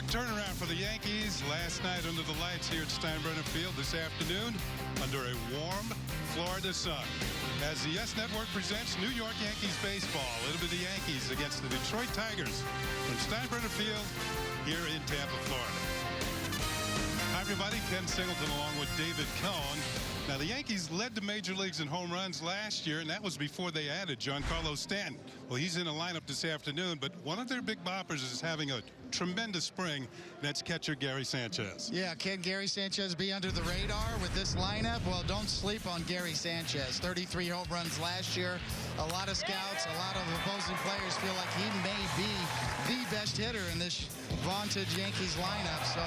Quick turnaround for the Yankees last night under the lights here at Steinbrenner Field. This afternoon under a warm Florida sun. As the YES Network presents New York Yankees baseball, it'll be the Yankees against the Detroit Tigers from Steinbrenner Field here in Tampa, Florida. Hi, everybody. Ken Singleton along with David Cohn. Now, the Yankees led the major leagues in home runs last year, and that was before they added Giancarlo Stanton. Well, he's in the lineup this afternoon, but one of their big boppers is having a tremendous spring. That's catcher Gary Sanchez. Yeah, can Gary Sanchez be under the radar with this lineup? Well, don't sleep on Gary Sanchez. 33 home runs last year. A lot of scouts, a lot of opposing players feel like he may be the best hitter in this vaunted Yankees lineup. So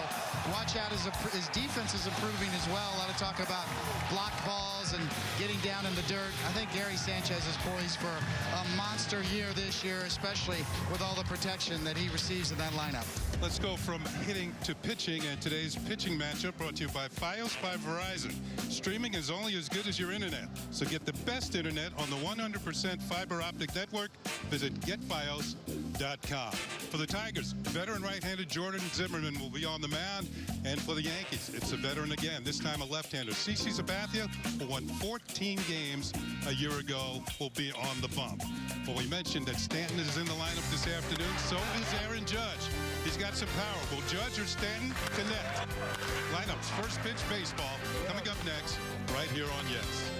watch out, his defense is improving as well. A lot of talk about blocked balls and getting down in the dirt. I think Gary Sanchez is poised for a monster year this year, especially with all the protection that he receives in that lineup. Let's go from hitting to pitching, and today's pitching matchup brought to you by Fios by Verizon. Streaming is only as good as your internet, so get the best internet on the 100% fiber optic network. Visit getfios.com. For the Tigers, veteran right-handed Jordan Zimmermann will be on the mound, and for the Yankees, it's a veteran again, this time a left-hander. CC Sabathia, who won 14 games a year ago, will be on the bump. Well, we mentioned that Stanton is in the lineup this afternoon. So is Aaron Judge. He's got some power. Will Judge or Stanton connect? Lineups, first pitch baseball, coming up next, right here on YES.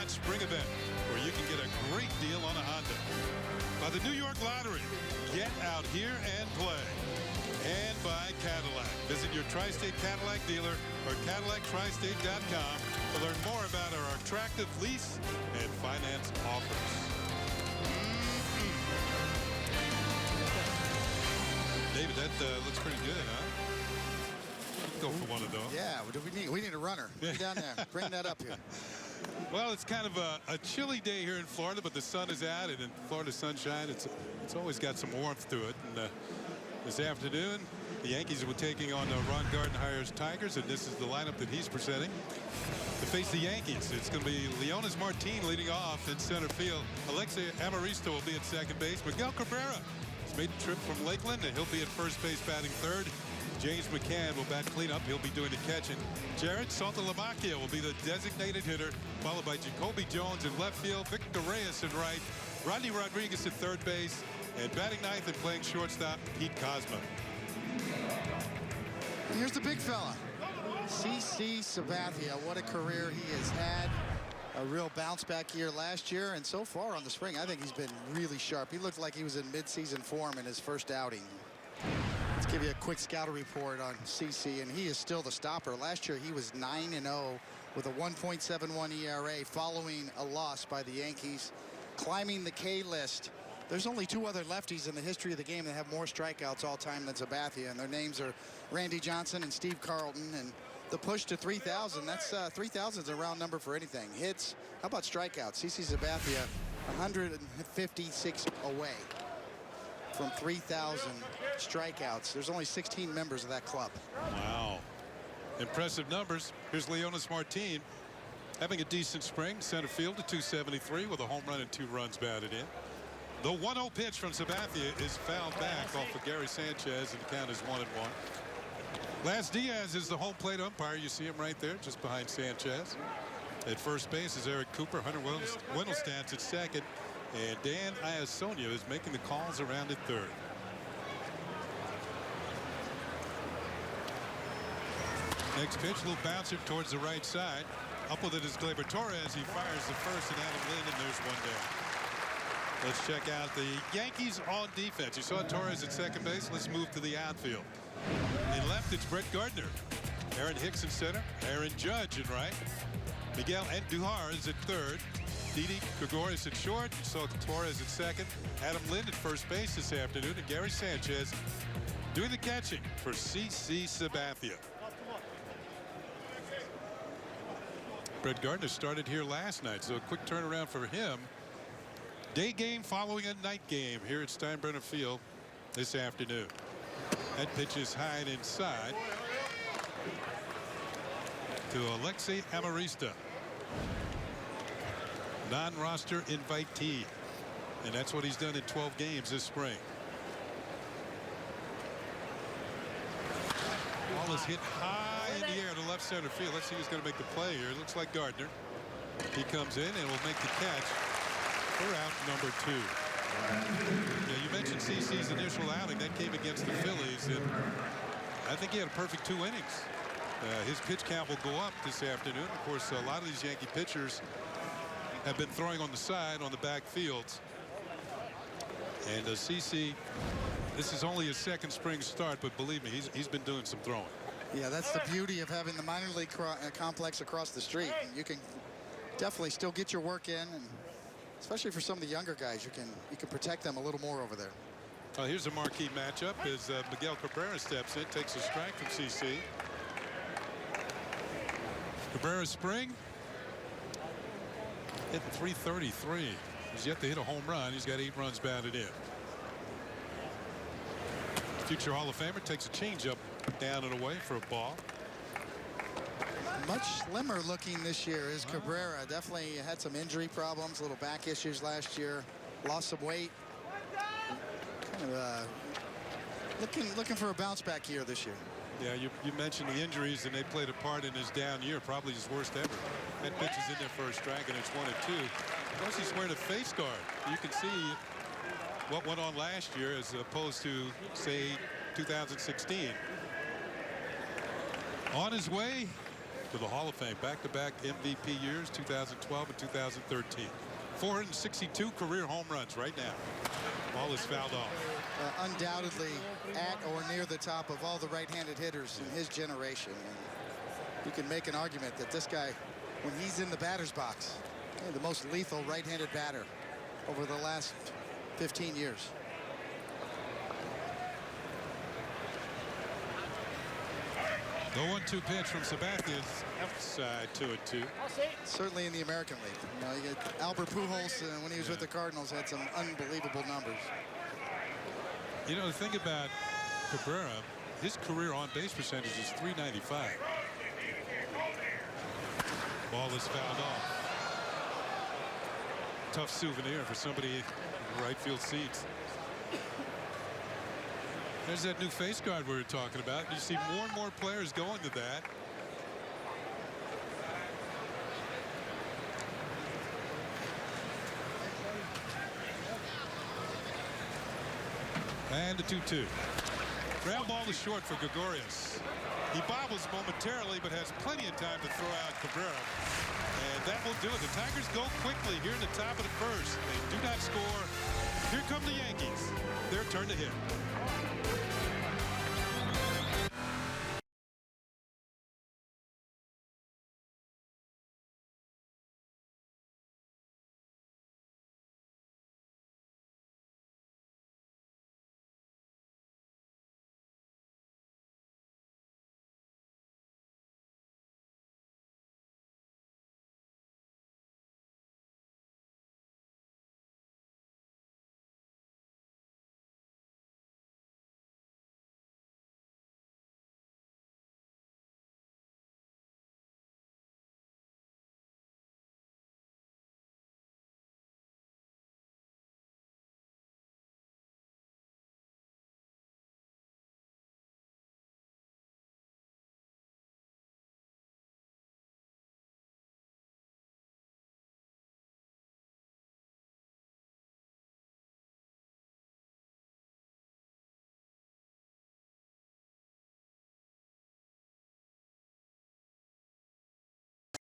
Spring event where you can get a great deal on a Honda. By the New York Lottery, get out here and play. And by Cadillac. Visit your Tri-State Cadillac dealer or CadillacTristate.com to learn more about our attractive lease and finance offers. David, that looks pretty good, huh? Go for one of those. Yeah, we need a runner. Get down there. Bring that up here. Well, it's kind of a chilly day here in Florida, but the sun is out, and in Florida sunshine, it's always got some warmth to it. And this afternoon, the Yankees will be taking on Ron Gardenhire's Tigers, and this is the lineup that he's presenting. To face the Yankees, it's going to be Leonis Martin leading off in center field. Alexei Amaristo will be at second base. Miguel Cabrera has made the trip from Lakeland, and he'll be at first base batting third. James McCann will bat cleanup. He'll be doing the catching. Jared Saltalamacchia will be the designated hitter, followed by Jacoby Jones in left field, Victor Reyes in right, Rodney Rodriguez at third base, and batting ninth and playing shortstop, Pete Kozma. Here's the big fella. CC Sabathia, what a career he has had. A real bounce back year last year, and so far on the spring, I think he's been really sharp. He looked like he was in mid-season form in his first outing. Let's give you a quick scouting report on CC, and he is still the stopper. Last year, he was 9-0 with a 1.71 ERA following a loss by the Yankees, climbing the K list. There's only 2 other lefties in the history of the game that have more strikeouts all time than Sabathia, and their names are Randy Johnson and Steve Carlton. And the push to 3,000, that's 3,000 is a round number for anything. Hits, how about strikeouts? CC Sabathia, 156 away from 3,000 strikeouts. There's only 16 members of that club. Wow. Impressive numbers. Here's Leonis Martin having a decent spring. Center field to 273 with a home run and 2 runs batted in. The 1-0 pitch from Sabathia is fouled back off of Gary Sanchez, and the count is 1-1. Laz Diaz is the home plate umpire. You see him right there, just behind Sanchez. At first base is Eric Cooper. Hunter Wendelstadt's at second, and Dan Iasonia is making the calls around at third. Next pitch, a little bouncer towards the right side. Up with it is Gleyber Torres. He fires the first, and Adam Lind, and there's one down. Let's check out the Yankees on defense. You saw Torres at second base. Let's move to the outfield. In left, it's Brett Gardner. Aaron Hicks in center. Aaron Judge in right. Miguel Andujar is at third. Didi Gregorius at short. You saw Torres at second. Adam Lind at first base this afternoon. And Gary Sanchez doing the catching for CC Sabathia. Brett Gardner started here last night, so a quick turnaround for him. Day game following a night game here at Steinbrenner Field this afternoon. That pitch is high and inside to Alexei Amarista, non-roster invitee, and that's what he's done in 12 games this spring. Ball is hit high in the air to left center field. Let's see who's going to make the play here. It looks like Gardner. He comes in and will make the catch. They're out number 2. Yeah, you mentioned CC's initial outing. That came against the Phillies, and I think he had a perfect 2 innings. His pitch count will go up this afternoon. Of course, a lot of these Yankee pitchers have been throwing on the side, on the back fields. And CC, this is only his second spring start, but believe me, he's been doing some throwing. Yeah, that's the beauty of having the minor league complex across the street. You can definitely still get your work in, and especially for some of the younger guys, you can protect them a little more over there. Here's a marquee matchup as Miguel Cabrera steps in, takes a strike from CC. Cabrera's spring hitting 333. He's yet to hit a home run. He's got 8 runs batted in. Future Hall of Famer takes a changeup down and away for a ball. Much slimmer looking this year is Cabrera. Definitely had some injury problems, little back issues last year. Lost some weight. Kind of looking for a bounce back year this year. Yeah, you mentioned the injuries, and they played a part in his down year, probably his worst ever. That pitch is in there for a strike, and it's 1-2. Plus, he's wearing a face guard. You can see what went on last year as opposed to, say, 2016. On his way to the Hall of Fame, back-to-back MVP years, 2012 and 2013. 462 career home runs right now. Ball is fouled off. Undoubtedly at or near the top of all the right-handed hitters in his generation. And you can make an argument that this guy, when he's in the batter's box, the most lethal right-handed batter over the last 15 years. The 1-2 pitch from Sabathia is outside 2-2. Certainly in the American League. You know, you get Albert Pujols, when he was with the Cardinals, had some unbelievable numbers. You know, the thing about Cabrera, his career on-base percentage is .395. Ball is fouled off. Tough souvenir for somebody in right field seats. There's that new face guard we were talking about. You see more and more players going to that. And the 2-2. Ground ball is short for Gregorius. He bobbles momentarily, but has plenty of time to throw out Cabrera. And that will do it. The Tigers go quickly here in the top of the first. They do not score. Here come the Yankees. Their turn to hit.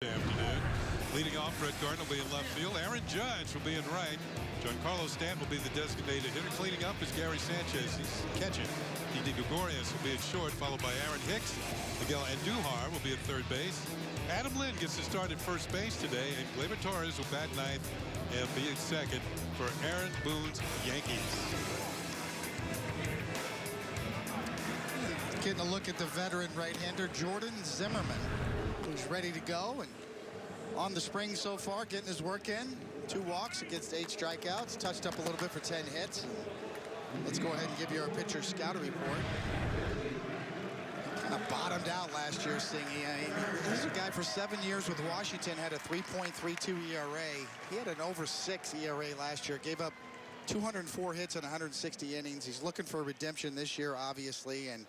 Afternoon. Leading off, Brett Gardner will be in left field. Aaron Judge will be in right. Giancarlo Stanton will be the designated hitter. Cleaning up is Gary Sanchez. He's catching. D.D. Gregorius will be at short, followed by Aaron Hicks. Miguel Andujar will be at third base. Adam Lynn gets to start at first base today, and Gleyber Torres will bat ninth and be at second for Aaron Boone's Yankees. Getting a look at the veteran right-hander Jordan Zimmermann, who's ready to go and on the spring so far, getting his work in. 2 walks against 8 strikeouts, touched up a little bit for 10 hits. Let's go ahead and give you our pitcher scouting report. Kind of bottomed out last year, Singy. He's a guy for 7 years with Washington, had a 3.32 ERA. He had an over 6 ERA last year, gave up 204 hits in 160 innings. He's looking for redemption this year, obviously. And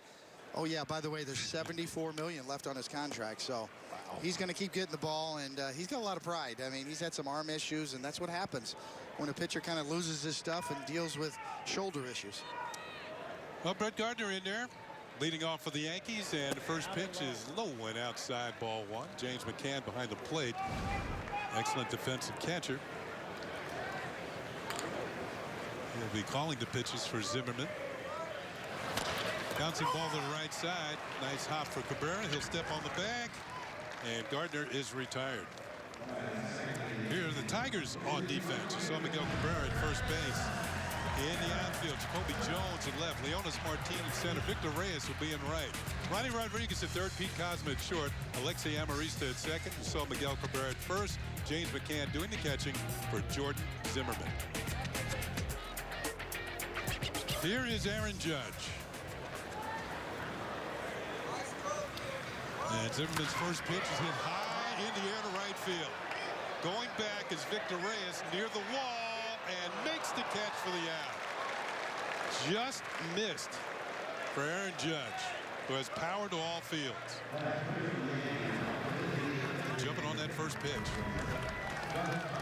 oh yeah, by the way, there's $74 million left on his contract, so he's going to keep getting the ball, and he's got a lot of pride. I mean, he's had some arm issues, and that's what happens when a pitcher kind of loses his stuff and deals with shoulder issues. Well, Brett Gardner in there, leading off for the Yankees, and the first pitch is low and outside, ball 1. James McCann behind the plate. Excellent defensive catcher. He'll be calling the pitches for Zimmermann. Bouncing ball to the right side. Nice hop for Cabrera. He'll step on the bag. And Gardner is retired. Here are the Tigers on defense. You saw Miguel Cabrera at first base. In the outfield, Jacoby Jones at left. Leonis Martin at center. Victor Reyes will be in right. Ronnie Rodriguez at third. Pete Cosma at short. Alexei Amarista at second. You saw Miguel Cabrera at first. James McCann doing the catching for Jordan Zimmermann. Here is Aaron Judge. And Zimmermann's first pitch is hit high in the air to right field. Going back is Victor Reyes near the wall and makes the catch for the out. Just missed for Aaron Judge, who has power to all fields. Jumping on that first pitch.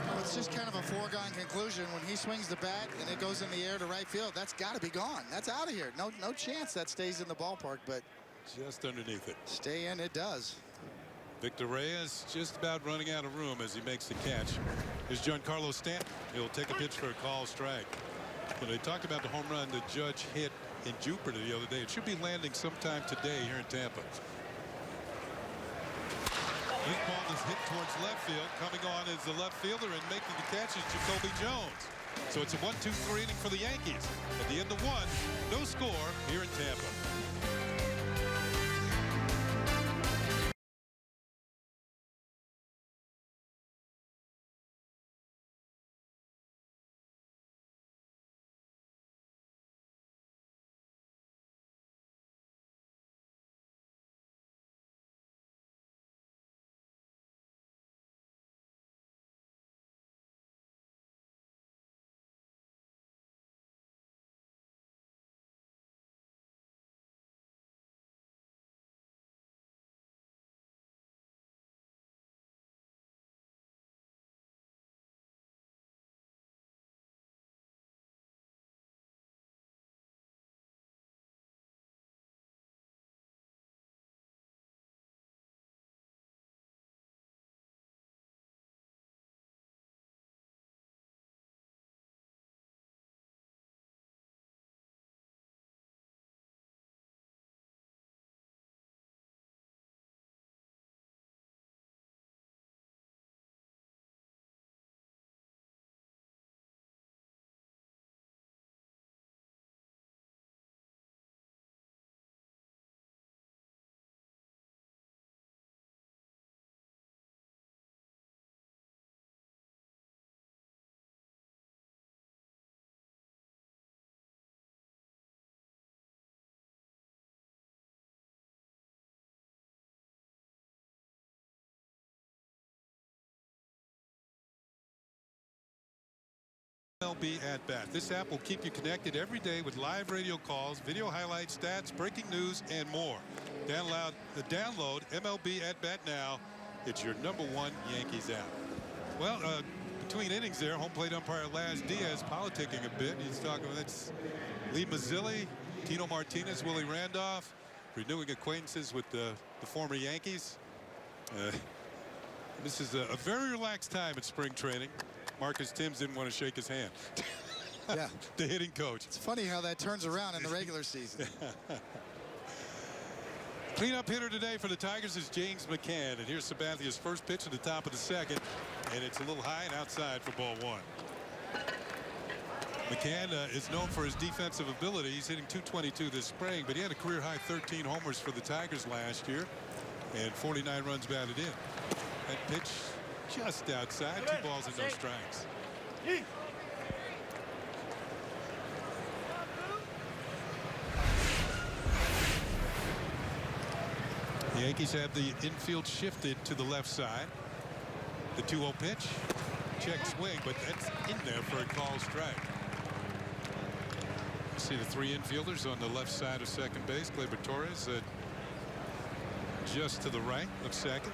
Well, it's just kind of a foregone conclusion. When he swings the bat and it goes in the air to right field, that's got to be gone. That's out of here. No chance that stays in the ballpark, but just underneath it. Stay in, it does. Victor Reyes just about running out of room as he makes the catch. Here's Giancarlo Stanton. He'll take a pitch for a call strike. When they talked about the home run that Judge hit in Jupiter the other day, it should be landing sometime today here in Tampa. This ball is hit towards left field. Coming on is the left fielder, and making the catch is Jacoby Jones. So it's a 1-2-3 inning for the Yankees. At the end of 1, no score here in Tampa. MLB at bat. This app will keep you connected every day with live radio calls, video highlights, stats, breaking news, and more. Download MLB at bat now. It's your #1 Yankees app. Well, between innings there, home plate umpire Laz Diaz politicking a bit. He's talking about that's Lee Mazzilli, Tino Martinez, Willie Randolph, renewing acquaintances with the former Yankees. This is a very relaxed time at spring training. Marcus Timms didn't want to shake his hand. Yeah. The hitting coach. It's funny how that turns around in the regular season. Cleanup hitter today for the Tigers is James McCann. And here's Sabathia's first pitch at the top of the second. And it's a little high and outside for ball 1. McCann is known for his defensive ability. He's hitting .222 this spring, but he had a career high 13 homers for the Tigers last year and 49 runs batted in. That pitch just outside, 2 balls and no strikes. The Yankees have the infield shifted to the left side. The 2-0 pitch, check swing, but that's in there for a call strike. See the 3 infielders on the left side of second base. Gleyber Torres just to the right of second.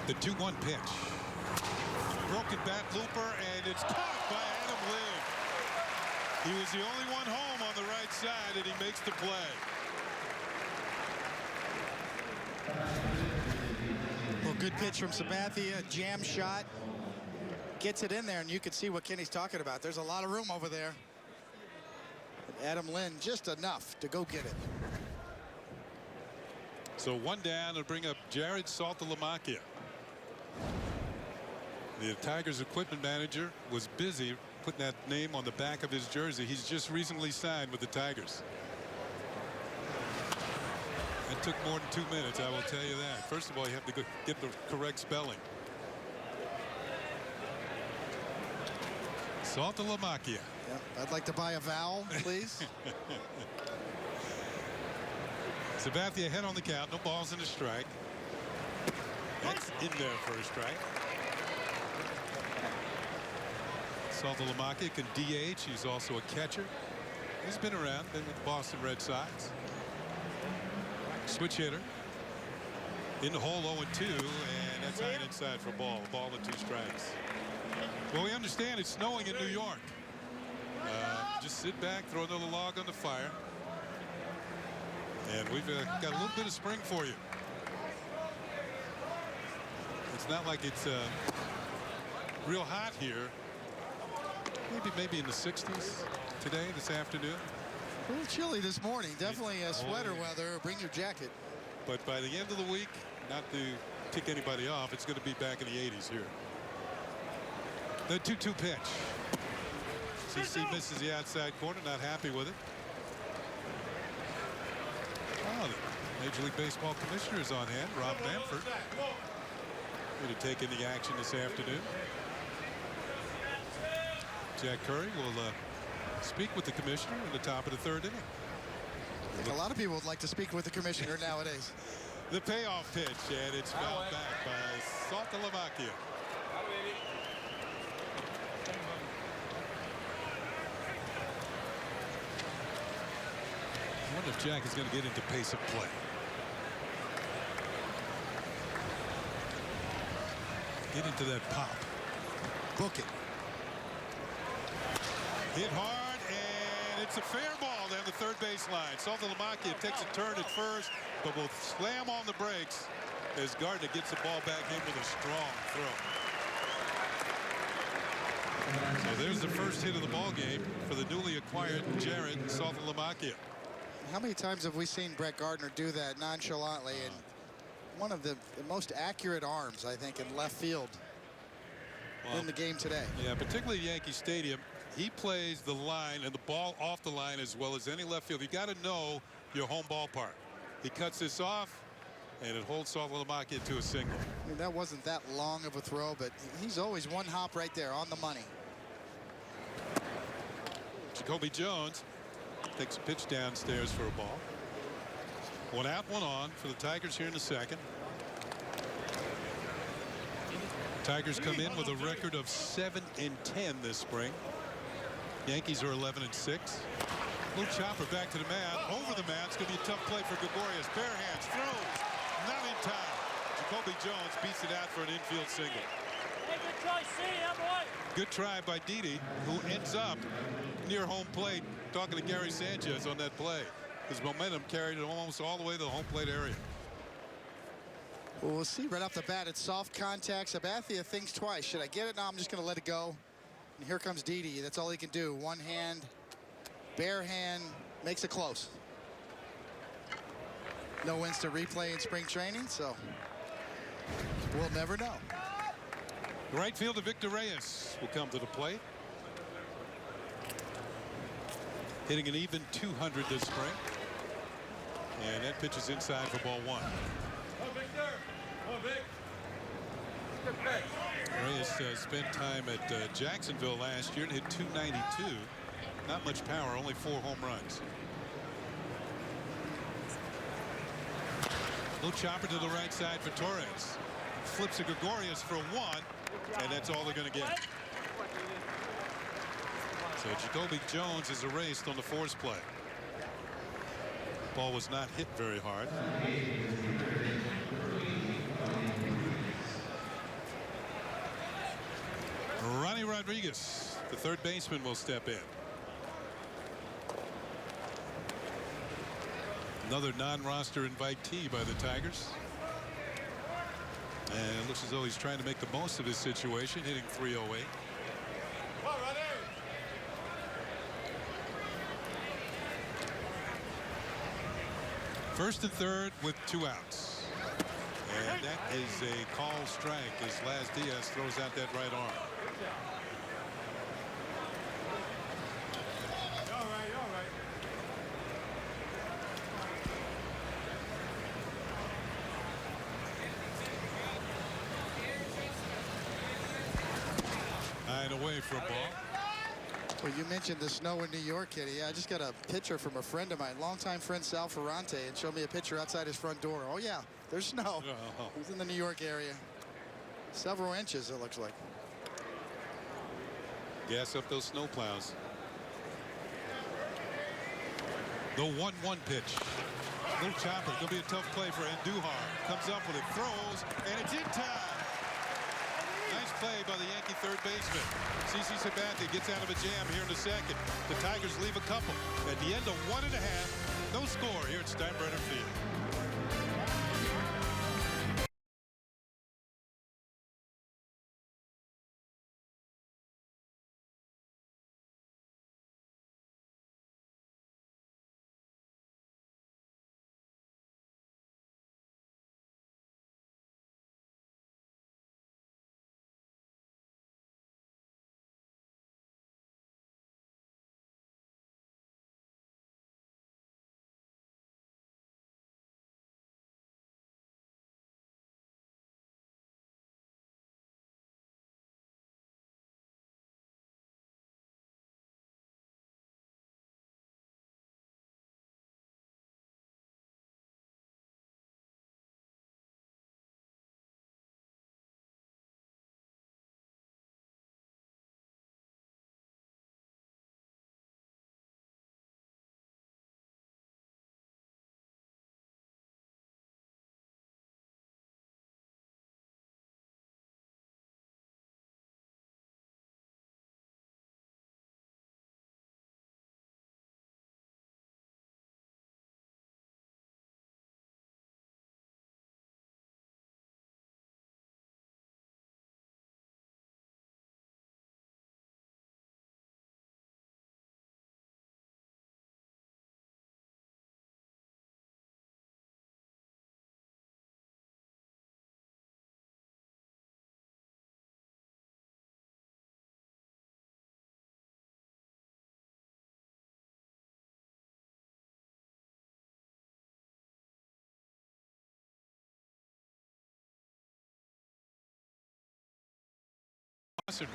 The 2-1 pitch. Broken bat looper, and it's caught by Adam Lynn. He was the only one home on the right side, and he makes the play. Well, good pitch from Sabathia, jam shot. Gets it in there, and you can see what Kenny's talking about. There's a lot of room over there. Adam Lynn just enough to go get it. So 1 down to bring up Jared Saltalamacchia. The Tigers equipment manager was busy putting that name on the back of his jersey. He's just recently signed with the Tigers. It took more than 2 minutes, I will tell you that. First of all, you have to get the correct spelling. Saltalamacchia. Yep, I'd like to buy a vowel, please. Sabathia ahead on the count. No balls and a strike. That's in there for a strike. Saltalamacchia can DH. He's also a catcher. He's been around, been with the Boston Red Sox. Switch hitter. In the hole 0-2, and that's high and inside for ball. Ball and 2 strikes. Well, we understand it's snowing in New York. Just sit back, throw another log on the fire. And we've got a little bit of spring for you. It's not like it's real hot here. Maybe in the 60s today, this afternoon. A little chilly this morning. Definitely sweater weather. Bring your jacket. But by the end of the week, not to tick anybody off, it's going to be back in the 80s here. The 2-2 pitch. CC misses the outside corner, not happy with it. Oh, the Major League Baseball commissioner is on hand, Rob Manfred. Here to take in the action this afternoon. Jack Curry will speak with the commissioner in the top of the 3rd inning. I think a lot of people would like to speak with the commissioner nowadays. The payoff pitch, and it's fouled back by Saltalamacchia. I wonder if Jack is going to get into pace of play. Get into that pop. Book it. Hit hard, and it's a fair ball down the 3rd base line. Saltalamacchia takes a turn at first, but will slam on the brakes as Gardner gets the ball back in with a strong throw. So there's the first hit of the ball game for the newly acquired Jared Saltalamacchia. How many times have we seen Brett Gardner do that nonchalantly? And one of the most accurate arms, I think, in left field in the game today. Yeah, particularly Yankee Stadium. He plays the line and the ball off the line as well as any left field. You got to know your home ballpark. He cuts this off, and it holds Saltalamacchia to a single. I mean, that wasn't that long of a throw, but he's always one hop right there on the money. Jacoby Jones takes a pitch downstairs for a ball. 1 out, 1 on for the Tigers here in the 2nd. Tigers come in with a record of 7-10 this spring. Yankees are 11-6. Little chopper back to the mound. Over the mound. It's going to be a tough play for Gregorius. Bare hands. Throws. Not in time. Jacoby Jones beats it out for an infield single. Hey, good try, boy. Good try by DET, who ends up near home plate, talking to Gary Sanchez on that play. His momentum carried it almost all the way to the home plate area. Well, we'll see right off the bat. It's soft contact. Sabathia thinks twice. Should I get it? No, I'm just going to let it go. And here comes DET. That's all he can do. One hand, bare hand, makes it close. No instant replay in spring training, so we'll never know. Right fielder Victor Reyes will come to the plate. Hitting an even 200 this spring. And that pitch is inside for ball one. Reyes spent time at Jacksonville last year and hit 292. Not much power, only 4 home runs. Little chopper to the right side for Torres. Flips to Gregorius for a 1, and that's all they're going to get. So Jacoby Jones is erased on the force play. Ball was not hit very hard. Ronnie Rodriguez, the third baseman, will step in. Another non-roster invitee by the Tigers. And it looks as though he's trying to make the most of his situation, hitting .308. First and third with 2 outs. And that is a call strike as Laz Diaz throws out that right arm. Away for a ball. Well, you mentioned the snow in New York, Kitty. Yeah, I just got a picture from a friend of mine, longtime friend Sal Ferrante, and showed me a picture outside his front door. Oh yeah, there's snow. Oh. He's in the New York area. Several inches, it looks like. Gas up those snow plows. The 1-1 pitch. Little chopper. Gonna be a tough play for Andujar. Comes up with it, throws, and it's in time. Nice play by the Yankee third baseman. CC Sabathia gets out of a jam here in the second. The Tigers leave a couple. At the end of 1.5, no score here at Steinbrenner Field.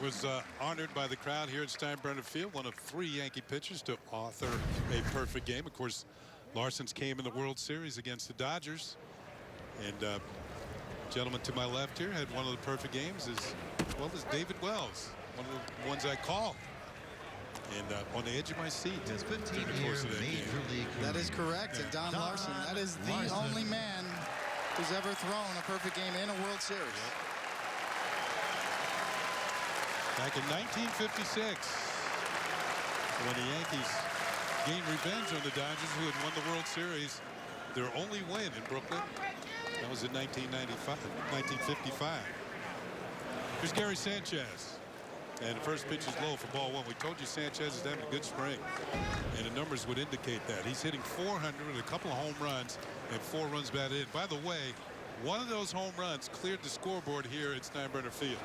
Was honored by the crowd here at Steinbrenner Field, one of 3 Yankee pitchers to author a perfect game. Of course, Larson's came in the World Series against the Dodgers, and Gentleman to my left here had one of the perfect games as well as David Wells, one of the ones I called. And on the edge of my seat during the course of that game. That is correct. And Don Larson, that is the only man who's ever thrown a perfect game in a World Series. Back in 1956, when the Yankees gained revenge on the Dodgers, who had won the World Series, their only win in Brooklyn. That was in 1955. Here's Gary Sanchez. And the first pitch is low for ball one. We told you Sanchez is having a good spring. And the numbers would indicate that. He's hitting 400 with a couple of home runs and 4 runs batted in. By the way, one of those home runs cleared the scoreboard here at Steinbrenner Field.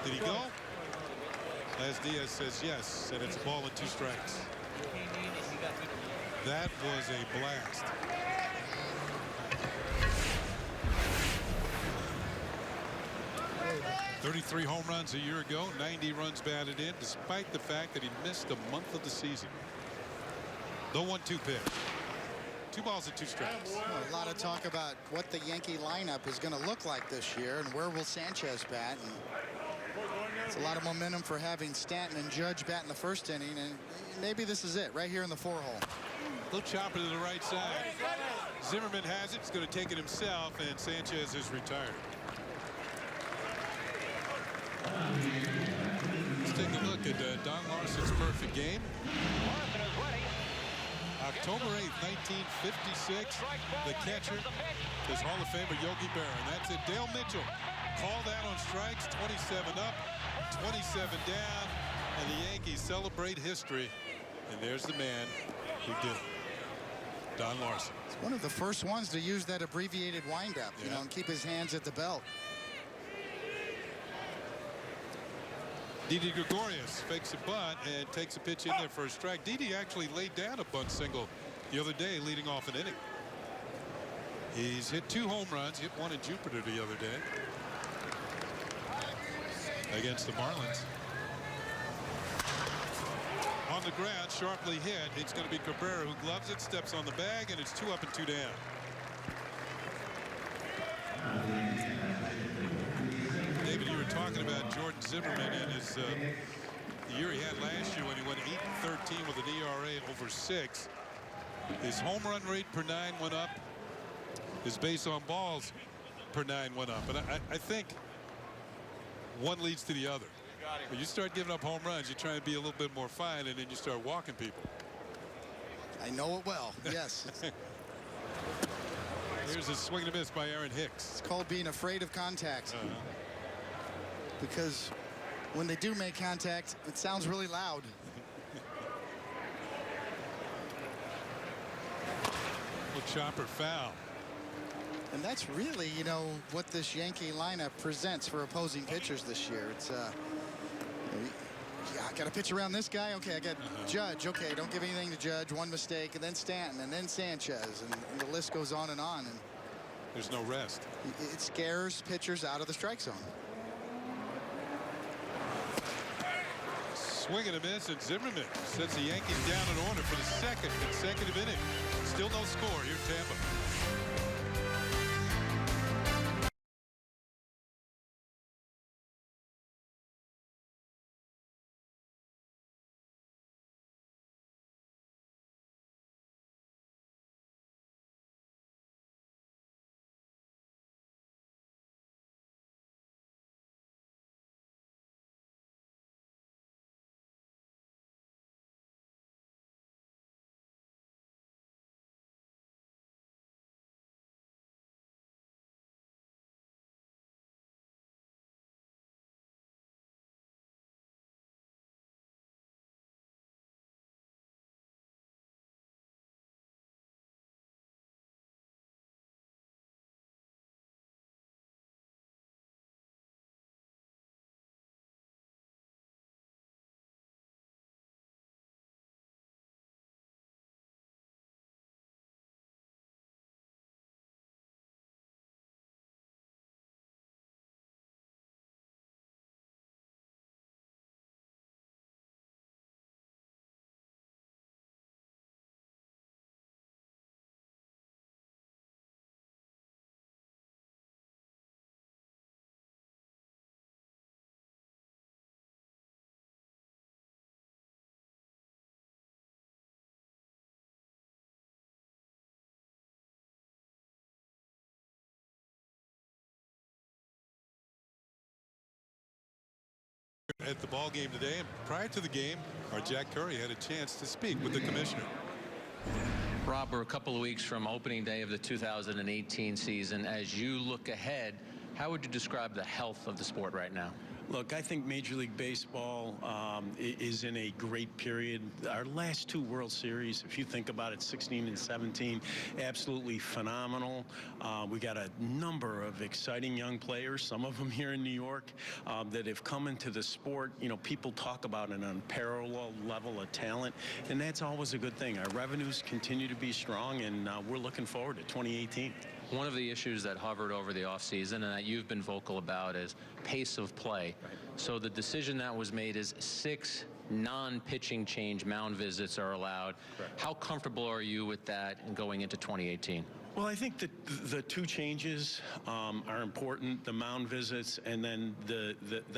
Did he go? As Diaz says yes, and it's a ball and 2 strikes. That was a blast. "33 home runs a year ago, 90 runs batted in, despite the fact that he missed a month of the season." The 1-2 pitch. 2 balls and 2 strikes. Well, a lot of talk about what the Yankee lineup is going to look like this year and where will Sanchez bat. And it's a lot of momentum for having Stanton and Judge bat in the first inning, and maybe this is it right here in the 4-hole. Little chopper to the right side. Zimmermann has it. He's going to take it himself, and Sanchez is retired. Let's take a look at Don Larson's perfect game. October 8th, 1956. The catcher is Hall of Famer Yogi Berra. And that's it. Dale Mitchell called out on strikes. 27 up, 27 down. And the Yankees celebrate history. And there's the man who did it. Don Larson. It's one of the first ones to use that abbreviated windup, you know, and keep his hands at the belt. Didi Gregorius fakes a bunt and takes a pitch in there for a strike. Didi actually laid down a bunt single the other day, leading off an inning. He's hit 2 home runs, hit 1 in Jupiter the other day against the Marlins. On the ground, sharply hit. It's going to be Cabrera who gloves it, steps on the bag, and it's 2 up and 2 down. David, you were talking about Jordan Zimmermann and his the year he had last year when he went 8-13 with an ERA over 6. His home run rate per 9 went up. His base on balls per 9 went up. And I think one leads to the other. When you start giving up home runs, you try to be a little bit more fine, and then you start walking people. I know it well. Yes. Here's a swing and a miss by Aaron Hicks. It's called being afraid of contact. Because when they do make contact, it sounds really loud. Little chopper foul. And that's really, you know, what this Yankee lineup presents for opposing pitchers this year. It's yeah, I got to pitch around this guy. Okay, I got Judge. Okay, don't give anything to Judge. One mistake, and then Stanton, and then Sanchez, and the list goes on. And there's no rest. It scares pitchers out of the strike zone. Swing and a miss, and Zimmermann sets the Yankees down in order for the 2nd consecutive inning. Still no score here in Tampa. at the ball game today, and prior to the game, our Jack Curry had a chance to speak with the commissioner. Rob, we're a couple of weeks from opening day of the 2018 season. As you look ahead, how would you describe the health of the sport right now? Look, I think Major League Baseball is in a great period. Our last two World Series, if you think about it, 16 and 17, absolutely phenomenal. We got a number of exciting young players, some of them here in New York, that have come into the sport. You know, people talk about an unparalleled level of talent, and that's always a good thing. Our revenues continue to be strong, and we're looking forward to 2018. One of the issues that hovered over the offseason and that you've been vocal about is pace of play. Right. So the decision that was made is 6 non-pitching change mound visits are allowed. Correct. How comfortable are you with that and going into 2018? Well, I think that the two changes are important, the mound visits and then the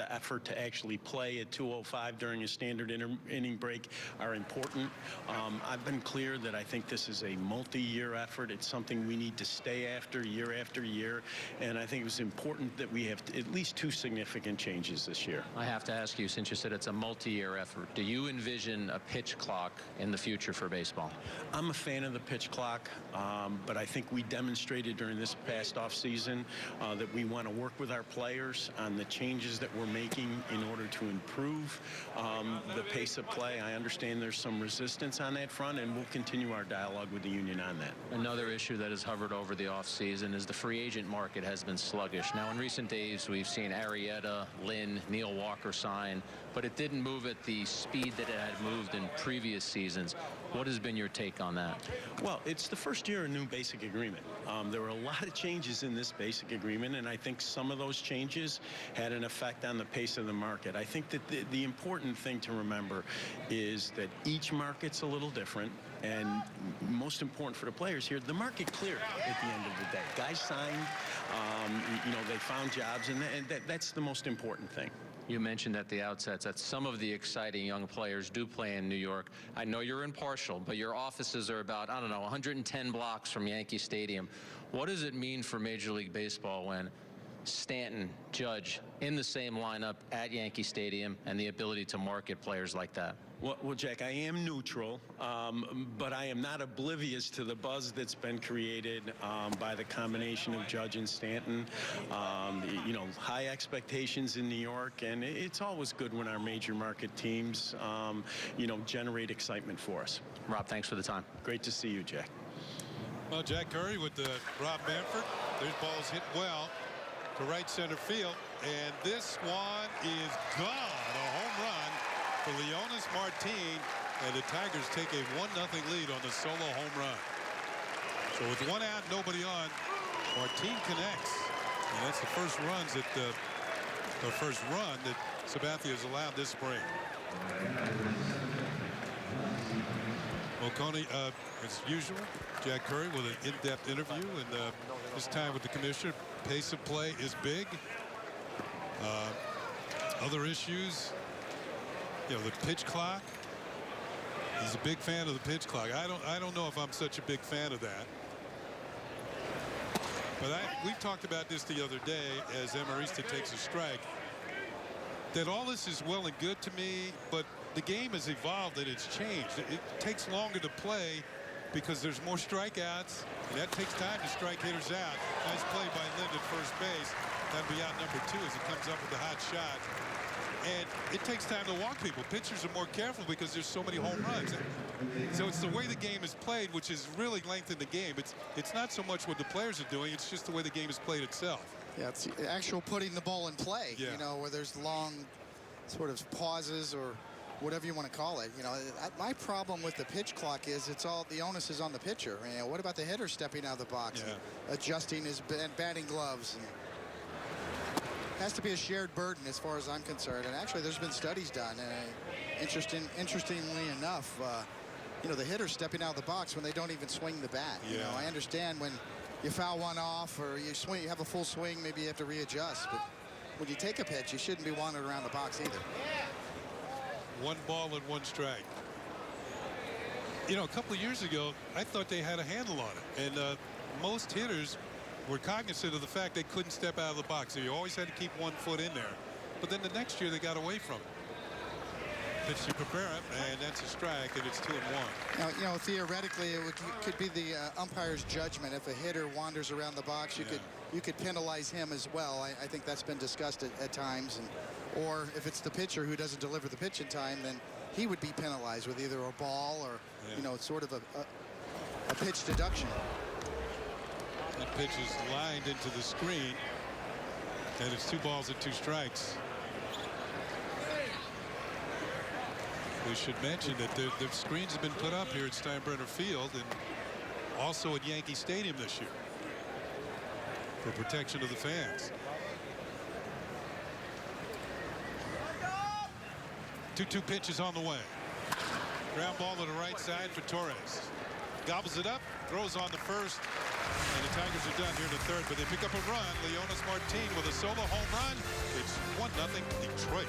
effort to actually play at 2:05 during a standard inning break are important. I've been clear that I think this is a multi-year effort. It's something we need to stay after year, and I think it was important that we have at least 2 significant changes this year. I have to ask you, since you said it's a multi-year effort, do you envision a pitch clock in the future for baseball? I'm a fan of the pitch clock, but I think we demonstrated during this past offseason that we want to work with our players on the changes that we're making in order to improve the pace of play. I understand there's some resistance on that front, and we'll continue our dialogue with the union on that. Another issue that has hovered over the offseason is the free agent market has been sluggish. Now, in recent days, we've seen Arrieta, Lynn, Neil Walker sign, but it didn't move at the speed that it had moved in previous seasons. What has been your take on that? Well, it's the first year of a new basic agreement. There were a lot of changes in this basic agreement, and I think some of those changes had an effect on the pace of the market. I think that the important thing to remember is that each market's a little different, and most important for the players here, the market cleared at the end of the day. Guys signed, you know, they found jobs, and that's the most important thing. You mentioned at the outset that some of the exciting young players do play in New York. I know you're impartial, but your offices are about, I don't know, 110 blocks from Yankee Stadium. What does it mean for Major League Baseball when Stanton, Judge in the same lineup at Yankee Stadium and the ability to market players like that? Well, Jack, I am neutral, but I am not oblivious to the buzz that's been created by the combination of Judge and Stanton. You know, high expectations in New York, and it's always good when our major market teams, you know, generate excitement for us. Rob, thanks for the time. Great to see you, Jack. Well, Jack Curry with the Rob Manfred. There's balls hit well to right center field, and this one is gone. A home run for Leonis Martin, and the Tigers take a 1-0 lead on the solo home run. So with 1 out, nobody on, Martin connects, and that's the first run that Sabathia has allowed this spring. Well, Coney, as usual, Jack Curry with an in-depth interview, and this time with the commissioner. Pace of play is big. Other issues, you know, the pitch clock. He's a big fan of the pitch clock. I don't know if I'm such a big fan of that. But we talked about this the other day as Emerista takes a strike, that all this is well and good to me, but the game has evolved and it's changed. It takes longer to play because there's more strikeouts, and that takes time to strike hitters out. Nice play by Lind at first base. That'll be out number 2 as he comes up with the hot shot. And it takes time to walk people. Pitchers are more careful because there's so many home runs. So it's the way the game is played, which has really lengthened the game. It's not so much what the players are doing, it's just the way the game is played itself. Yeah, it's the actual putting the ball in play, yeah. You know, where there's long sort of pauses or whatever you want to call it. You know, my problem with the pitch clock is it's all the onus is on the pitcher. You know, what about the hitter stepping out of the box, yeah, and adjusting his batting gloves? And has to be a shared burden as far as I'm concerned. And actually, there's been studies done. Interestingly enough, you know, the hitter stepping out of the box when they don't even swing the bat. Yeah. You know, I understand when you foul one off or you swing, you have a full swing, maybe you have to readjust. But when you take a pitch, you shouldn't be wandering around the box either. 1 ball and 1 strike. You know, a couple of years ago, I thought they had a handle on it, and most hitters were cognizant of the fact they couldn't step out of the box. So you always had to keep 1 foot in there. But then the next year they got away from it. Pitch to Cabrera, and that's a strike, and it's 2-1. Now, you know, theoretically, it could be the umpire's judgment. If a hitter wanders around the box, you could penalize him as well. I think that's been discussed at times. Or if it's the pitcher who doesn't deliver the pitch in time, then he would be penalized with either a ball or, you know, sort of a pitch deduction. That pitch is lined into the screen, and it's 2 balls and 2 strikes. We should mention that the screens have been put up here at Steinbrenner Field and also at Yankee Stadium this year for protection of the fans. 2-2 pitches on the way. Ground ball to the right side for Torres. Gobbles it up, throws on the first, and the Tigers are done here in the third, but they pick up a run. Leonis Martin with a solo home run. It's 1-0 Detroit.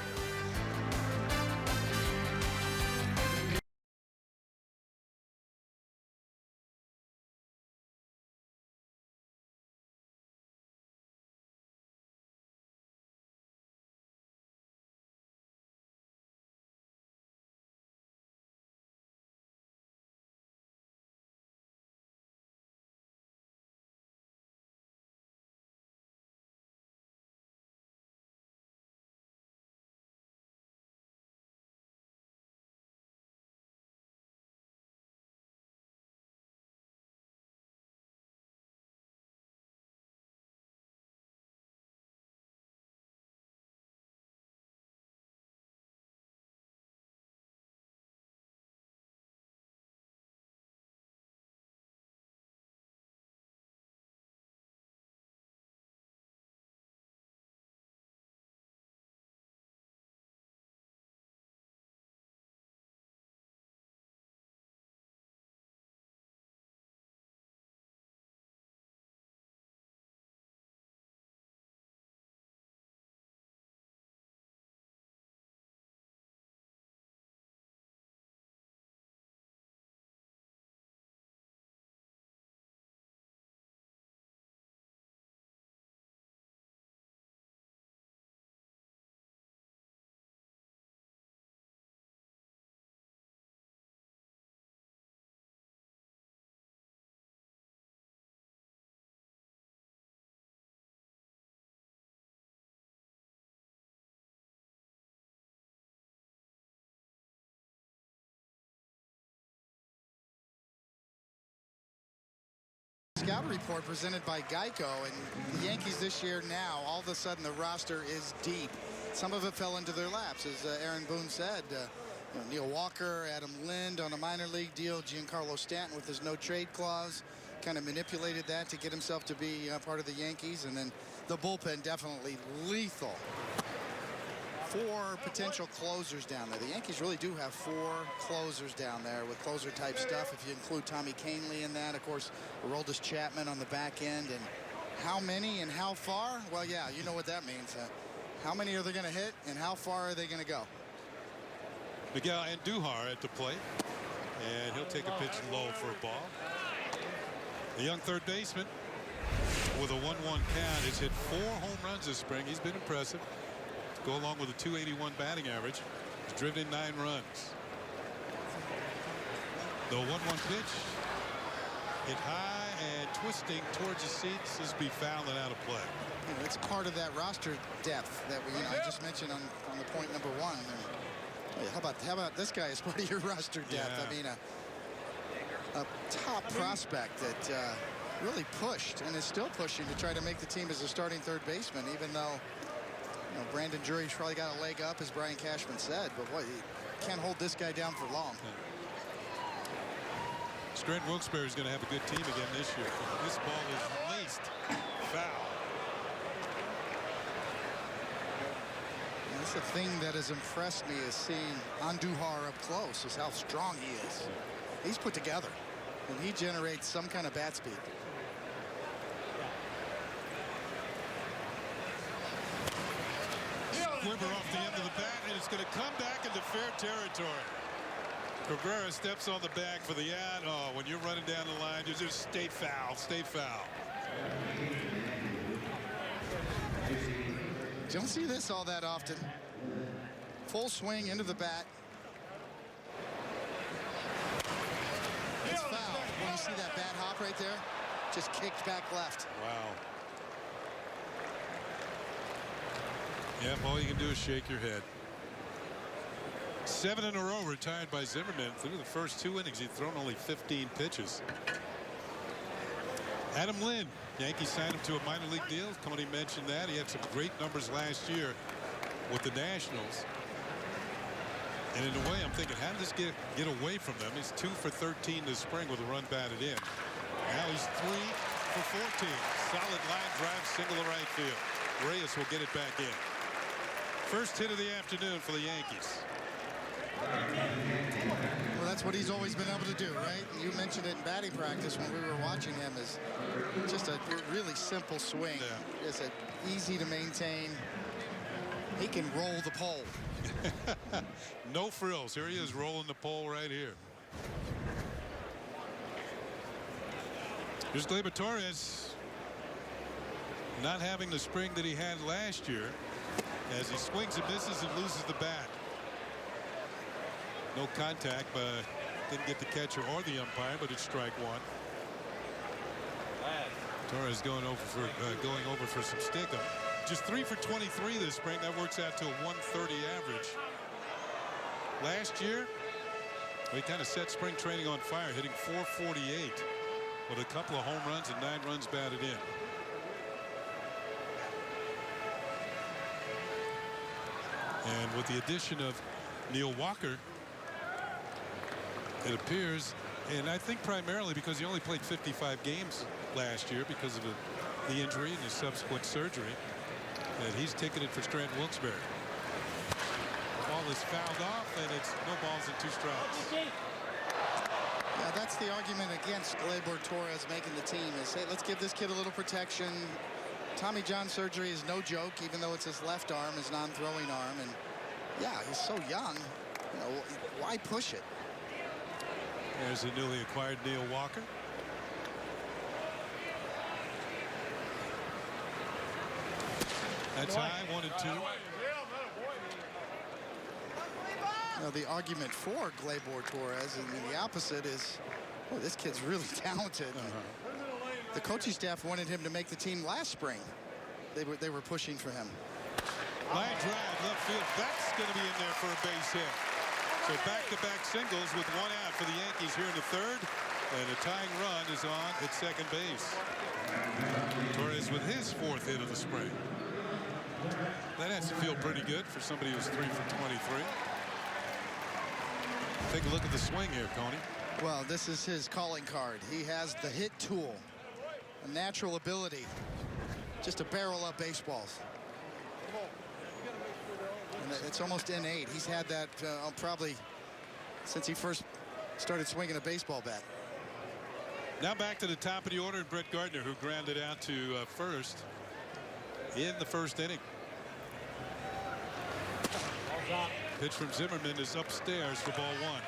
Scout report presented by Geico, and the Yankees this year now, all of a sudden the roster is deep. Some of it fell into their laps, as Aaron Boone said. Neil Walker, Adam Lind on a minor league deal, Giancarlo Stanton with his no-trade clause, kind of manipulated that to get himself to be part of the Yankees, and then the bullpen definitely lethal. 4 potential closers down there. The Yankees really do have 4 closers down there with closer type stuff. If you include Tommy Kahnle in that, of course, Aroldis Chapman on the back end. And how many and how far? Well, yeah, you know what that means. How many are they going to hit and how far are they going to go? Miguel Andujar at the plate, and he'll take a pitch low for a ball. The young third baseman with a 1-1 count has hit 4 home runs this spring. He's been impressive. Go along with a .281 batting average. He's driven in 9 runs. The 1-1 pitch hit high and twisting towards the seats. This will be fouled and out of play. It's part of that roster depth that I just mentioned on the point number 1. And, how about this guy as part of your roster depth? Yeah. I mean, a top prospect that really pushed and is still pushing to try to make the team as a starting third baseman, even though Brandon Drury's probably got a leg up, as Brian Cashman said, but boy, you can't hold this guy down for long. Scranton Wilkes-Barre is going to have a good team again this year. This ball is laced foul. That's the thing that has impressed me, is seeing Andujar up close, is how strong he is. He's put together, and he generates some kind of bat speed. Wimmer off the end of the bat, and it's going to come back into fair territory. Cabrera steps on the bag for the ad. Oh, when you're running down the line, you just stay foul, stay foul. You don't see this all that often. Full swing into the bat. It's foul. When you see that bat hop right there, just kicked back left. Wow. Yeah, all you can do is shake your head. 7 in a row retired by Zimmermann. Through the first 2 innings, he'd thrown only 15 pitches. Adam Lynn, Yankees signed him to a minor league deal. Tony mentioned that. He had some great numbers last year with the Nationals. And in a way, I'm thinking, how did this get away from them? He's 2 for 13 this spring with a run batted in. Now he's 3 for 14. Solid line drive, single to right field. Reyes will get it back in. First hit of the afternoon for the Yankees. Well, that's what he's always been able to do, right? You mentioned it in batting practice when we were watching him, is just a really simple swing. Yeah. It's easy to maintain. He can roll the pole. No frills. Here he is rolling the pole right here. Here's Gleyber Torres, not having the spring that he had last year, as he swings and misses and loses the bat. No contact, but didn't get the catcher or the umpire, but it's strike 1. Torres going over for some stickum. Just 3 for 23 this spring. That works out to a 130 average. Last year, he kind of set spring training on fire, hitting 448 with a couple of home runs and 9 runs batted in. And with the addition of Neil Walker, it appears, and I think primarily because he only played 55 games last year because of the injury and his subsequent surgery, that he's ticketed for Scranton Wilkes-Barre. Ball is fouled off, and it's no balls and 2 strikes. Yeah, that's the argument against Gleyber Torres making the team, is, hey, let's give this kid a little protection. Tommy John surgery is no joke, even though it's his left arm, his non-throwing arm. And yeah, he's so young. You know, why push it? There's the newly acquired Neil Walker. That's high, 1-2. Now, the argument for Gleyber Torres and the opposite is, oh, this kid's really talented. The coaching staff wanted him to make the team last spring. They were pushing for him. Line drive, left field. That's going to be in there for a base hit. So back-to-back singles with 1 out for the Yankees here in the 3rd. And a tying run is on at second base. Torres with his 4th hit of the spring. That has to feel pretty good for somebody who's 3 for 23. Take a look at the swing here, Tony. Well, this is his calling card. He has the hit tool, a natural ability just to barrel up baseballs. And it's almost innate. He's had that probably since he first started swinging a baseball bat. Now back to the top of the order, Brett Gardner, who grounded out to first in the 1st inning. Pitch from Zimmermann is upstairs for ball 1.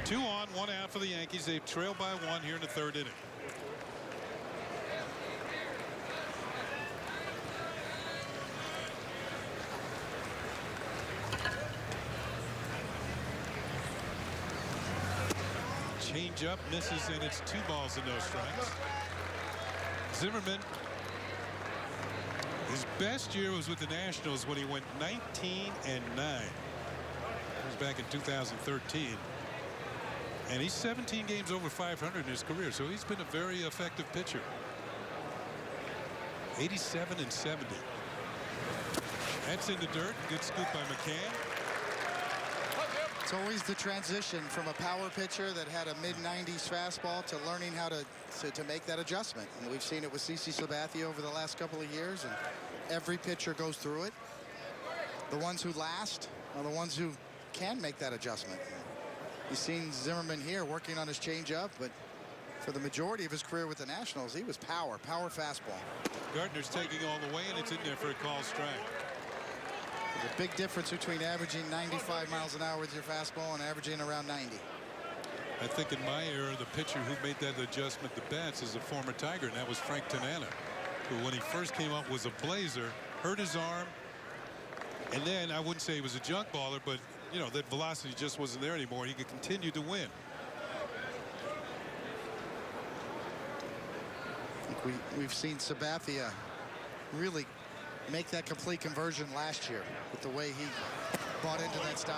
2 on, 1 out for the Yankees. They trail by 1 here in the 3rd inning. Change up, misses, and it's 2 balls and no strikes. Zimmermann, his best year was with the Nationals when he went 19-9. It was back in 2013. And he's 17 games over 500 in his career, so he's been a very effective pitcher. 87-70. That's in the dirt. Good scoop by McCann. It's always the transition from a power pitcher that had a mid-90s fastball to learning how to make that adjustment. And we've seen it with CC Sabathia over the last couple of years, and every pitcher goes through it. The ones who last are the ones who can make that adjustment. You've seen Zimmermann here working on his changeup, but for the majority of his career with the Nationals, he was power fastball. Gardner's taking all the way, and it's in there for a call strike. There's a big difference between averaging 95 miles an hour with your fastball and averaging around 90. I think in my era, the pitcher who made that adjustment the best is a former Tiger, and that was Frank Tanana. who when he first came up was a blazer, hurt his arm, and then I wouldn't say he was a junk baller, but you know, that velocity just wasn't there anymore. He could continue to win. I think we've seen Sabathia really make that complete conversion last year with the way he bought into that style.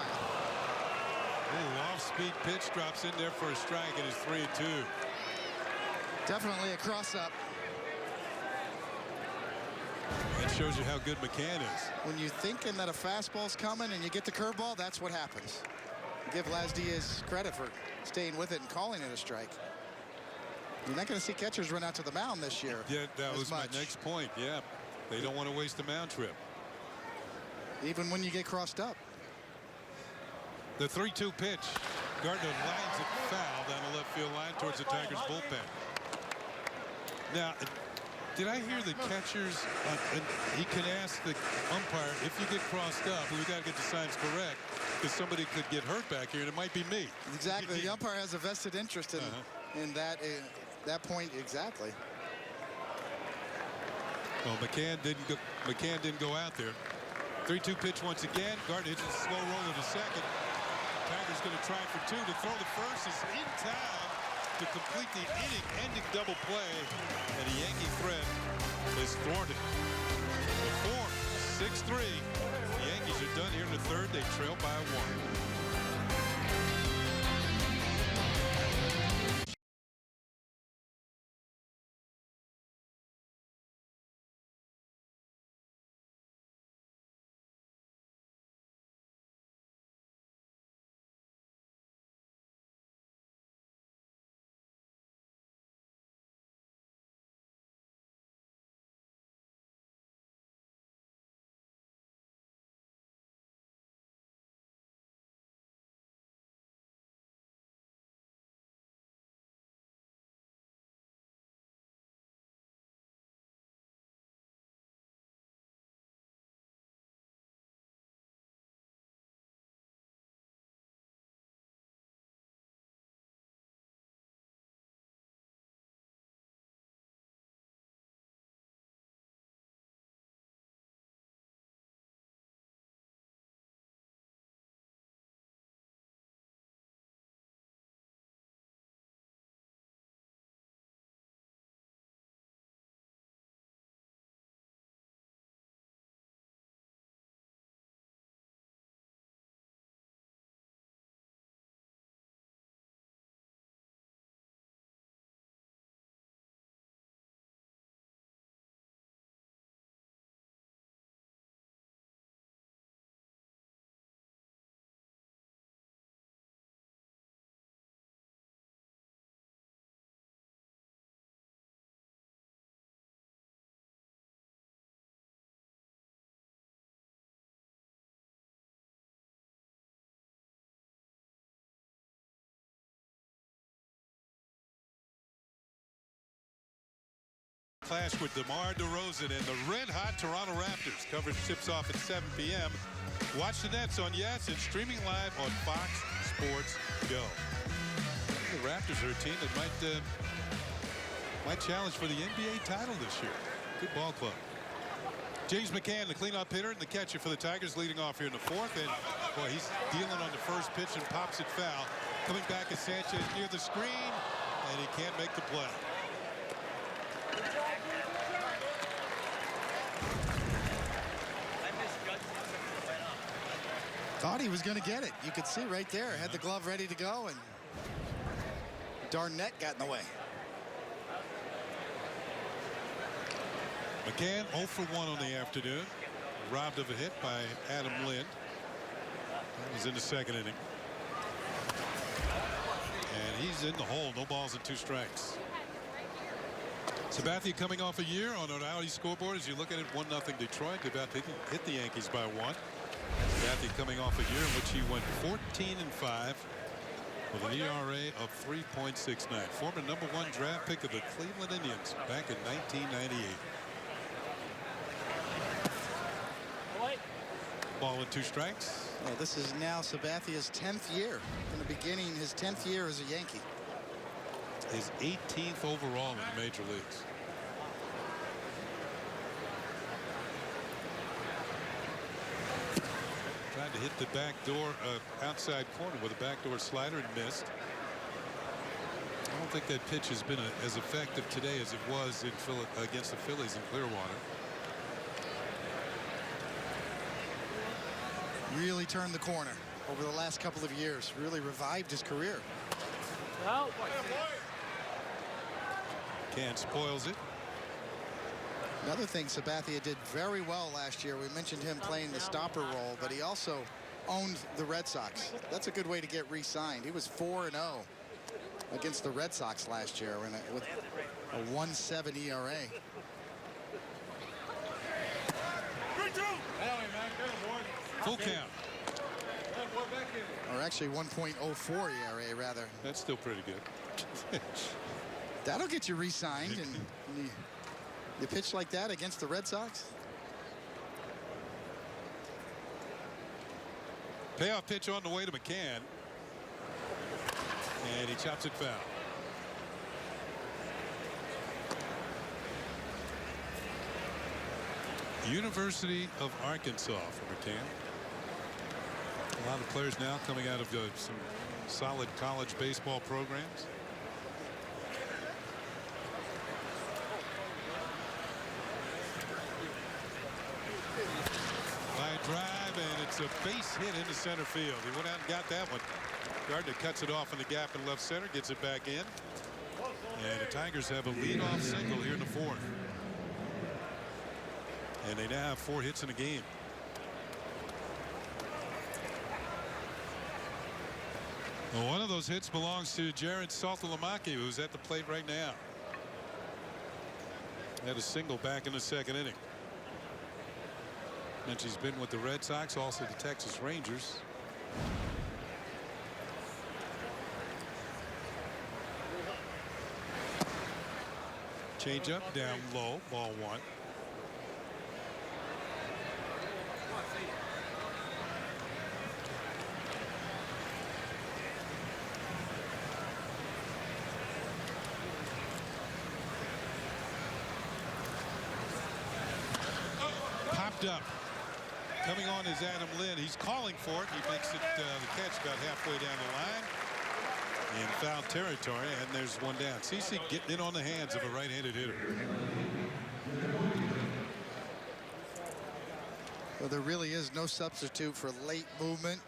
Ooh, off-speed pitch drops in there for a strike. It is 3-2. Definitely a cross-up. That shows you how good McCann is. When you're thinking that a fastball's coming and you get the curveball, that's what happens. Give Laz Diaz credit for staying with it and calling it a strike. You're not going to see catchers run out to the mound this year. Yeah, that was my next point. Yeah, they don't want to waste the mound trip. Even when you get crossed up. The 3-2 pitch. Gardner lines it foul down the left field line towards the Tigers bullpen. Now, did I hear the catchers, and he can ask the umpire, if you get crossed up, we've got to get the signs correct, because somebody could get hurt back here, and it might be me. Exactly. The umpire has a vested interest in that point. Exactly. Well, McCann didn't go out there. 3-2 pitch once again. Gardner hits a slow roller to second. Tigers going to try for two. To throw the first is in time to complete the inning-ending double play, and the Yankee threat is thwarted. The fourth, 6-3. The Yankees are done here in the third. They trail by 1. Clash with DeMar DeRozan and the red-hot Toronto Raptors. Coverage tips off at 7 p.m. Watch the Nets on Yes and streaming live on Fox Sports Go. The Raptors are a team that might challenge for the NBA title this year. Good ball club. James McCann, the cleanup hitter and the catcher for the Tigers, leading off here in the fourth. And boy, he's dealing on the first pitch and pops it foul. Coming back is Sanchez near the screen, and he can't make the play. Thought he was going to get it. You could see right there. Had the glove ready to go, and darn net got in the way. McCann 0 for 1 on the afternoon. Robbed of a hit by Adam Lind. He's in the second inning. And he's in the hole. No balls and 2 strikes. Sabathia coming off a year on an Audi scoreboard as you look at it, 1-0 Detroit. They're about to hit the Yankees by 1. Sabathia coming off a year in which he went 14-5 with an ERA of 3.69. Former #1 draft pick of the Cleveland Indians back in 1998. Ball with 2 strikes. Well, this is now Sabathia's 10th year. In the beginning, his 10th year as a Yankee. His 18th overall in the major leagues. Trying to hit the back door, outside corner with a backdoor slider and missed. I don't think that pitch has been as effective today as it was in against the Phillies in Clearwater. Really turned the corner over the last couple of years. Really revived his career. No. Can spoils it. Another thing Sabathia did very well last year. We mentioned him playing the stopper role, but he also owned the Red Sox. That's a good way to get re-signed. He was 4-0 against the Red Sox last year with a 1.7 ERA. Full count. Or actually 1.04 ERA rather. That's still pretty good. That'll get you re-signed, and you pitch like that against the Red Sox. Payoff pitch on the way to McCann. And he chops it foul. University of Arkansas for McCann. A lot of players now coming out of some solid college baseball programs. Drive, and it's a base hit into center field. He went out and got that one. Gardner cuts it off in the gap in left center, gets it back in. And the Tigers have a leadoff single here in the fourth. And they now have 4 hits in a game. Well, one of those hits belongs to Jared Saltalamacchia, who's at the plate right now. Had a single back in the second inning. And she's been with the Red Sox, also the Texas Rangers. Change up, down low, ball 1. Popped up. Coming on is Adam Lynn. He's calling for it. He makes it the catch about halfway down the line in foul territory, and there's one down. CC getting in on the hands of a right-handed hitter. Well, there really is no substitute for late movement.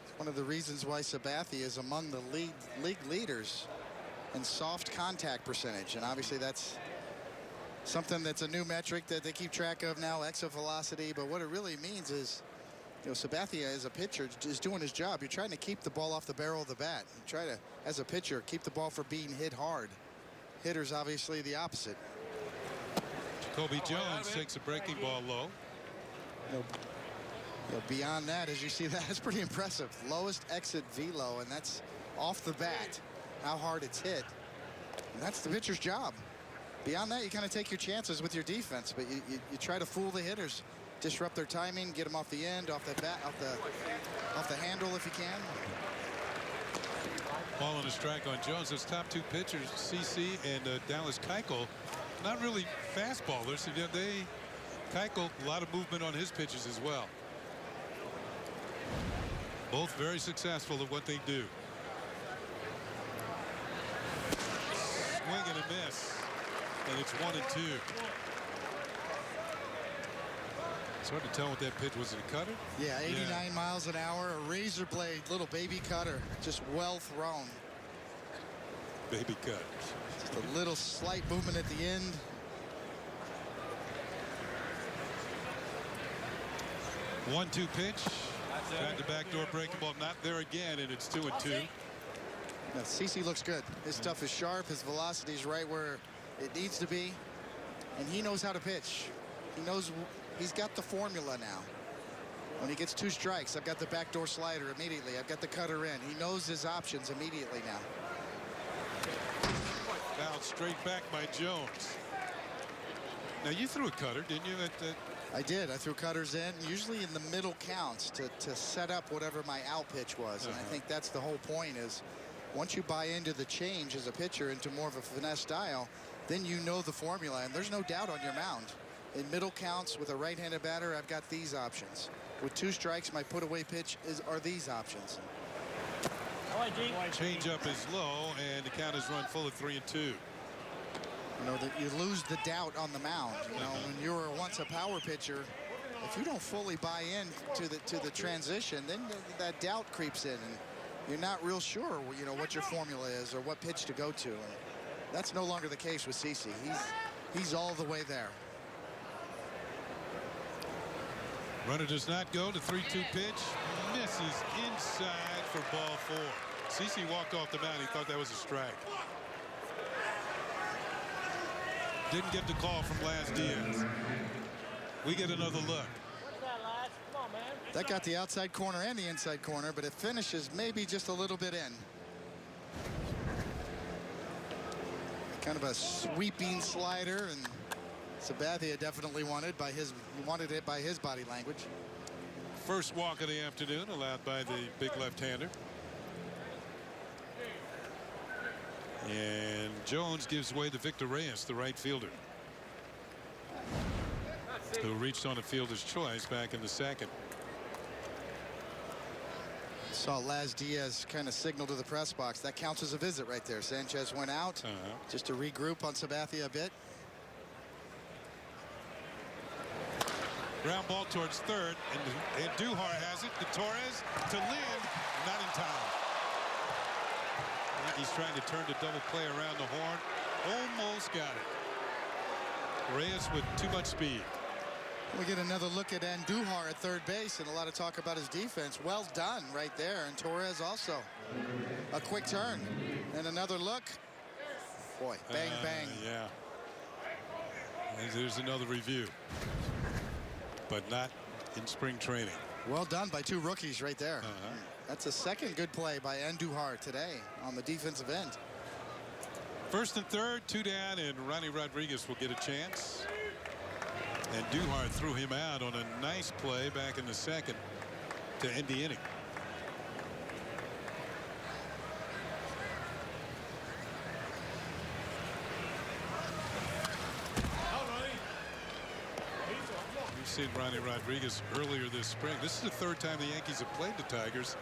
It's one of the reasons why Sabathia is among the league leaders in soft contact percentage, and obviously that's something that's a new metric that they keep track of now, exit velocity. But what it really means is, Sabathia as a pitcher is doing his job. You're trying to keep the ball off the barrel of the bat. You try to, as a pitcher, keep the ball from being hit hard. Hitters obviously the opposite. Jacoby Jones takes a breaking ball low. Beyond that, as you see, that's pretty impressive. Lowest exit velo, and that's off the bat, how hard it's hit. And that's the pitcher's job. Beyond that, you kind of take your chances with your defense, but you try to fool the hitters, disrupt their timing, get them off the end, off the bat, off the handle if you can. Ball on a strike on Jones. Those top 2 pitchers, CC and Dallas Keuchel, not really fastballers. Keuchel, a lot of movement on his pitches as well. Both very successful at what they do. Swing and a miss. And it's 1-2. It's hard to tell what that pitch was. It a cutter? Yeah, 89 miles an hour, a razor blade, little baby cutter, just well thrown. Baby cut. Just a little slight movement at the end. One-two pitch. Tried the backdoor breaking ball, not there again, and it's 2-2. Now, CC looks good. His stuff is sharp. His velocity is right where it needs to be, and he knows how to pitch. He knows he's got the formula now. When he gets 2 strikes, I've got the backdoor slider immediately. I've got the cutter in. He knows his options immediately now. Fouled straight back by Jones. Now you threw a cutter, didn't you? I did. I threw cutters in, usually in the middle counts to set up whatever my out pitch was. And I think that's the whole point is once you buy into the change as a pitcher into more of a finesse style, then you know the formula, and there's no doubt on your mound. In middle counts with a right-handed batter, I've got these options. With 2 strikes, my put-away pitch are these options. Change-up is low, and the count is run full of 3-2. You know, that you lose the doubt on the mound. You know, when you were once a power pitcher, if you don't fully buy in to the transition, then that doubt creeps in, and you're not real sure, you know, what your formula is or what pitch to go to. And that's no longer the case with CeCe. He's all the way there. Runner does not go. The 3-2 pitch misses inside for ball 4. CeCe walked off the mound. He thought that was a strike. Didn't get the call from Laz Diaz. We get another look. Come on, man. That got the outside corner and the inside corner, but it finishes maybe just a little bit in. Kind of a sweeping slider, and Sabathia definitely wanted it by his body language. First walk of the afternoon allowed by the big left-hander. And Jones gives way to Victor Reyes, the right fielder, who reached on a fielder's choice back in the second. Saw Laz Diaz kind of signal to the press box. That counts as a visit right there. Sanchez went out just to regroup on Sabathia a bit. Ground ball towards third, and Duhar has it to Torres, to Lynn, not in time. He's trying to turn the double play around the horn. Almost got it. Reyes with too much speed. We get another look at Andujar at third base, and a lot of talk about his defense. Well done right there. And Torres also. A quick turn. And another look. Boy, bang, bang. Yeah. And there's another review. But not in spring training. Well done by 2 rookies right there. That's a second good play by Andujar today on the defensive end. First and third, 2 down, and Ronnie Rodriguez will get a chance. And Duhar threw him out on a nice play back in the second to end the inning. We've seen Ronnie Rodriguez earlier this spring. This is the 3rd time the Yankees have played the Tigers.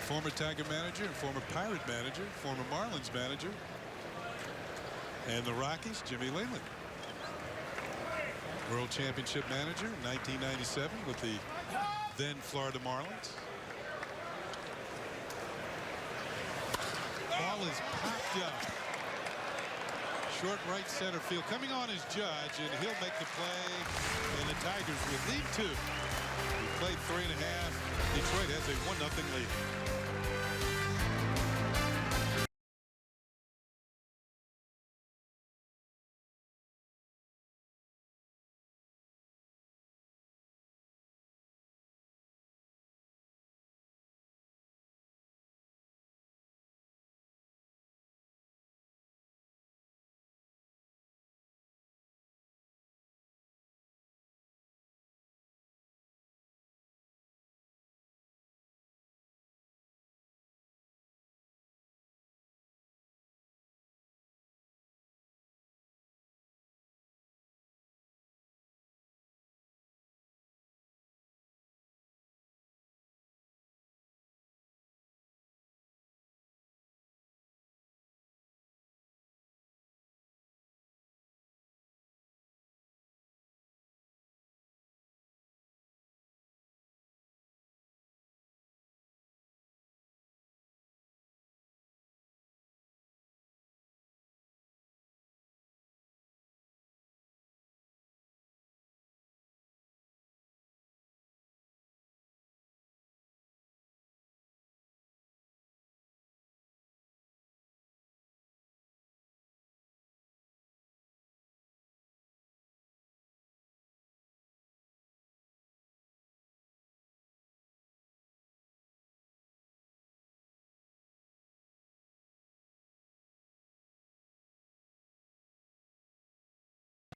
Former Tiger manager and former Pirate manager, former Marlins manager. And the Rockies, Jimmy Leyland. World Championship manager in 1997 with the then Florida Marlins. Ball is popped up. Short right center field. Coming on is Judge, and he'll make the play. And the Tigers will lead 2. We played 3.5. Detroit has a 1-0 lead.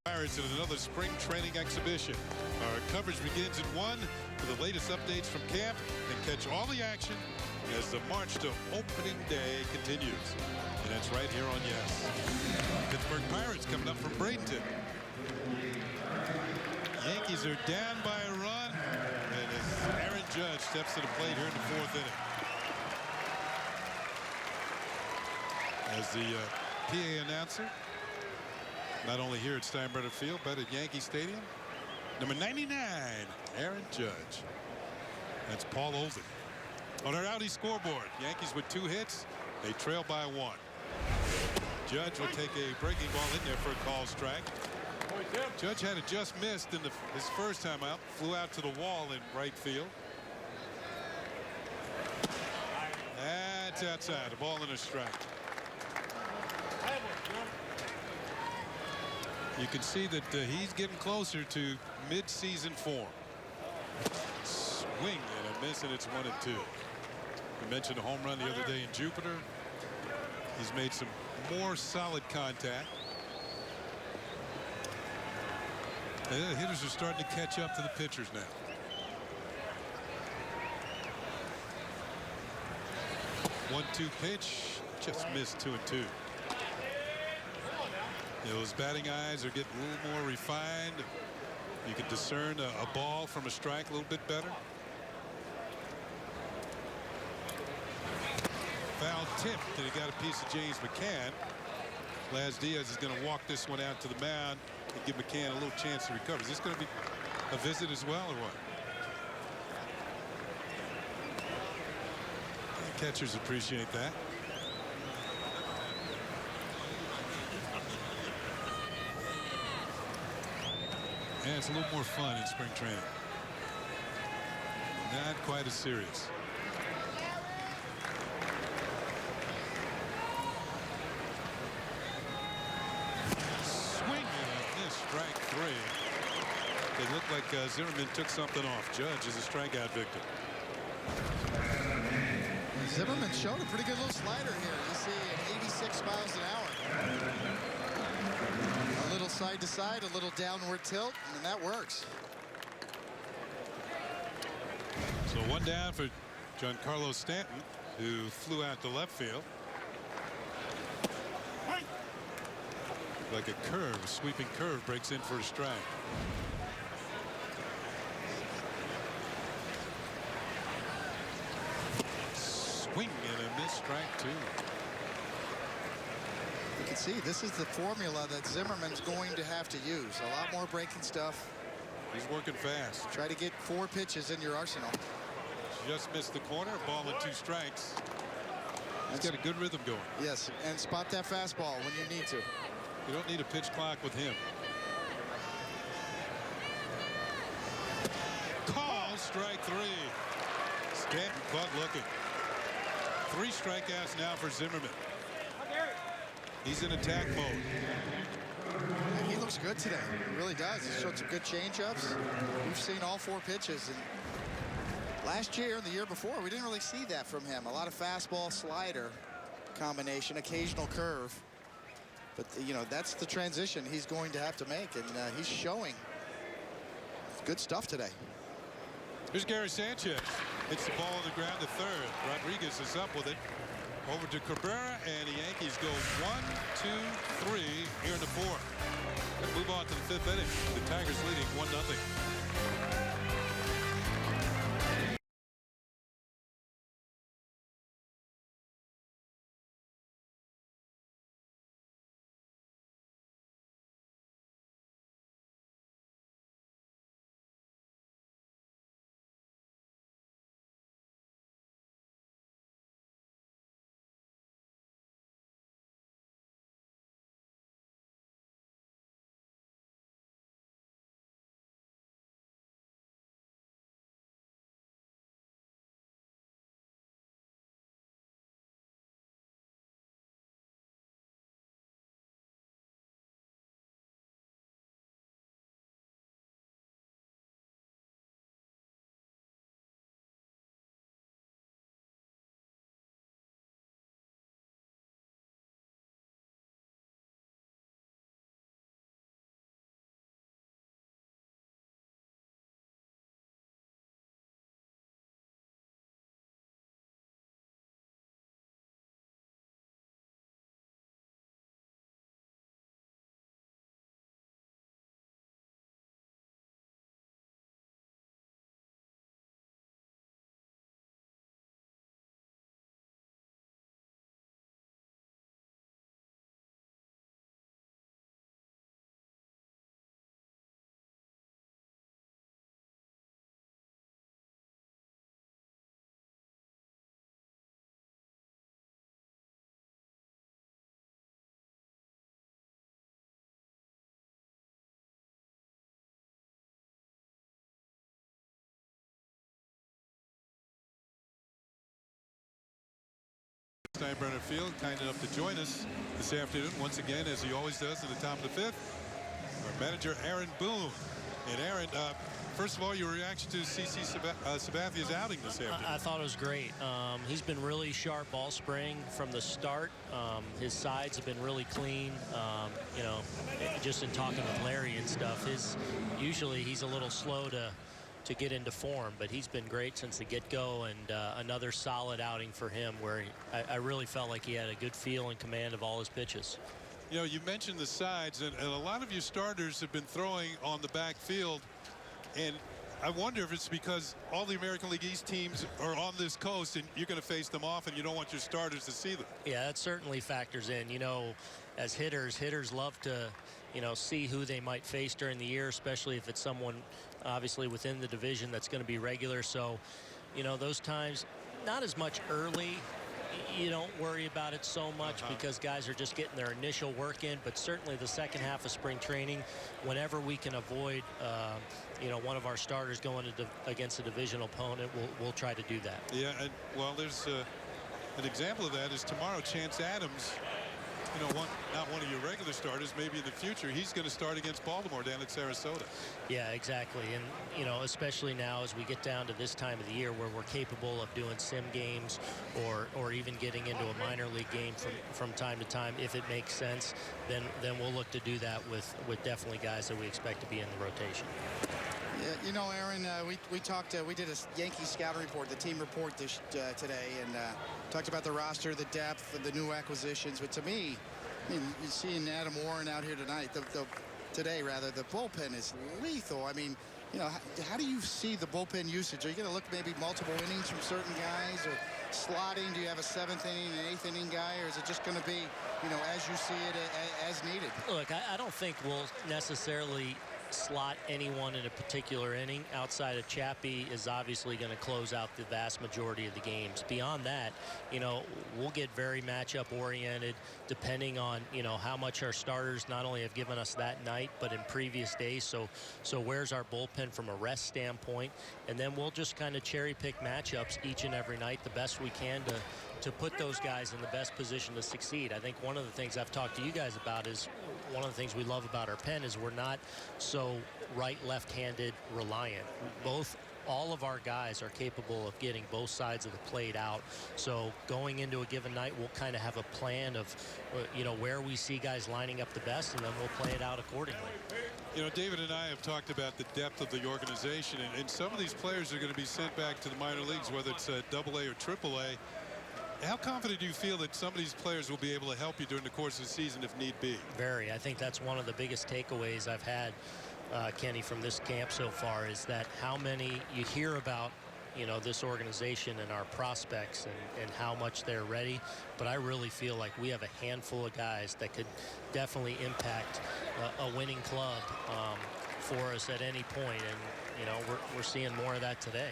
Pirates in another spring training exhibition. Our coverage begins at 1 for the latest updates from camp, and catch all the action as the march to opening day continues. And that's right here on Yes. Pittsburgh Pirates coming up from Bradenton. Yankees are down by a run, and as Aaron Judge steps to the plate here in the 4th inning. As the PA announcer, not only here at Steinbrenner Field, but at Yankee Stadium, number 99, Aaron Judge. That's Paul Olsen. On our Audi scoreboard, Yankees with 2 hits. They trail by 1. Judge will take a breaking ball in there for a call strike. Judge had it just missed in his first time out. Flew out to the wall in right field. That's outside. A ball and a strike. You can see that he's getting closer to mid-season form. Swing and a miss, and it's 1-2. We mentioned a home run the other day in Jupiter. He's made some more solid contact. And the hitters are starting to catch up to the pitchers now. One-two pitch, just missed 2-2. Those batting eyes are getting a little more refined. You can discern a ball from a strike a little bit better. Foul tip that he got a piece of James McCann. Laz Diaz is going to walk this one out to the mound and give McCann a little chance to recover. Is this going to be a visit as well, or what? The catchers appreciate that. Yeah, it's a little more fun in spring training. Not quite as serious. Swing and a miss, strike 3. It looked like Zimmermann took something off. Judge is a strikeout victim. Zimmermann showed a pretty good little slider here. You see at 86 miles an hour. A little side to side, a little downward tilt, and that works. So 1 down for Giancarlo Stanton, who flew out to left field. Like a curve, a sweeping curve, breaks in for a strike. Swing and a miss, strike 2. You can see this is the formula that Zimmermann's going to have to use. A lot more breaking stuff. He's working fast. Try to get 4 pitches in your arsenal. Just missed the corner, ball and 2 strikes. He's got a good rhythm going. Yes, and spot that fastball when you need to. You don't need a pitch clock with him. Call, strike 3. Stanton caught looking. 3 strikeouts now for Zimmermann. He's in attack mode. He looks good today. He really does. He showed some good changeups. We've seen all 4 pitches. And last year and the year before, we didn't really see that from him. A lot of fastball slider combination, occasional curve. But, you know, that's the transition he's going to have to make. And he's showing good stuff today. Here's Gary Sanchez. Hits the ball on the ground to third. Rodriguez is up with it. Over to Cabrera, and the Yankees go 1, 2, 3 here in the 4th. Going to move on to the 5th inning. The Tigers leading 1-0. Steinbrenner Field, kind enough to join us this afternoon once again, as he always does at the top of the fifth. Our manager, Aaron Boone. And Aaron, first of all, your reaction to CC Sabathia's outing this afternoon? I thought it was great. He's been really sharp ball spraying from the start. His sides have been really clean. You know, just in talking with Larry and stuff, usually he's a little slow to get into form, but he's been great since the get-go, and another solid outing for him where I really felt like he had a good feel and command of all his pitches. You know, you mentioned the sides, and a lot of your starters have been throwing on the backfield, and I wonder if it's because all the American League East teams are on this coast and you're going to face them off and you don't want your starters to see them. Yeah, that certainly factors in. You know, as hitters love to, you know, see who they might face during the year, especially if it's someone obviously within the division that's going to be regular. So, you know, those times, not as much early. You don't worry about it so much because guys are just getting their initial work in, but certainly the second half of spring training, whenever we can avoid you know, one of our starters going against a divisional opponent, we'll try to do that. Yeah, and well, there's an example of that is tomorrow. Chance Adams, you know, not one of your regular starters, maybe in the future, he's going to start against Baltimore down at Sarasota. Yeah, exactly. And, you know, especially now as we get down to this time of the year where we're capable of doing sim games or even getting into a minor league game from time to time, if it makes sense, then we'll look to do that with definitely guys that we expect to be in the rotation. Yeah, you know, Aaron, we talked. We did a Yankees scouting report, the team report today, and talked about the roster, the depth, the new acquisitions. But to me, I mean, you're seeing Adam Warren out here tonight. Today, the bullpen is lethal. I mean, you know, how do you see the bullpen usage? Are you going to look maybe multiple innings from certain guys, or slotting? Do you have a 7th inning, an 8th inning guy, or is it just going to be, you know, as you see it, as needed? Look, I don't think we'll necessarily slot anyone in a particular inning. Outside of Chappie is obviously going to close out the vast majority of the games. Beyond that, you know, we'll get very matchup oriented depending on, you know, how much our starters not only have given us that night but in previous days. So where's our bullpen from a rest standpoint, and then we'll just kind of cherry pick matchups each and every night the best we can to put those guys in the best position to succeed. I think one of the things I've talked to you guys about is one of the things we love about our pen is we're not so right-left-handed reliant. All of our guys are capable of getting both sides of the plate out. So going into a given night, we'll kind of have a plan of, you know, where we see guys lining up the best, and then we'll play it out accordingly. You know, David and I have talked about the depth of the organization, and some of these players are going to be sent back to the minor leagues, whether it's AA or AAA. How confident do you feel that some of these players will be able to help you during the course of the season if need be? Very. I think that's one of the biggest takeaways I've had, Kenny, from this camp so far, is that how many you hear about, you know, this organization and our prospects and how much they're ready. But I really feel like we have a handful of guys that could definitely impact a winning club for us at any point. And, you know, we're seeing more of that today.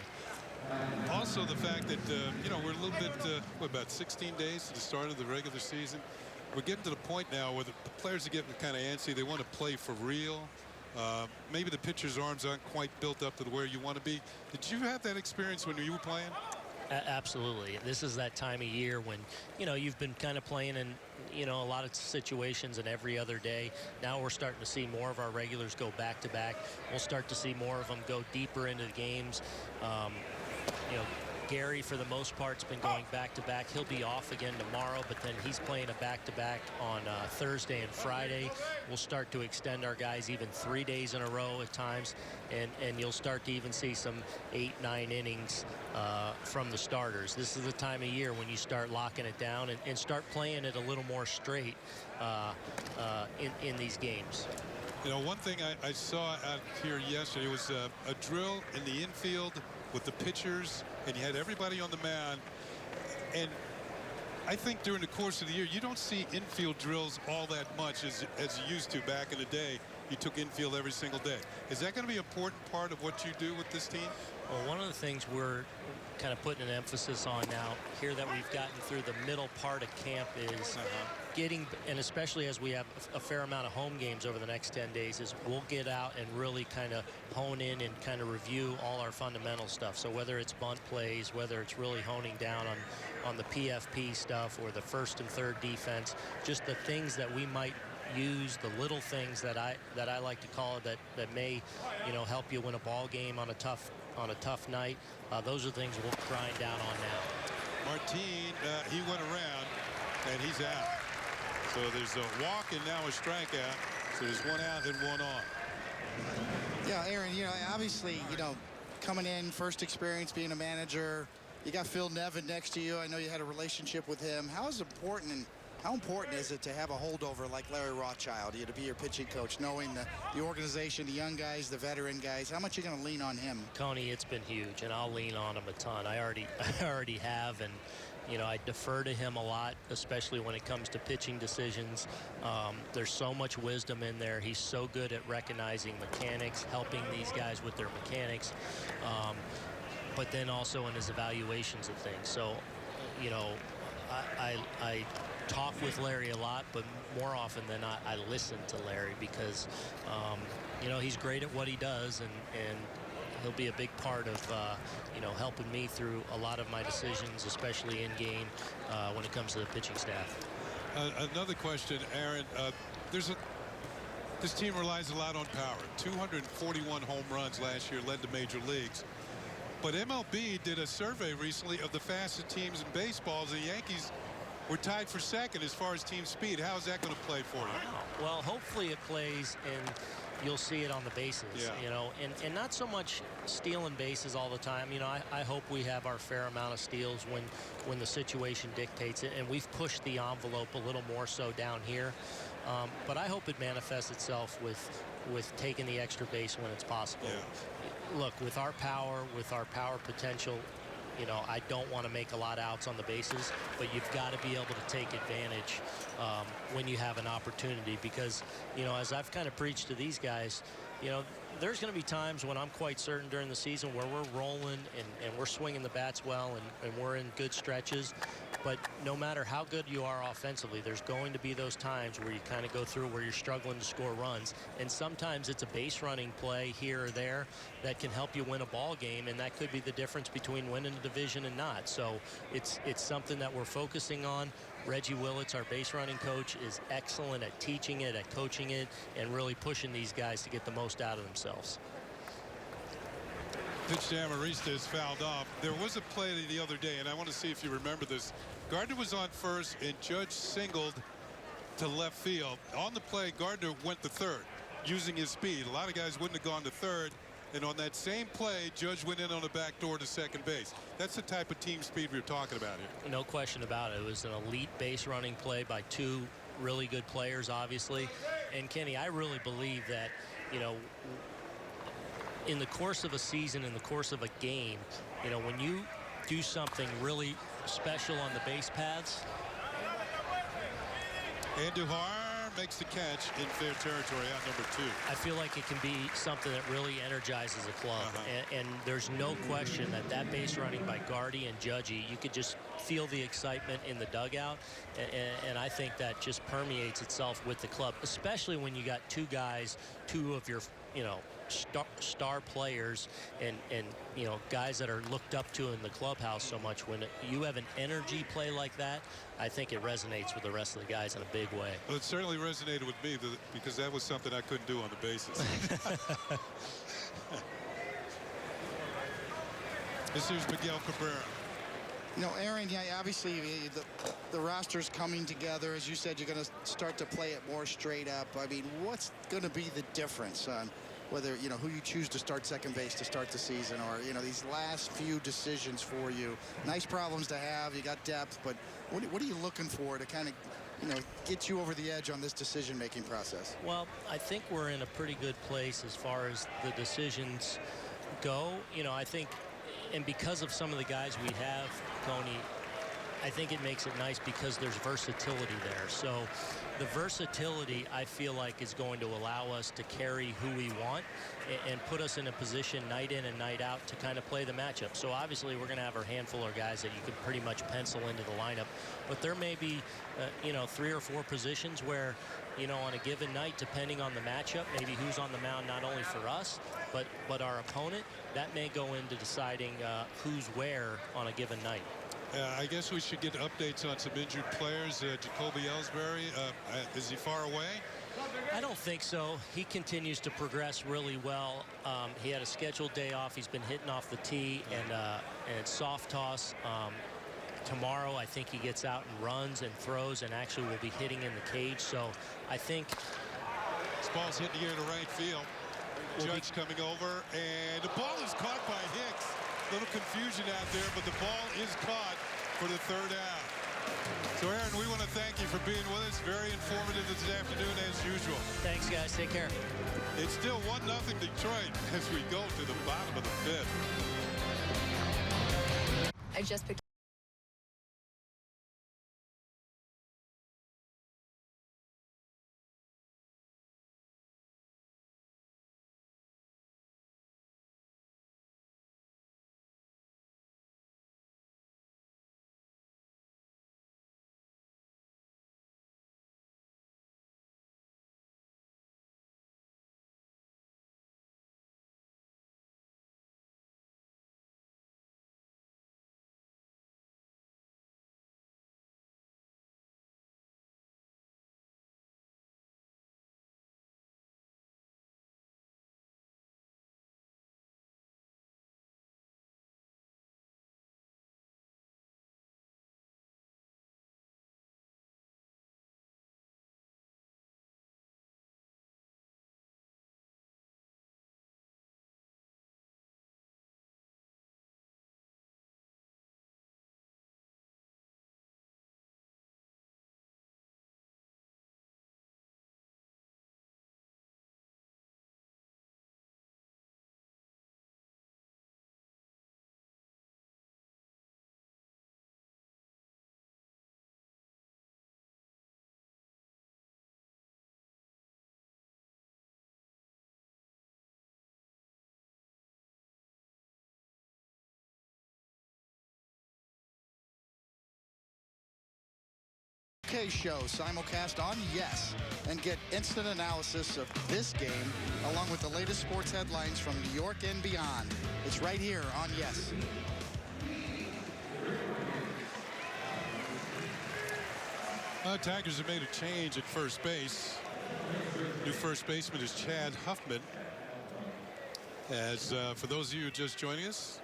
Also, the fact that, you know, we're a little bit, about 16 days to the start of the regular season. We're getting to the point now where the players are getting kind of antsy. They want to play for real. Maybe the pitcher's arms aren't quite built up to where you want to be. Did you have that experience when you were playing? Absolutely. This is that time of year when, you know, you've been kind of playing in, you know, a lot of situations and every other day. Now we're starting to see more of our regulars go back to back. We'll start to see more of them go deeper into the games. You know, Gary, for the most part, has been going back-to-back. He'll be off again tomorrow, but then he's playing a back-to-back on Thursday and Friday. We'll start to extend our guys even 3 days in a row at times, and you'll start to even see some 8-9 innings from the starters. This is the time of year when you start locking it down and start playing it a little more straight in these games. You know, one thing I saw out here yesterday was a drill in the infield with the pitchers, and you had everybody on the mound. And I think during the course of the year, you don't see infield drills all that much as you used to back in the day. You took infield every single day. Is that going to be an important part of what you do with this team? Well, one of the things we're kind of putting an emphasis on now here that we've gotten through the middle part of camp is getting, and especially as we have a fair amount of home games over the next 10 days, is we'll get out and really kind of hone in and kind of review all our fundamental stuff. So whether it's bunt plays, whether it's really honing down on the PFP stuff or the first and third defense, just the things that we might use, the little things that I like to call it that may, you know, help you win a ball game on a tough night. Those are things we'll grind down on now. Martin, he went around and he's out. So there's a walk and now a strikeout. So there's one out and one on. Yeah, Aaron, you know, obviously, you know, coming in, first experience being a manager, you got Phil Nevin next to you. I know you had a relationship with him. How important is it to have a holdover like Larry Rothschild, to be your pitching coach, knowing the organization, the young guys, the veteran guys? How much are you going to lean on him? Coney, it's been huge, and I'll lean on him a ton. I already have, and you know, I defer to him a lot, especially when it comes to pitching decisions. There's so much wisdom in there. He's so good at recognizing mechanics, helping these guys with their mechanics, but then also in his evaluations of things. So, you know, I talk with Larry a lot, but more often than not, I listen to Larry because, you know, he's great at what he does, and he'll be a big part of, you know, helping me through a lot of my decisions, especially in game when it comes to the pitching staff. Another question, Aaron. This team relies a lot on power. 241 home runs last year, led the major leagues. But MLB did a survey recently of the fastest teams in baseball. The Yankees were tied for second as far as team speed. How is that going to play for you? Well, hopefully it plays, and you'll see it on the bases. Yeah. You know, and not so much stealing bases all the time. You know, I hope we have our fair amount of steals when the situation dictates it, and we've pushed the envelope a little more so down here. But I hope it manifests itself with taking the extra base when it's possible. Yeah. Look, with our power potential, you know, I don't want to make a lot of outs on the bases, but you've got to be able to take advantage when you have an opportunity, because, you know, as I've kind of preached to these guys, you know, there's going to be times when I'm quite certain during the season where we're rolling and we're swinging the bats well and we're in good stretches. But no matter how good you are offensively, there's going to be those times where you kind of go through where you're struggling to score runs. And sometimes it's a base running play here or there that can help you win a ball game, and that could be the difference between winning the division and not. So it's something that we're focusing on. Reggie Willits, our base running coach, is excellent at teaching it, at coaching it, and really pushing these guys to get the most out of themselves. Pitch to Amarista is fouled off. There was a play the other day, and I want to see if you remember this. Gardner was on first, and Judge singled to left field. On the play, Gardner went to third, using his speed. A lot of guys wouldn't have gone to third. And on that same play, Judge went in on the back door to second base. That's the type of team speed we're talking about here. No question about it. It was an elite base running play by two really good players, obviously. And Kenny, I really believe that, you know, in the course of a season, in the course of a game, you know, when you do something really special on the base paths. Andujar makes the catch in fair territory, out number 2. I feel like it can be something that really energizes a club. And there's no question that base running by Gardy and Judgy, you could just feel the excitement in the dugout. And I think that just permeates itself with the club, especially when you got two guys, two of your, you know, star players and you know, guys that are looked up to in the clubhouse so much. When you have an energy play like that, I think it resonates with the rest of the guys in a big way. Well, it certainly resonated with me because that was something I couldn't do on the bases. This is Miguel Cabrera. You know, Aaron, yeah, obviously the roster's coming together. As you said, you're going to start to play it more straight up. I mean, what's going to be the difference on whether, you know, who you choose to start second base to start the season, or, you know, these last few decisions for you? Nice problems to have. You got depth, but what are you looking for to kind of, you know, get you over the edge on this decision-making process? Well, I think we're in a pretty good place as far as the decisions go. You know, I think, and because of some of the guys we have, Tony, I think it makes it nice because there's versatility there. So the versatility, I feel like, is going to allow us to carry who we want and put us in a position night in and night out to kind of play the matchup. So obviously we're going to have our handful of guys that you can pretty much pencil into the lineup, but there may be, 3 or 4 positions where, on a given night, depending on the matchup, maybe who's on the mound not only for us, but our opponent, that may go into deciding who's where on a given night. I guess we should get updates on some injured players. Jacoby Ellsbury, is he far away? I don't think so. He continues to progress really well. He had a scheduled day off. He's been hitting off the tee and soft toss. Tomorrow, I think he gets out and runs and throws and actually will be hitting in the cage. So I think this ball's hitting here to right field. Judge coming over, and the ball is caught by Hicks. Little confusion out there, but the ball is caught for the third out. So, Aaron, we want to thank you for being with us. Very informative this afternoon, as usual. Thanks, guys. Take care. It's still 1-0 Detroit as we go to the bottom of the 5th. I just picked Show simulcast on Yes, and get instant analysis of this game along with the latest sports headlines from New York and beyond. It's right here on Yes. Tigers have made a change at first base. New first baseman is Chad Huffman. As for those of you just joining us,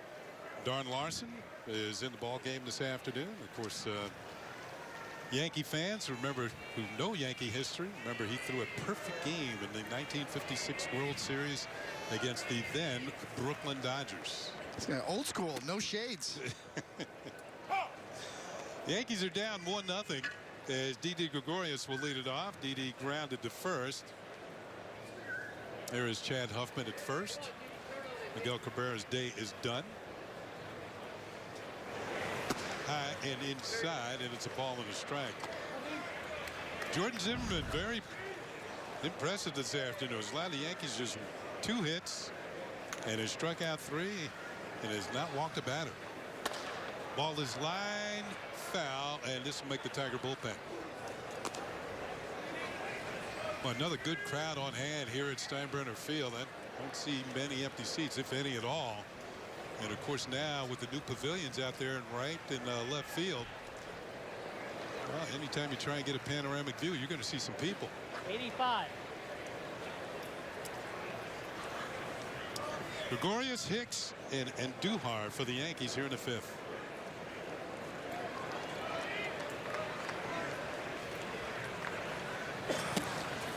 Darn Larson is in the ball game this afternoon. Of course, Yankee fans remember, who know Yankee history, remember he threw a perfect game in the 1956 World Series against the then Brooklyn Dodgers. It's old school, no shades. Yankees are down 1-0 as Didi Gregorius will lead it off. Didi grounded to first. There is Chad Huffman at first. Miguel Cabrera's day is done. High and inside, and it's a ball and a strike. Jordan Zimmermann, very impressive this afternoon. Has allowed the Yankees just 2 hits and has struck out 3 and has not walked a batter. Ball is lined foul, and this will make the Tiger bullpen. Well, another good crowd on hand here at Steinbrenner Field. I don't see many empty seats, if any at all. And of course, now with the new pavilions out there in right and left field, well, anytime you try and get a panoramic view, you're going to see some people. 85. Gregorius, Hicks, and Duhar for the Yankees here in the 5th.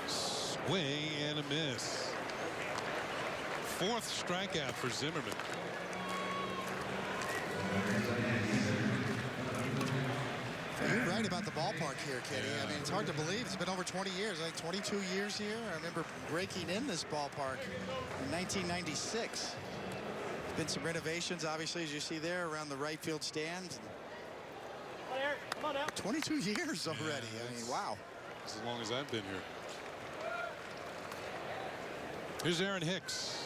Swing and a miss. 4th strikeout for Zimmermann. You're right about the ballpark here, Kenny. I mean, it's hard to believe. It's been over 20 years. I think 22 years here. I remember breaking in this ballpark in 1996. Been some renovations, obviously, as you see there, around the right field stands. 22 years already. I mean, wow. As long as I've been here. Here's Aaron Hicks.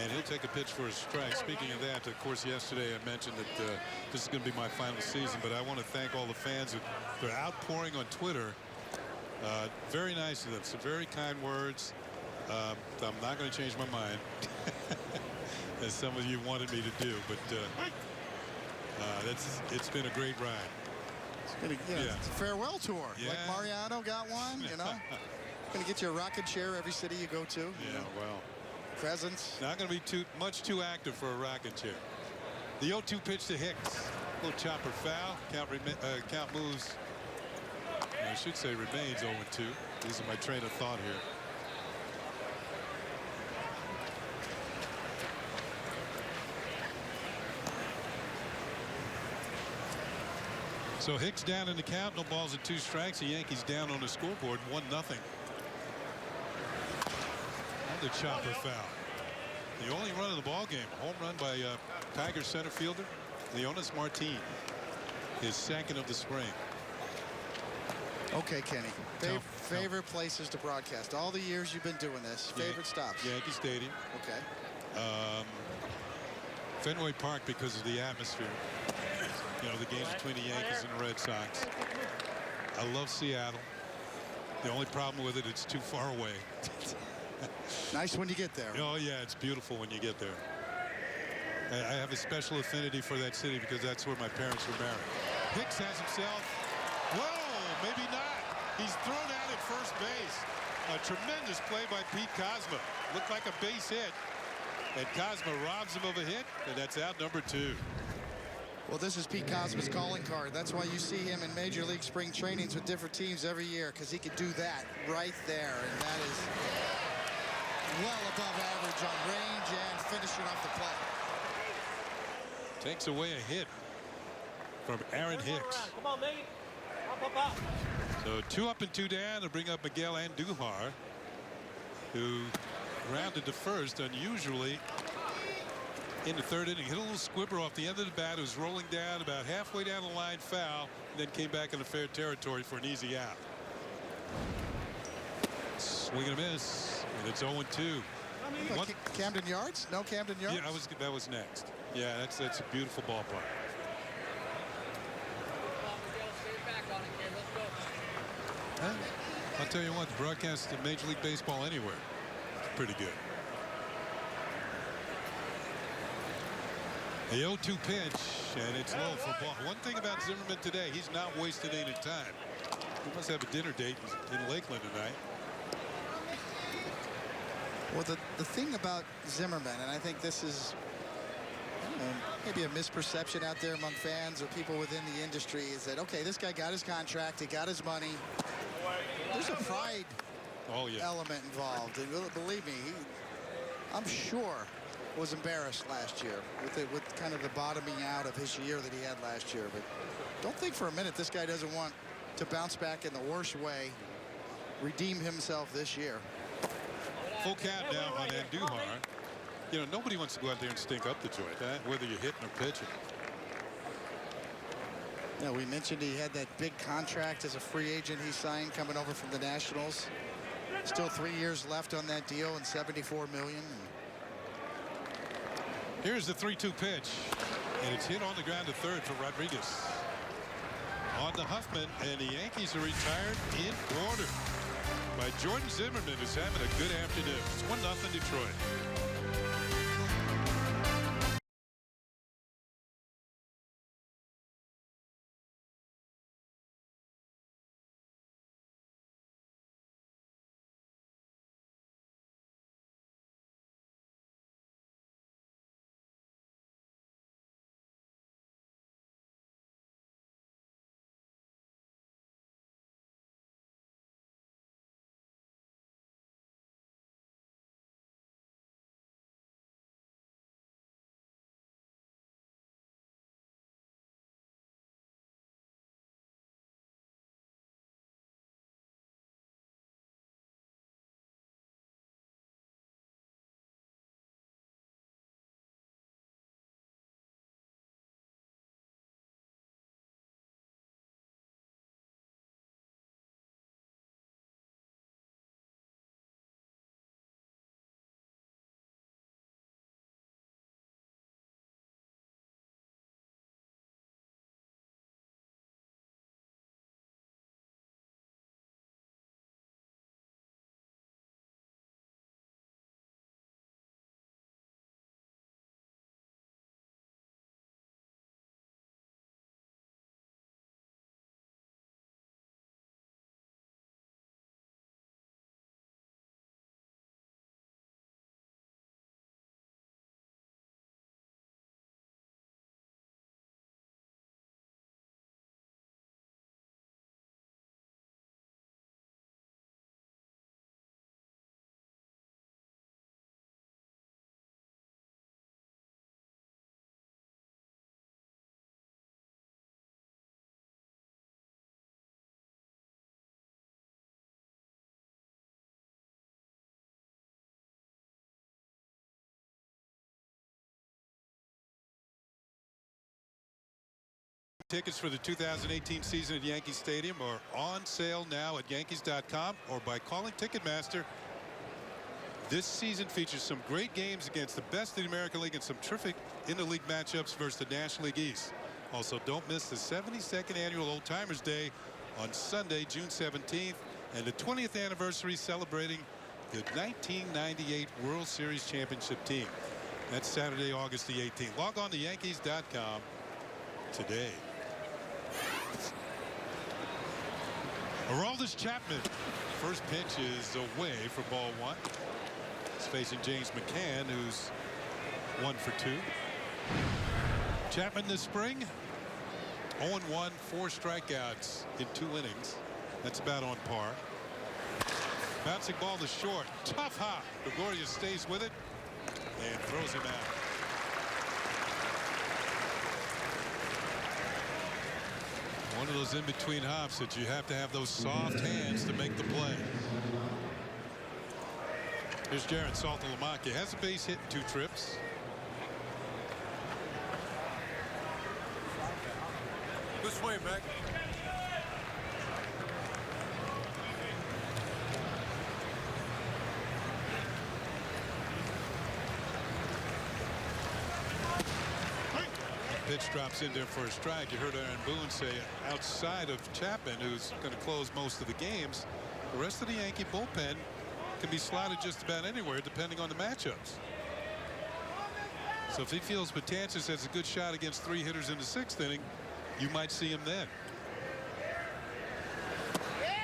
And he'll take a pitch for a strike. Speaking of that, of course, yesterday I mentioned that this is going to be my final season, but I want to thank all the fans. They're outpouring on Twitter. Very nice of them. Some very kind words. I'm not going to change my mind, as some of you wanted me to do, but it's been a great ride. It's been it's a farewell tour. Yeah. Like Mariano got one, you know. Going to get you a rocking chair every city you go to. Yeah, well. Presents. Not going to be too much too active for a rocking chair. The 0-2 pitch to Hicks. Little chopper foul. Count moves. I should say remains 0-2. These are my train of thought here. So Hicks down in the count. No balls and 2 strikes. The Yankees down on the scoreboard 1-0. The chopper foul. The only run of the ball game. Home run by Tigers center fielder Leonis Martin. His second of the spring. Okay, Kenny. Favorite places to broadcast. All the years you've been doing this. Favorite stops. Yankee Stadium. Okay. Fenway Park because of the atmosphere. You know, the games between the Yankees and the Red Sox. I love Seattle. The only problem with it, it's too far away. Nice when you get there. Oh, yeah, it's beautiful when you get there. I have a special affinity for that city because that's where my parents were married. Hicks has himself. Whoa, maybe not. He's thrown out at first base. A tremendous play by Pete Kozma. Looked like a base hit. And Kozma robs him of a hit, and that's out number 2. Well, this is Pete Kozma's calling card. That's why you see him in Major League spring trainings with different teams every year, because he could do that right there. And that is well above average on range and finishing off the play. Takes away a hit from Aaron Hicks. Come on, mate. Up. So 2 up and 2 down to bring up Miguel Andujar, who grounded to first unusually in the 3rd inning. Hit a little squibber off the end of the bat. It was rolling down about halfway down the line, foul, and then came back into fair territory for an easy out. Swing and a miss, and it's 0-2. Camden Yards? No Camden Yards? Yeah, that was next. Yeah, that's a beautiful ballpark. I'll tell you what, the broadcast of Major League Baseball anywhere is pretty good. The 0-2 pitch, and it's low for ball. One thing about Zimmermann today, he's not wasting any time. He must have a dinner date in Lakeland tonight. Well, the thing about Zimmermann, and I think this is maybe a misperception out there among fans or people within the industry, is that, okay, this guy got his contract, he got his money. There's a pride element involved. And believe me, I'm sure was embarrassed last year with kind of the bottoming out of his year that he had last year. But don't think for a minute this guy doesn't want to bounce back in the worst way, redeem himself this year. Full count now on Andujar. You know, nobody wants to go out there and stink up the joint, whether you're hitting or pitching. Yeah, we mentioned he had that big contract as a free agent he signed coming over from the Nationals. Still 3 years left on that deal and $74 million. Here's the 3-2 pitch, and it's hit on the ground to third for Rodriguez. On the Huffman, and the Yankees are retired in order by Jordan Zimmermann, who's having a good afternoon. It's 1-0 Detroit. tickets for the 2018 season at Yankee Stadium are on sale now at Yankees.com or by calling Ticketmaster. This season features some great games against the best in the American League and some terrific interleague matchups versus the National League East. Also, don't miss the 72nd annual Old Timers Day on Sunday, June 17th, and the 20th anniversary celebrating the 1998 World Series championship team. That's Saturday, August the 18th. Log on to Yankees.com today. Aroldis Chapman. First pitch is away for ball one. He's facing James McCann, who's 1 for 2. Chapman this spring, 0-1, 4 strikeouts in 2 innings. That's about on par. Bouncing ball to short. Tough hop. Gregoria stays with it and throws him out. One of those in-between hops that you have to have those soft hands to make the play. Here's Jaron Saltalamacchia. Has a base hit in 2 trips. Good swing, Mac. Pitch drops in there for a strike. You heard Aaron Boone say outside of Chapman, who's going to close most of the games, the rest of the Yankee bullpen can be slotted just about anywhere depending on the matchups. So if he feels Betances has a good shot against 3 hitters in the 6th inning, you might see him then.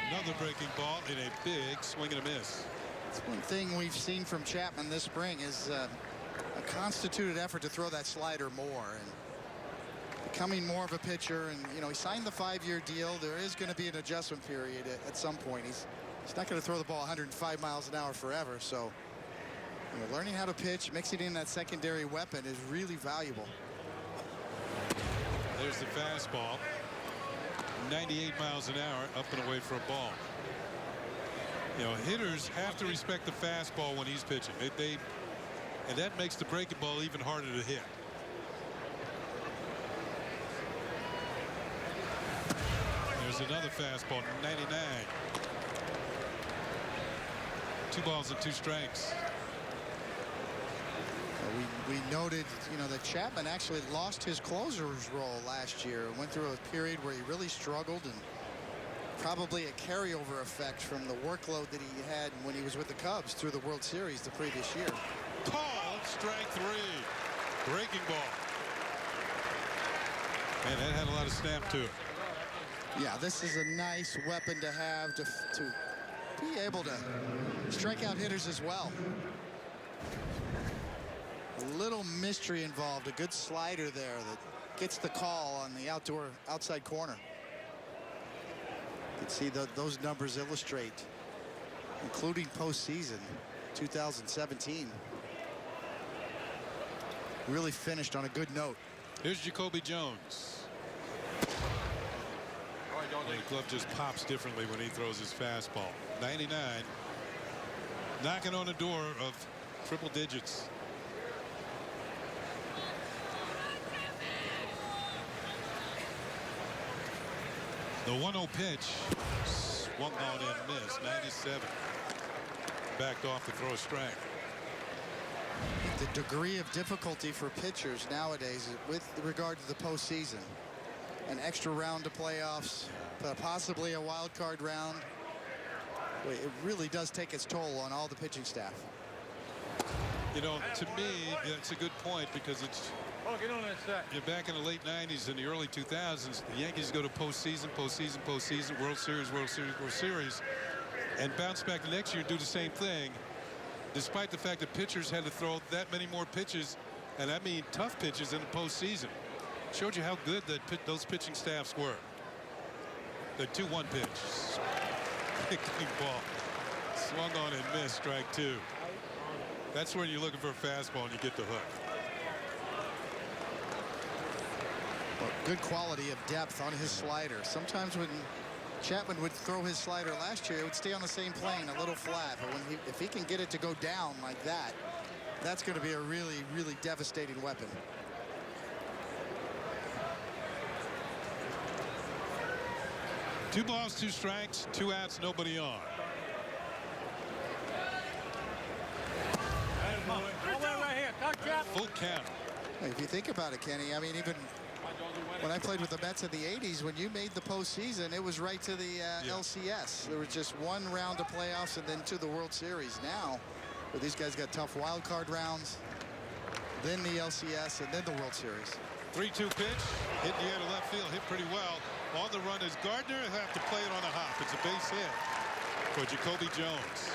Another breaking ball in a big swing and a miss. That's one thing we've seen from Chapman this spring is a constituted effort to throw that slider more and becoming more of a pitcher. And you know, he signed the 5-year deal. There is going to be an adjustment period at some point. He's not going to throw the ball 105 miles an hour forever. So you know, learning how to pitch, mixing in that secondary weapon is really valuable. There's the fastball. 98 miles an hour, up and away for a ball. You know, hitters have to respect the fastball when he's pitching. And that makes the breaking ball even harder to hit. There's another fastball, 99. 2 balls and 2 strikes. We noted, you know, that Chapman actually lost his closer's role last year. Went through a period where he really struggled, and probably a carryover effect from the workload that he had when he was with the Cubs through the World Series the previous year. Called strike 3. Breaking ball. Man, that had a lot of snap to it. Yeah, this is a nice weapon to have to be able to strike out hitters as well. A little mystery involved. A good slider there that gets the call on the outside corner. You can see those numbers illustrate, including postseason 2017. Really finished on a good note. Here's Jacoby Jones. The glove just pops differently when he throws his fastball. 99. Knocking on the door of triple digits. The 1-0 pitch. Swung on and missed. 97. Backed off to throw a strike. The degree of difficulty for pitchers nowadays with regard to the postseason. An extra round of playoffs, possibly a wild card round. It really does take its toll on all the pitching staff. You know, to me, it's a good point because it's you're back in the late 90s and the early 2000s. The Yankees go to postseason, World Series, and bounce back the next year and do the same thing, despite the fact that pitchers had to throw that many more pitches, and I mean tough pitches in the postseason. Showed you how good those pitching staffs were. The 2-1 pitch. Picking ball. Swung on and missed, strike 2. That's when you're looking for a fastball and you get the hook. Well, good quality of depth on his slider. Sometimes when Chapman would throw his slider last year, it would stay on the same plane, a little flat. But if he can get it to go down like that, that's going to be a really, really devastating weapon. 2 balls, 2 strikes, 2 outs, nobody on. Right here. Talk, Chap. Full count. If you think about it, Kenny, I mean, even when I played with the Mets in the 80s, when you made the postseason, it was right to the LCS. There was just 1 round of playoffs and then to the World Series. Now, where these guys got tough wild card rounds, then the LCS, and then the World Series. 3-2 pitch, hit the air to left field, hit pretty well. On the run is Gardner. He'll have to play it on a hop. It's a base hit for Jacoby Jones,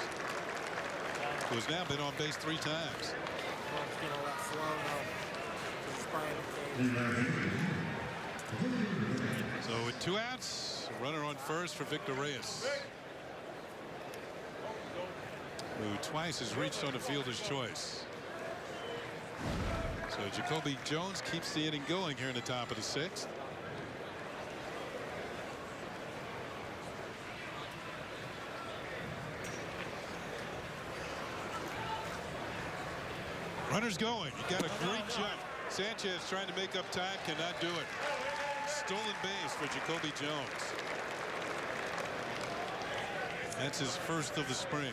who's now been on base 3 times. So with 2 outs, a runner on first for Victor Reyes, who twice has reached on the fielder's choice. So Jacoby Jones keeps the inning going here in the top of the 6th. Runners going. He got a great jump. Sanchez trying to make up time, cannot do it. Stolen base for Jacoby Jones. That's his first of the spring.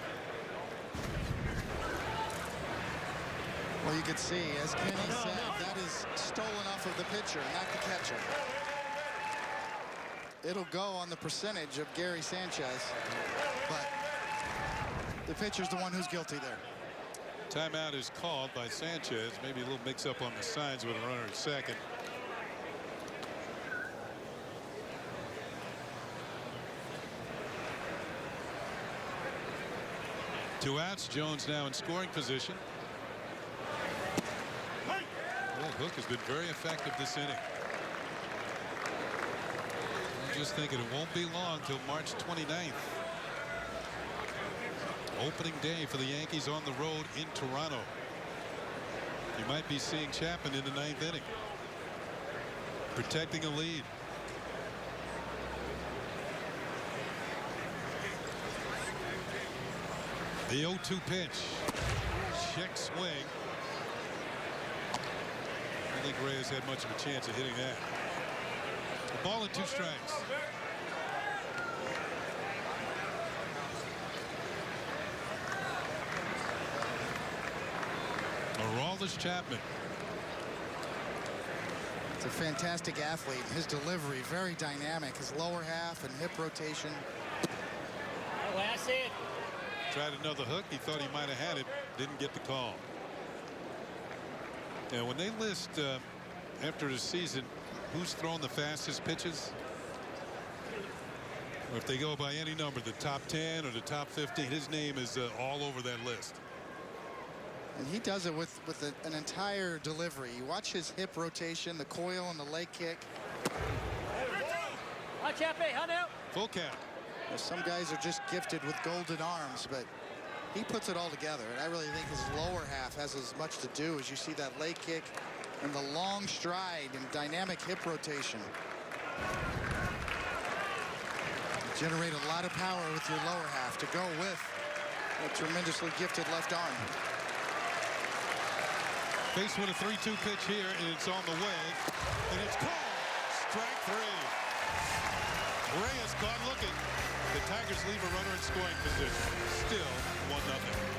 Well, you can see, as Kenny said, that is stolen off of the pitcher, not the catcher. It'll go on the percentage of Gary Sanchez, but the pitcher's the one who's guilty there. Timeout is called by Sanchez. Maybe a little mix-up on the signs with a runner at second. Two outs. Jones now in scoring position. Hook has been very effective this inning. I'm just thinking it won't be long till March 29th. Opening day for the Yankees on the road in Toronto. You might be seeing Chapman in the 9th inning, protecting a lead. The 0-2 pitch. Check swing. I think Reyes had much of a chance of hitting that. A ball and 2 strikes. Aroldis Chapman. It's a fantastic athlete. His delivery, very dynamic. His lower half and hip rotation. Oh, that's it. Tried another hook. He thought he might have had it. Didn't get the call. Yeah, when they list after the season who's thrown the fastest pitches, or if they go by any number, the top 10 or the top 15, his name is all over that list. And he does it with an entire delivery. You watch his hip rotation, the coil and the leg kick. Watch Chappie, hunt out. Full count. Some guys are just gifted with golden arms, but he puts it all together. And I really think his lower half has as much to do as you see that leg kick and the long stride and dynamic hip rotation. You generate a lot of power with your lower half to go with a tremendously gifted left arm. Faced with a 3-2 pitch here, and it's on the way, and it's called. Strike 3. Reyes caught looking. The Tigers leave a runner in scoring position. Still 1-0.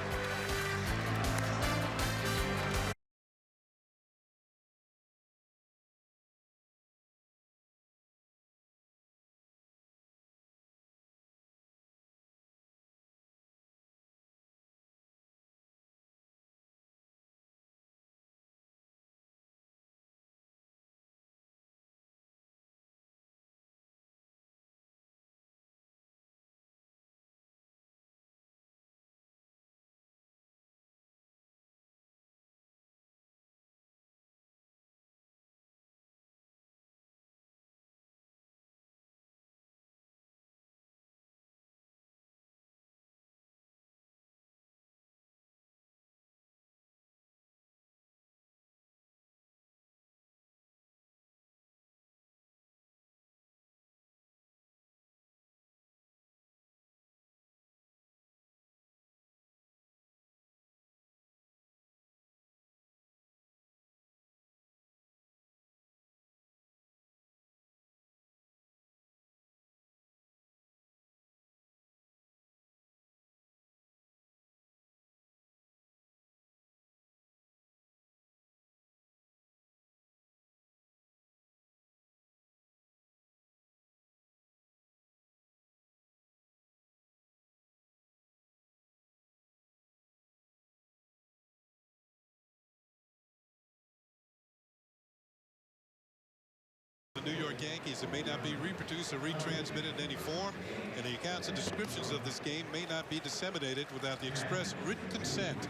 York Yankees. It may not be reproduced or retransmitted in any form, and the accounts and descriptions of this game may not be disseminated without the express written consent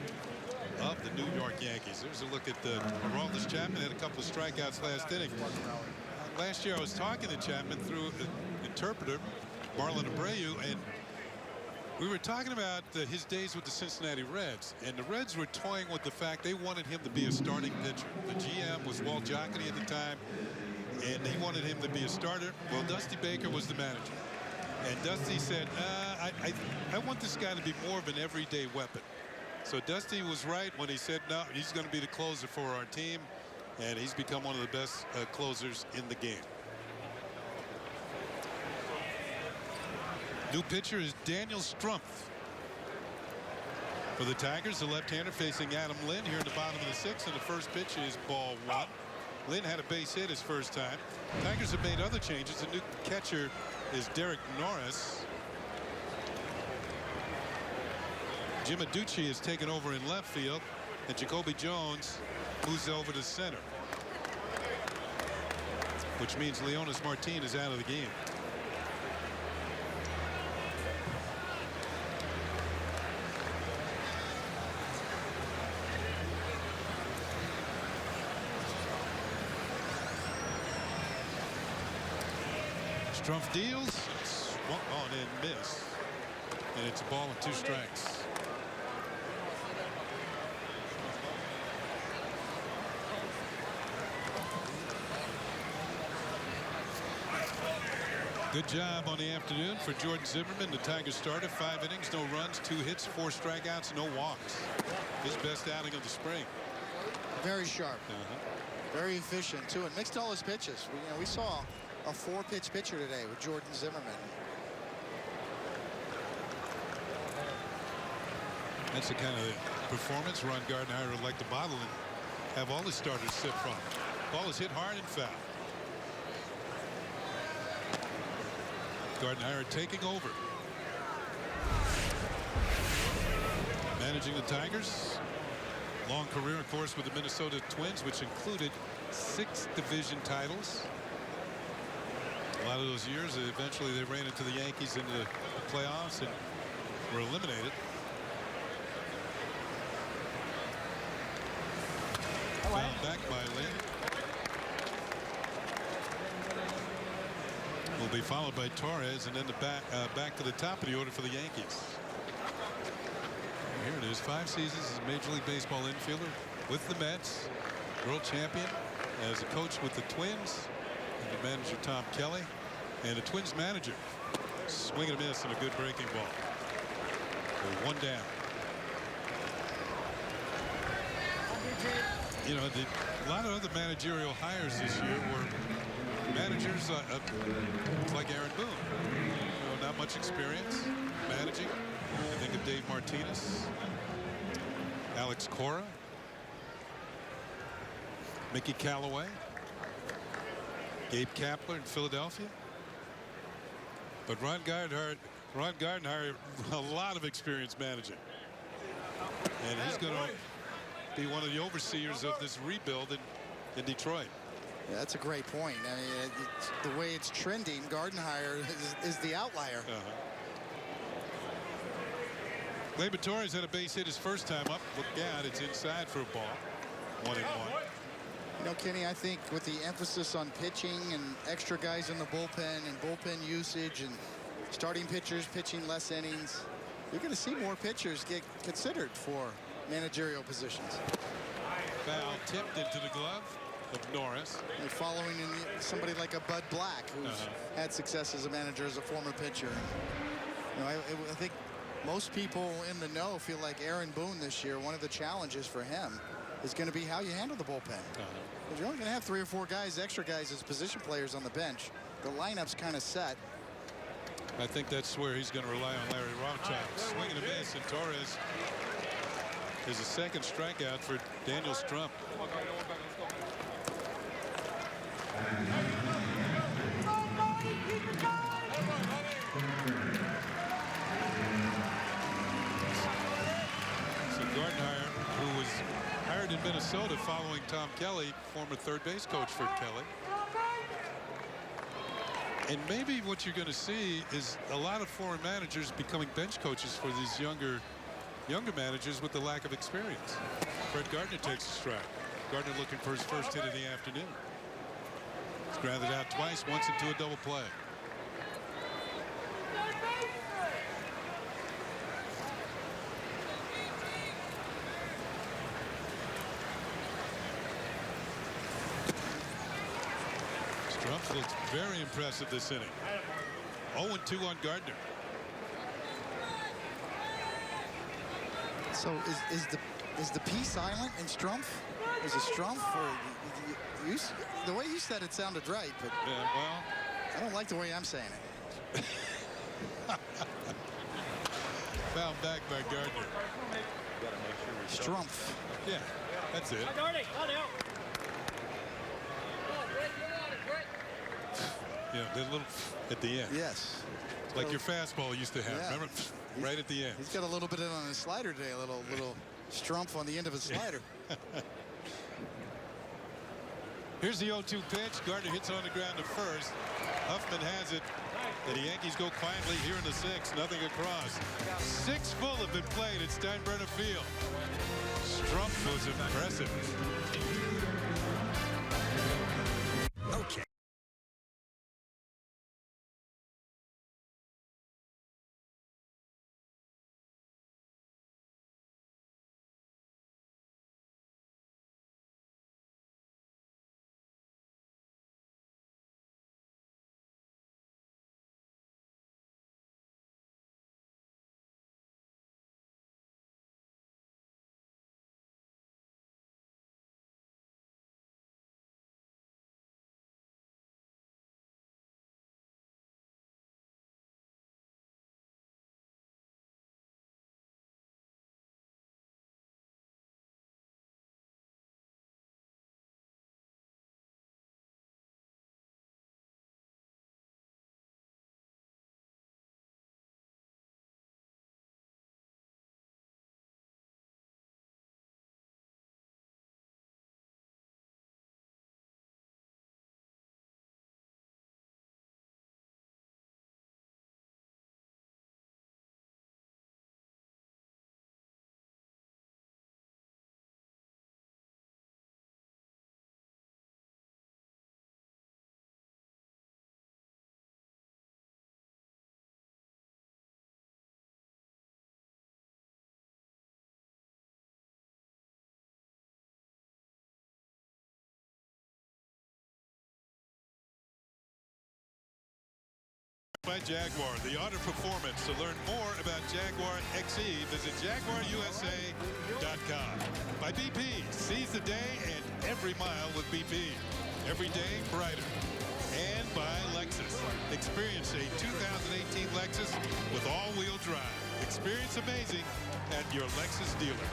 of the New York Yankees. There's a look at Aroldis Chapman. Had a couple of strikeouts last inning. Last year I was talking to Chapman through an interpreter, Marlon Abreu, and we were talking about his days with the Cincinnati Reds, and the Reds were toying with the fact they wanted him to be a starting pitcher. The GM was Walt Jocketty at the time, and he wanted him to be a starter. Well, Dusty Baker was the manager, and Dusty said, I want this guy to be more of an everyday weapon. So Dusty was right when he said, no, he's going to be the closer for our team, and he's become one of the best closers in the game. New pitcher is Daniel Strumpf. For the Tigers, the left-hander facing Adam Lynn here in the bottom of the sixth, and the first pitch is ball one. Lynn had a base hit his first time. Tigers have made other changes. The new catcher is Derek Norris. Jim Aducci is taken over in left field, and Jacoby Jones moves over to center, which means Leonis Martin is out of the game. Strumpf deals, swung on and missed, and it's a ball and 2 strikes. Good job on the afternoon for Jordan Zimmermann, the Tigers starter. 5 innings, no runs, 2 hits, 4 strikeouts, no walks. His best outing of the spring. Very sharp. Very efficient, too, and mixed all his pitches. We saw a 4-pitch pitcher today with Jordan Zimmermann. That's the kind of performance Ron Gardenhire would like to bottle and have all his starters sip from. Ball is hit hard and foul. Gardenhire taking over. Managing the Tigers. Long career, of course, with the Minnesota Twins, which included 6 division titles. A lot of those years, eventually they ran into the Yankees in the playoffs and were eliminated. Fouled back by Lynn. Will be followed by Torres, and then the back to the top of the order for the Yankees. Here it is, 5 seasons as a Major League Baseball infielder with the Mets, world champion as a coach with the Twins, and the manager Tom Kelly, and the Twins manager. Swing and a miss and a good breaking ball. So 1 down. You know, a lot of other managerial hires this year were managers like Aaron Boone. Not much experience managing. I think of Dave Martinez, Alex Cora, Mickey Callaway, Gabe Kapler in Philadelphia. But Ron Gardenhire, a lot of experience managing. And he's going to be one of the overseers of this rebuild in Detroit. Yeah, that's a great point. I mean, the way it's trending, Gardenhire is the outlier. Gleyber Torres had a base hit his first time up. Look out, it's inside for a ball. 1-1. You know, Kenny, I think with the emphasis on pitching and extra guys in the bullpen and bullpen usage and starting pitchers pitching less innings, you're going to see more pitchers get considered for managerial positions. Foul tipped into the glove of Norris. And following in somebody like a Bud Black, who's had success as a manager, as a former pitcher. You know, I think most people in the know feel like Aaron Boone this year, one of the challenges for him is going to be how you handle the bullpen. If you're only going to have 3 or 4 guys, extra guys as position players on the bench, the lineup's kind of set. I think that's where he's going to rely on Larry Rothschild. Swing and a miss, and Torres is a second strikeout for Daniel Strumpf. So Gardenhire, who was hired in Minnesota following Tom Kelly, former third base coach for Kelly. And maybe what you're going to see is a lot of foreign managers becoming bench coaches for these younger managers with the lack of experience. Fred Gardner takes a strike. Gardner looking for his first hit of the afternoon. He's grounded out twice, once into a double play. Strumpf looks very impressive this inning. 0-2 on Gardner. So is the P silent in Strumpf? Is it Strumpf? Or the way you said it sounded right, but Yeah, well, I don't like the way I'm saying it. fouled back by Gardner. Strumpf. Yeah, that's it. Yeah, that little at the end. Yes. Like your fastball used to have. Yeah. Remember? Right at the end. He's got a little bit on his slider today, a little Strumpf on the end of his slider. Here's the 0-2 pitch. Gardner hits on the ground to first. Huffman has it. And the Yankees go quietly here in the sixth. Nothing across. 6 full have been played at Steinbrenner Field. Strumpf was impressive. Okay. By Jaguar, the auto performance. To learn more about Jaguar XE, visit JaguarUSA.com. By BP, seize the day and every mile with BP. Every day brighter. And by Lexus. Experience a 2018 Lexus with all-wheel drive. Experience amazing at your Lexus dealer.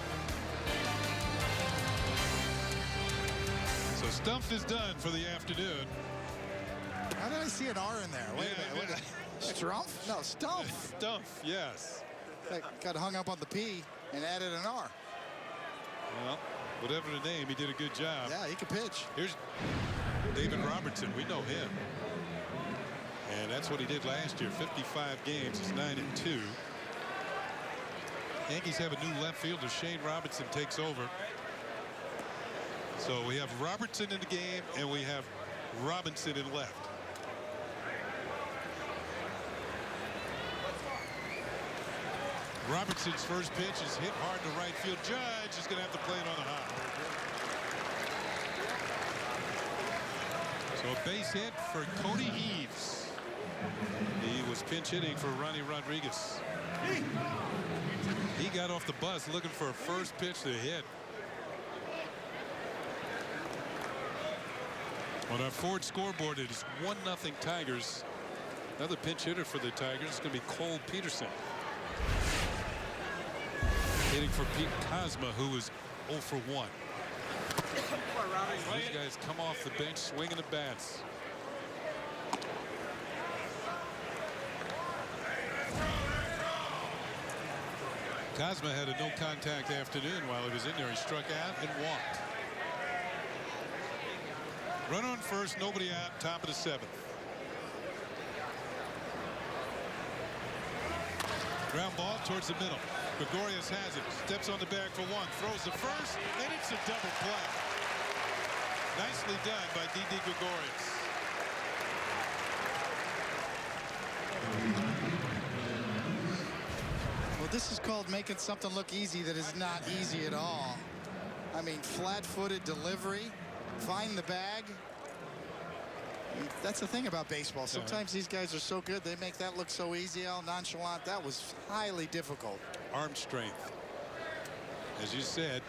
So Stumpf is done for the afternoon. How did I see an R in there? Wait a minute. Yeah. Strumpf? No, Stumpf. Stumpf, yes. Got hung up on the P and added an R. Well, whatever the name, he did a good job. Yeah, he can pitch. Here's David Robertson. We know him. And that's what he did last year. 55 games. He's 9-2. Yankees have a new left fielder. Shane Robinson takes over. So we have Robertson in the game, and we have Robinson in left. Robertson's first pitch is hit hard to right field. Judge is going to have to play it on the hop. So a base hit for Cody Eves. He was pinch hitting for Ronnie Rodriguez. He got off the bus looking for a first pitch to hit. On our Ford scoreboard, it is 1-0 Tigers. Another pinch hitter for the Tigers is going to be Cole Peterson. Hitting for Pete Kozma, who is 0 for 1. These guys come off the bench swinging the bats. Kozma had a no-contact afternoon while he was in there. He struck out and walked. Run on first, nobody out, top of the 7th. Ground ball towards the middle. Gregorius has it. Steps on the bag for one. Throws the first, and it's a double play. Nicely done by D.D. Gregorius. Well, this is called making something look easy that is not easy at all. I mean, flat-footed delivery, find the bag. That's the thing about baseball. Sometimes these guys are so good, they make that look so easy, all nonchalant. That was highly difficult. Arm strength. As you said,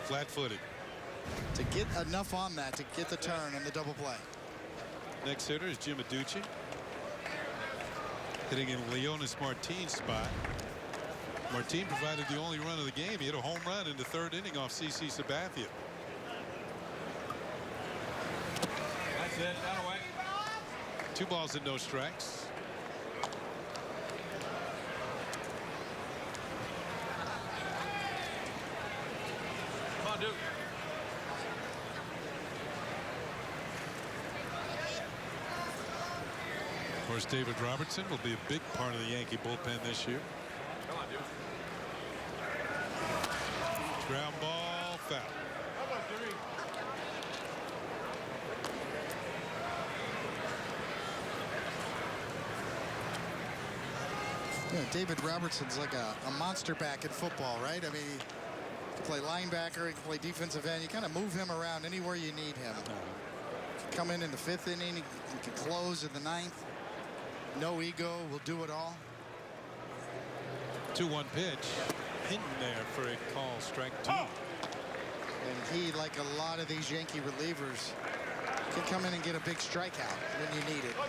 flat-footed. To get enough on that to get the turn and the double play. Next hitter is Jim Adducci. Hitting in Leonis Martin's spot. Martin provided the only run of the game. He hit a home run in the third inning off C.C. Sabathia. That's it. That away. 2 balls and no strikes. Come on, Duke. Of course, David Robertson will be a big part of the Yankee bullpen this year. Come on, Duke. Ground ball, foul. Come on, Jimmy. Yeah, David Robertson's like a monster back in football, right? I mean, he can play linebacker, he can play defensive end. You kind of move him around anywhere you need him. He can come in the 5th inning, he can close in the 9th. No ego, will do it all. 2-1 pitch. Hinton there for a call, strike 2. And he, like a lot of these Yankee relievers, can come in and get a big strikeout when you need it. When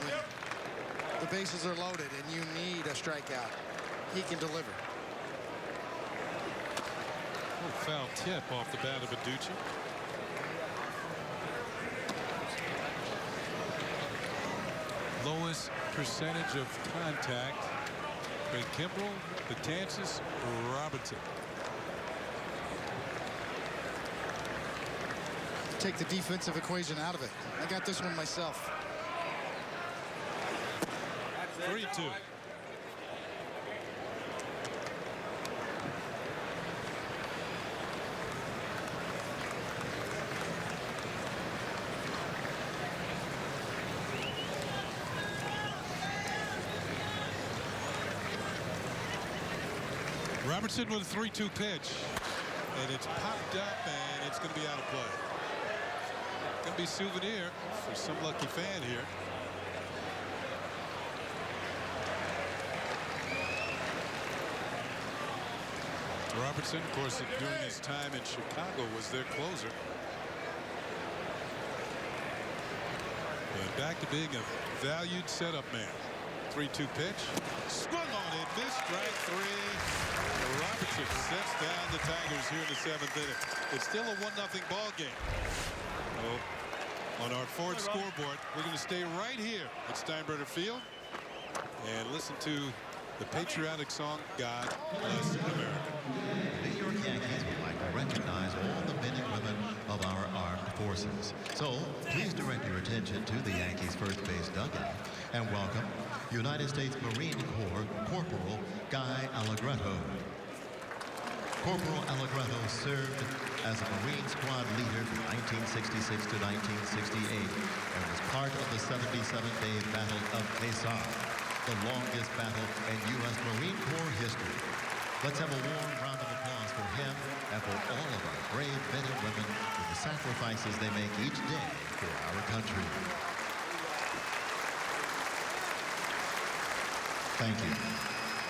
the bases are loaded and you need a strikeout, he can deliver. Oh, foul tip off the bat of Adducci. Lowest percentage of contact. Craig Kimbrell, Betances, Robertson. Take the defensive equation out of it. I got this one myself. 3-2. Robertson with a 3-2 pitch. And it's popped up and it's going to be out of play. Going to be a souvenir for some lucky fan here. Robertson, of course, during his time in Chicago, was their closer. But back to being a valued setup man. 3-2 pitch. Swung on it. Missed. Strike 3. Robertson sets down the Tigers here in the 7th inning. It's still a 1-0 ball game. So, on our Ford scoreboard, we're going to stay right here at Steinbrenner Field and listen to the patriotic song, God Bless America. The New York Yankees would like to recognize all the men and women of our armed forces. So, please direct your attention to the Yankees' first base dugout and welcome United States Marine Corps Corporal Guy Allegretto. Corporal Allegretto served as a Marine Squad leader from 1966 to 1968 and was part of the 77-day Battle of Quezon, the longest battle in U.S. Marine Corps history. Let's have a warm round of applause for him and for all of our brave men and women for the sacrifices they make each day for our country. Thank you.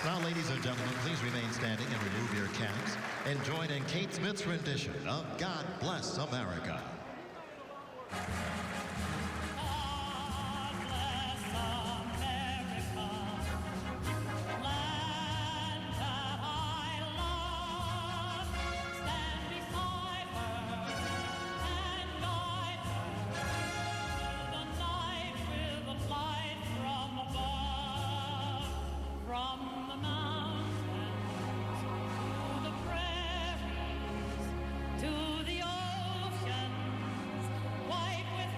Now, ladies and gentlemen, please remain standing and remove your caps and join in Kate Smith's rendition of God Bless America. To the oceans, white with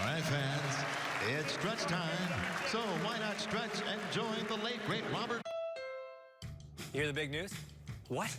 All right, fans, it's stretch time. So why not stretch and join the late, great Robert? You hear the big news? What?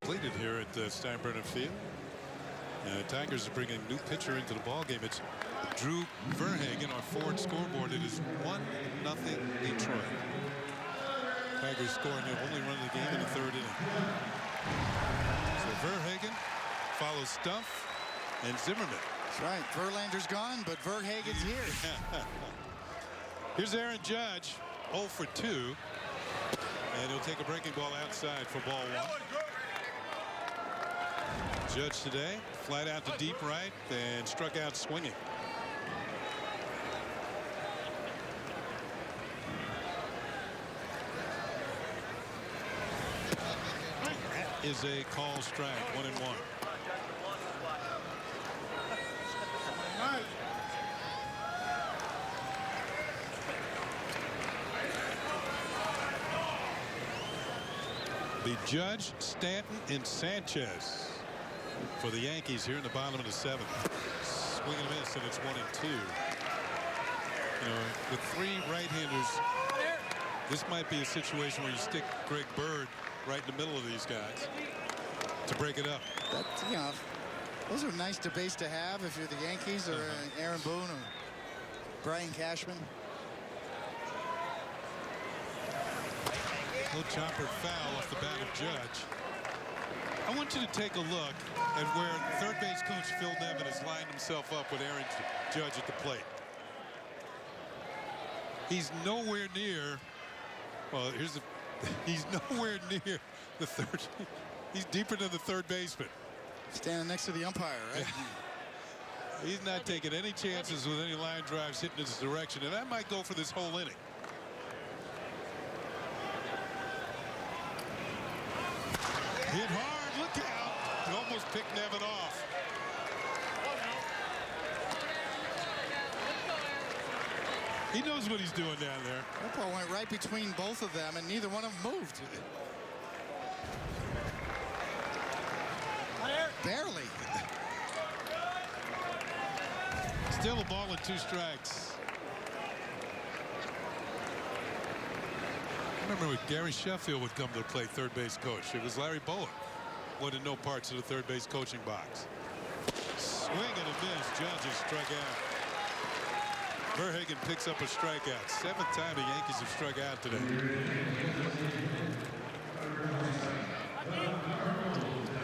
Completed here at Steinbrenner Field. Tigers are bringing a new pitcher into the ballgame. It's Drew Verhagen. Our forward scoreboard. It is 1-0 Detroit. Tigers scoring the only run of the game in the third inning. So Verhagen follows Stumpf and Zimmermann. That's right. Verlander's gone, but Verhagen's here. Here's Aaron Judge, 0 for 2. And he'll take a breaking ball outside for ball one. Judge today, flat out to deep right and struck out swinging. That is a call strike, 1-1. The Judge, Stanton, and Sanchez for the Yankees here in the bottom of the seventh. Swing and a miss, and it's 1-2. You know, with three right-handers, this might be a situation where you stick Greg Bird right in the middle of these guys to break it up. But, you know, those are nice debates to have if you're the Yankees or Aaron Boone or Brian Cashman. Little chopper foul off the bat of Judge. I want you to take a look at where third base coach Phil Nevin has lined himself up with Aaron Judge at the plate. He's nowhere near. Well, he's nowhere near the third. He's deeper than the third baseman. Standing next to the umpire, right? He's not taking any chances with any line drives hitting in this direction, and that might go for this whole inning. Hit hard, look out. He almost picked Nevin off. He knows what he's doing down there. That ball went right between both of them, and neither one of them moved. Barely. Still a ball and 2 strikes. I remember when Gary Sheffield would come to play third base coach. It was Larry Bowen. Wanted no parts of the third base coaching box. Swing and a miss. Judge is struck out. Verhagen picks up a strikeout. 7th time the Yankees have struck out today.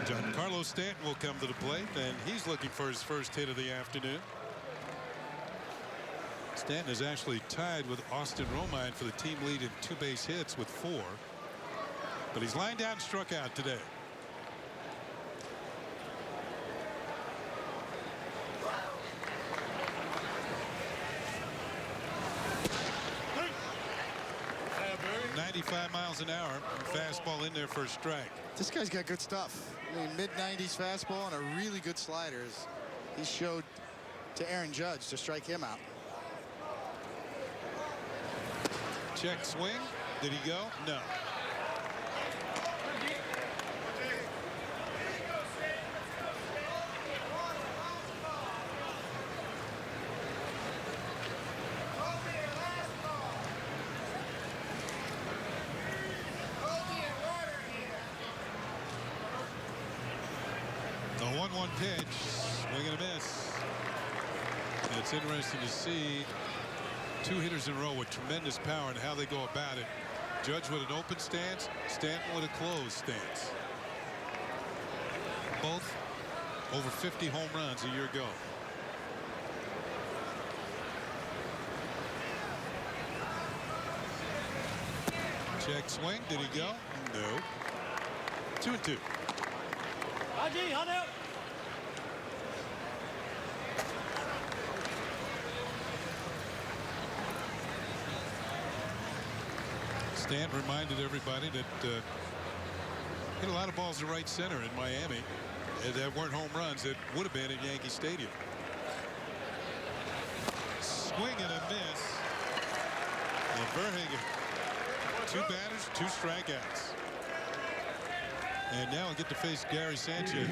Giancarlo Stanton will come to the plate, and he's looking for his first hit of the afternoon. Stanton is actually tied with Austin Romine for the team lead in 2 base hits with 4. But he's lined out and struck out today. .95 miles an hour. Fastball in there for a strike. This guy's got good stuff. I mean, mid-90s fastball and a really good slider. He showed to Aaron Judge to strike him out. Check swing. Did he go? No. The 1-1 pitch, swing and a miss. And it's interesting to see two hitters in a row with tremendous power and how they go about it. Judge with an open stance, Stanton with a closed stance. Both over 50 home runs a year ago. Check swing. Did he go? No. 2-2. Haji, hot out. Stanton reminded everybody that hit a lot of balls to right center in Miami that weren't home runs. That would have been at Yankee Stadium. Swing and a miss. And Verhagen, 2 batters, 2 strikeouts. And now we'll get to face Gary Sanchez.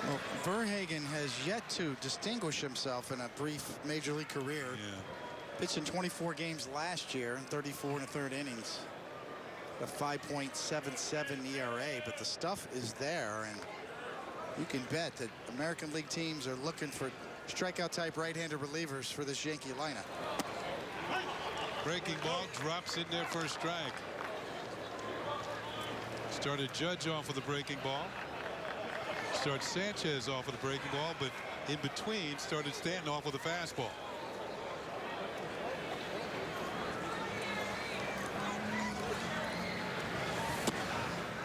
Well, Verhagen has yet to distinguish himself in a brief major league career. Yeah. Pitched in 24 games last year in 34 1/3 innings. A 5.77 ERA, but the stuff is there, and you can bet that American League teams are looking for strikeout type right-handed relievers for this Yankee lineup. Breaking ball drops in there for a strike. Started Judge off with a breaking ball. Started Sanchez off with a breaking ball, but in between started Stanton off with a fastball.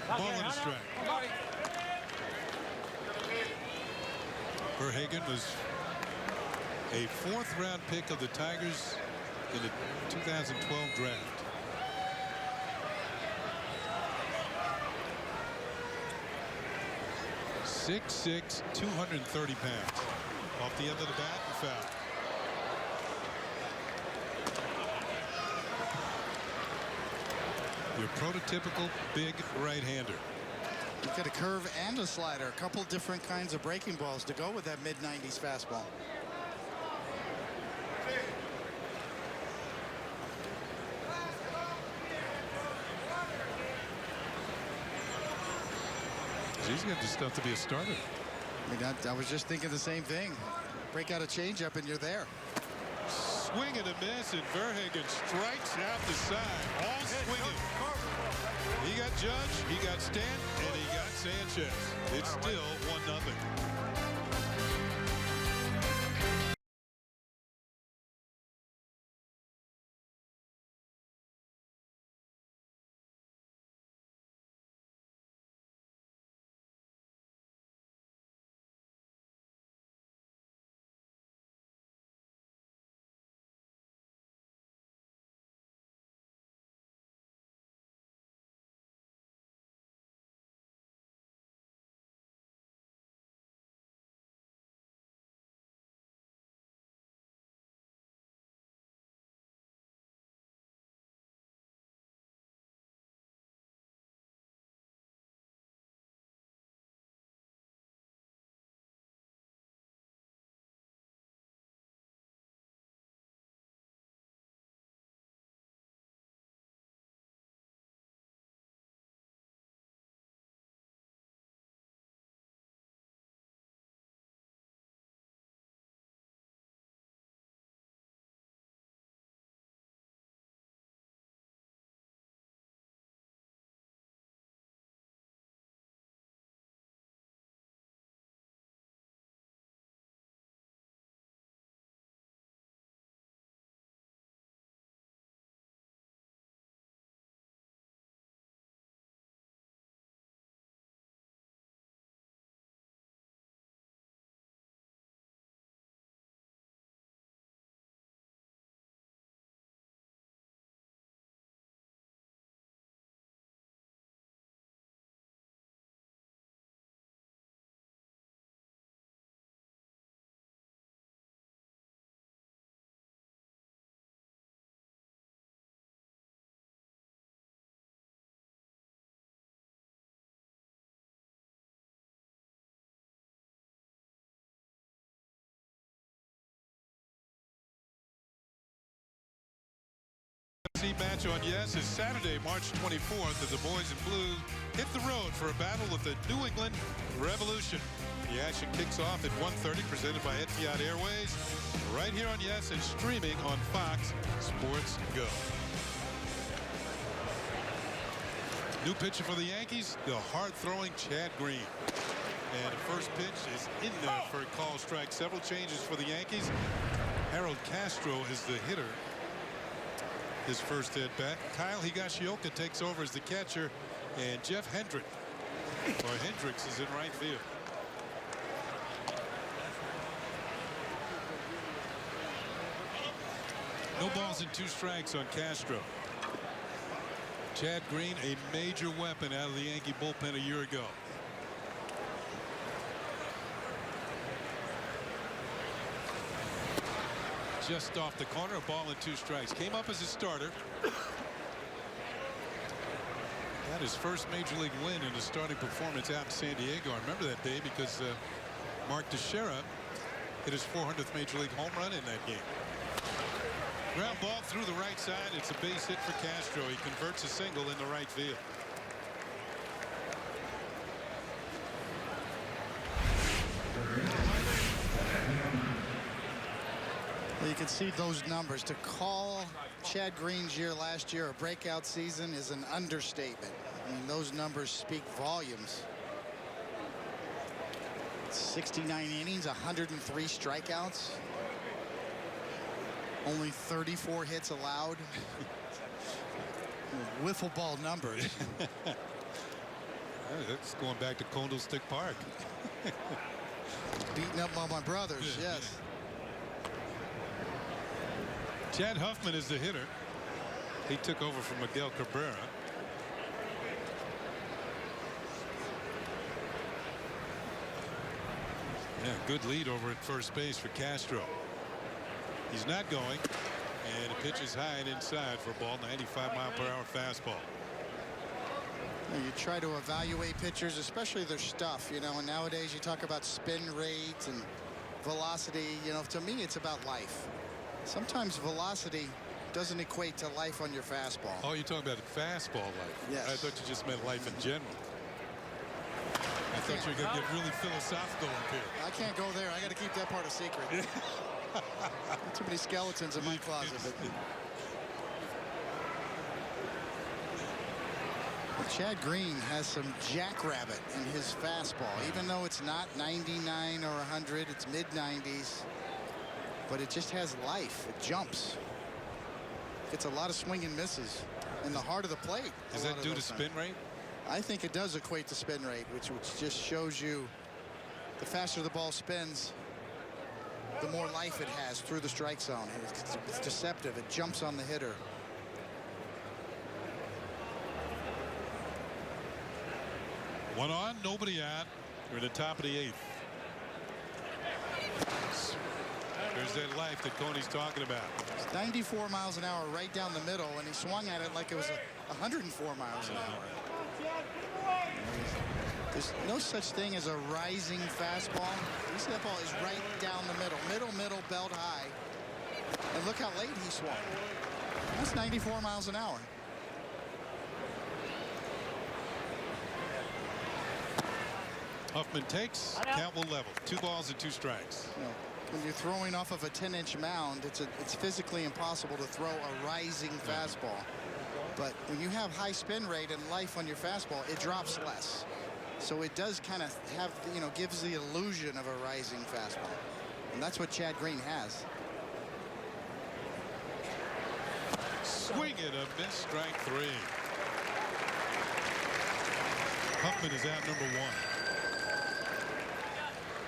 Ball and a strike. Verhagen was a 4th round pick of the Tigers in the 2012 draft. .66", 230 pounds. Off the end of the bat and foul. Your prototypical big right-hander. You've got a curve and a slider, a couple different kinds of breaking balls to go with that mid-90s fastball. He's got the stuff to be a starter. I mean, I was just thinking the same thing. Break out a changeup and you're there. Swing and a miss, and Verhagen strikes out the side. All swinging. He got Judge, he got Stanton, and he got Sanchez. It's still 1-0. match on Yes is Saturday, March 24th, as the boys in blue hit the road for a battle with the New England Revolution. The action kicks off at 1:30, presented by Etihad Airways, right here on Yes and streaming on Fox Sports Go. New pitcher for the Yankees, the hard-throwing Chad Green. And the first pitch is in there for a call strike. Several changes for the Yankees. Harold Castro is the hitter. His first at bat. Kyle Higashioka takes over as the catcher, and Jeff Hendricks is in right field. No balls and 2 strikes on Castro. Chad Green, a major weapon out of the Yankee bullpen a year ago. Just off the corner, a ball and 2 strikes. Came up as a starter. Got his first major league win in a starting performance out in San Diego. I remember that day because Mark Teixeira hit his 400th major league home run in that game. Ground ball through the right side. It's a base hit for Castro. He converts a single in the right field. Well, you can see those numbers. To call Chad Green's year last year a breakout season is an understatement. I mean, those numbers speak volumes. 69 innings, 103 strikeouts. Only 34 hits allowed. Wiffle ball numbers. That's going back to Candlestick Park. Beating up on my brothers, yes. Chad Huffman is the hitter. He took over from Miguel Cabrera. Yeah, good lead over at first base for Castro. He's not going, and the pitch is high and inside for a ball, 95-mile-per-hour fastball. You try to evaluate pitchers, especially their stuff, you know, and nowadays you talk about spin rate and velocity. You know, to me, it's about life. Sometimes velocity doesn't equate to life on your fastball. Oh, you're talking about the fastball life? Yes. I thought you just meant life in general. I thought you were going to get really philosophical up here. I can't go there. I got to keep that part a secret. Too many skeletons in my closet. But Chad Green has some jackrabbit in his fastball, even though it's not 99 or 100, it's mid-90s. But it just has life. It jumps. Gets a lot of swing and misses in the heart of the plate. Is that due to spin rate? I think it does equate to spin rate, which just shows you the faster the ball spins, the more life it has through the strike zone. It's deceptive. It jumps on the hitter. One on, nobody out. We're in the top of the 8th. There's that life that Coney's talking about. It's 94 miles an hour right down the middle, and he swung at it like it was 104 miles an hour. There's no such thing as a rising fastball. You see that ball is right down the middle, middle, belt high. And look how late he swung. That's 94 miles an hour. Huffman takes, count will level. 2 balls and 2 strikes. You know, when you're throwing off of a 10-inch mound, it's physically impossible to throw a rising fastball. But when you have high spin rate and life on your fastball, it drops less. So it does kind of have, you know, gives the illusion of a rising fastball. And that's what Chad Green has. Swing it, a miss, strike 3. Huffman is out number 1.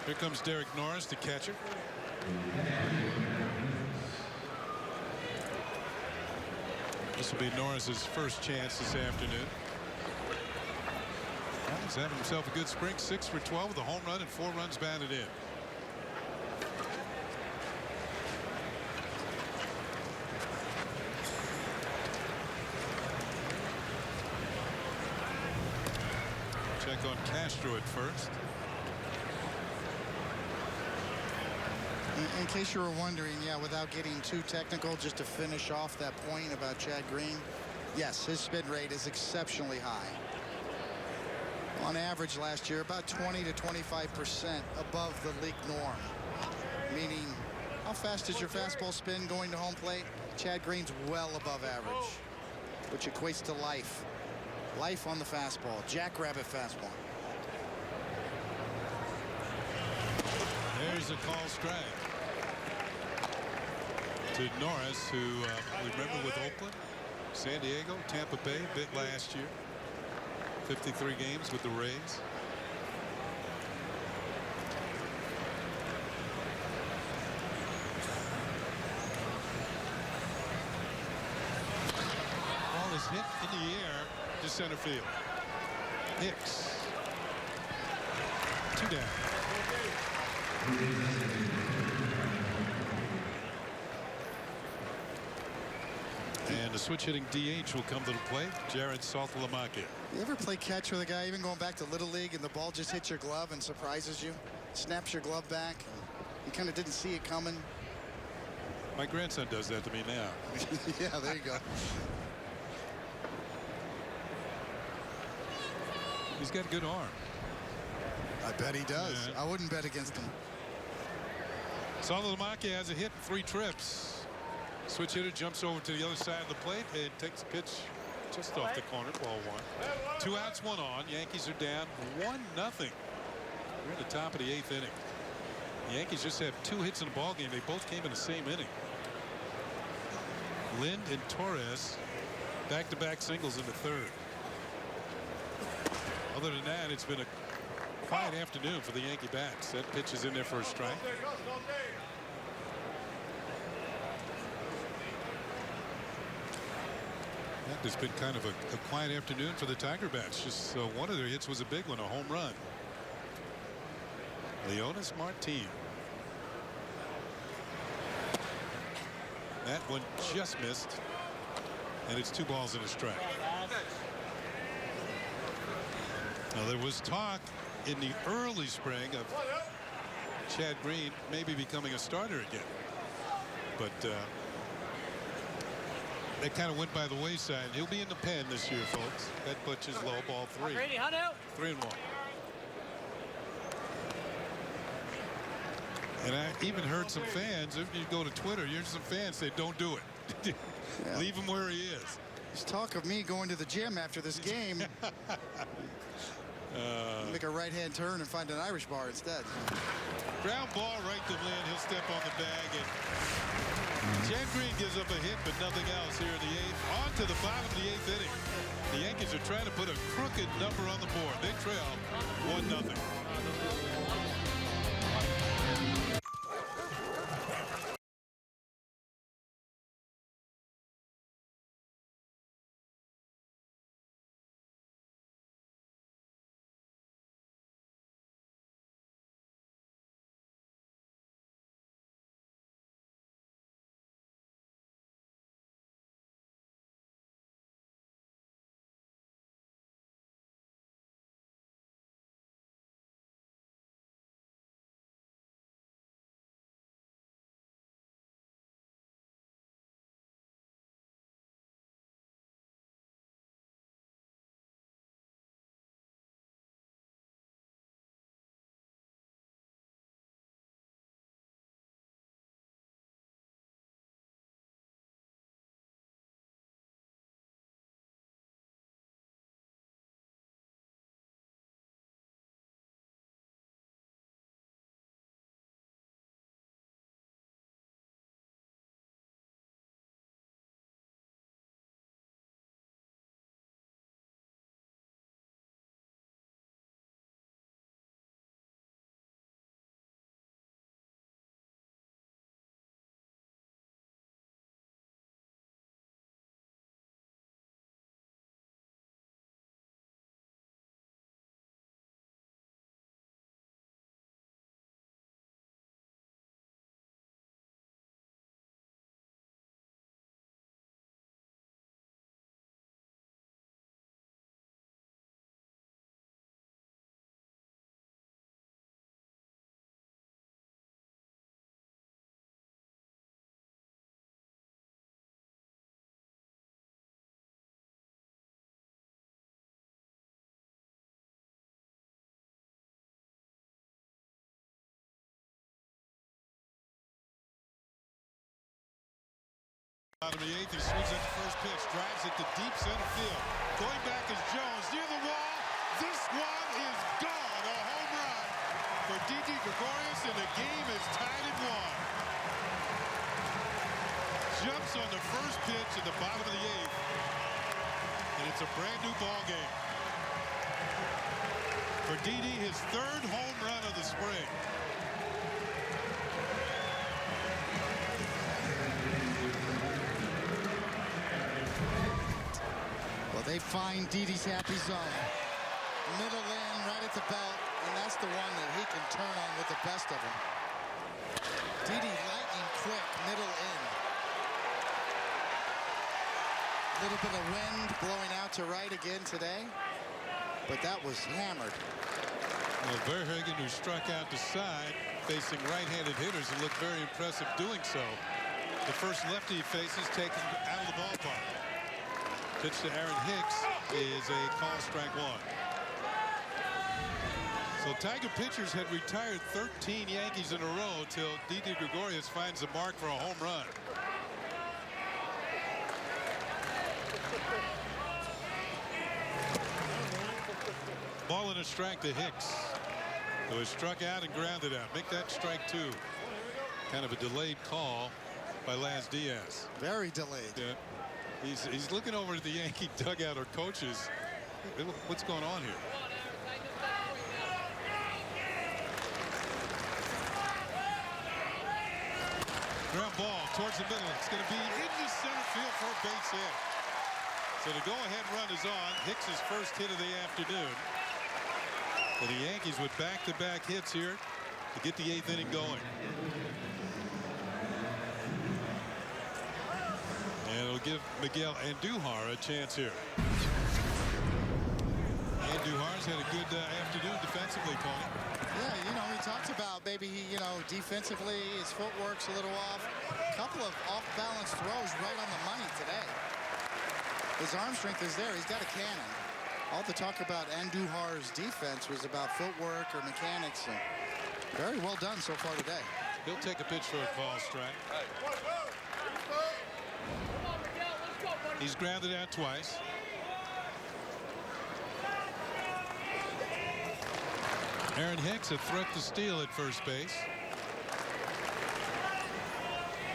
Here comes Derek Norris, the catcher. This will be Norris's first chance this afternoon. He's having himself a good spring, 6 for 12 with a home run and 4 runs batted in. Check on Castro at first. In case you were wondering, yeah, without getting too technical, just to finish off that point about Chad Green, yes, his spin rate is exceptionally high. On average last year, about 20 to 25% above the league norm. Meaning, how fast is your fastball spin going to home plate? Chad Green's well above average, which equates to life. Life on the fastball, jackrabbit fastball. There's a call strike to Norris, who we remember with Oakland, San Diego, Tampa Bay, bit last year. 53 games with the Rays. Ball is hit in the air to center field. Hicks. 2 down. And the switch hitting DH will come to the plate, Jared Saltalamacchia. You ever play catch with a guy, even going back to Little League, and the ball just hits your glove and surprises you? Snaps your glove back. You kind of didn't see it coming. My grandson does that to me now. Yeah, there you go. He's got a good arm. I bet he does. Yeah. I wouldn't bet against him. Saltalamacchia has a hit in 3 trips. Switch hitter jumps over to the other side of the plate and takes a pitch just off the corner. Ball 1. 2 outs, 1 on. Yankees are down 1-0. We're at the top of the 8th inning. The Yankees just have 2 hits in the ball game. They both came in the same inning. Lind and Torres back-to-back singles in the 3rd. Other than that, it's been a quiet afternoon for the Yankee bats. That pitch is in there for a strike. It's been kind of a quiet afternoon for the Tiger bats. Just one of their hits was a big one, a home run. Leonis Martin. That one just missed, and it's 2 balls and a strike. Now, there was talk in the early spring of Chad Green maybe becoming a starter again, but that kind of went by the wayside. He'll be in the pen this year, folks. That pitch is low, ball 3. 3-1. And I even heard some fans, if you go to Twitter, here's some fans say, don't do it. Yeah. Leave him where he is. There's talk of me going to the gym after this game. Make a right-hand turn and find an Irish bar instead. Ground ball right to Lynn. He'll step on the bag, and Chad Green gives up a hit, but nothing else here in the 8th. On to the bottom of the 8th inning. The Yankees are trying to put a crooked number on the board. They trail 1-0. Bottom of the 8th, he swings at the first pitch, drives it to deep center field. Going back is Jones near the wall. This one is gone. A home run for DT Gregorius, and the game is tied at 1. Jumps on the first pitch at the bottom of the 8th, and it's a brand new ball game. For DT, his 3rd home run of the spring. Well, they find Diddy's happy zone. Middle in, right at the belt, and that's the one that he can turn on with the best of them. Didi lightning quick, middle in. A little bit of wind blowing out to right again today, but that was hammered. Well, Verhagen, who struck out to side, facing right-handed hitters, and looked very impressive doing so. The first lefty he faces taken out of the ballpark. Pitch to Aaron Hicks is a call, strike 1. So Tiger pitchers had retired 13 Yankees in a row till DT Gregorius finds the mark for a home run. Ball and a strike to Hicks, who was struck out and grounded out. Make that strike 2. Kind of a delayed call by Laz Diaz. Very delayed. Yeah. He's looking over at the Yankee dugout or coaches. What's going on here? Ground ball towards the middle. It's going to be into center field for a base hit. So the go-ahead run is on. Hicks's first hit of the afternoon. And the Yankees with back-to-back hits here to get the 8th inning going. And it'll give Miguel Andujar a chance here. Andujar's had a good afternoon defensively, Tony. Yeah, you know, he talked about maybe he, you know, defensively his footwork's a little off. A couple of off-balance throws right on the money today. His arm strength is there. He's got a cannon. All the talk about Andujar's defense was about footwork or mechanics. And very well done so far today. He'll take a pitch for a call strike. He's grounded out twice. Aaron Hicks, a threat to steal at first base.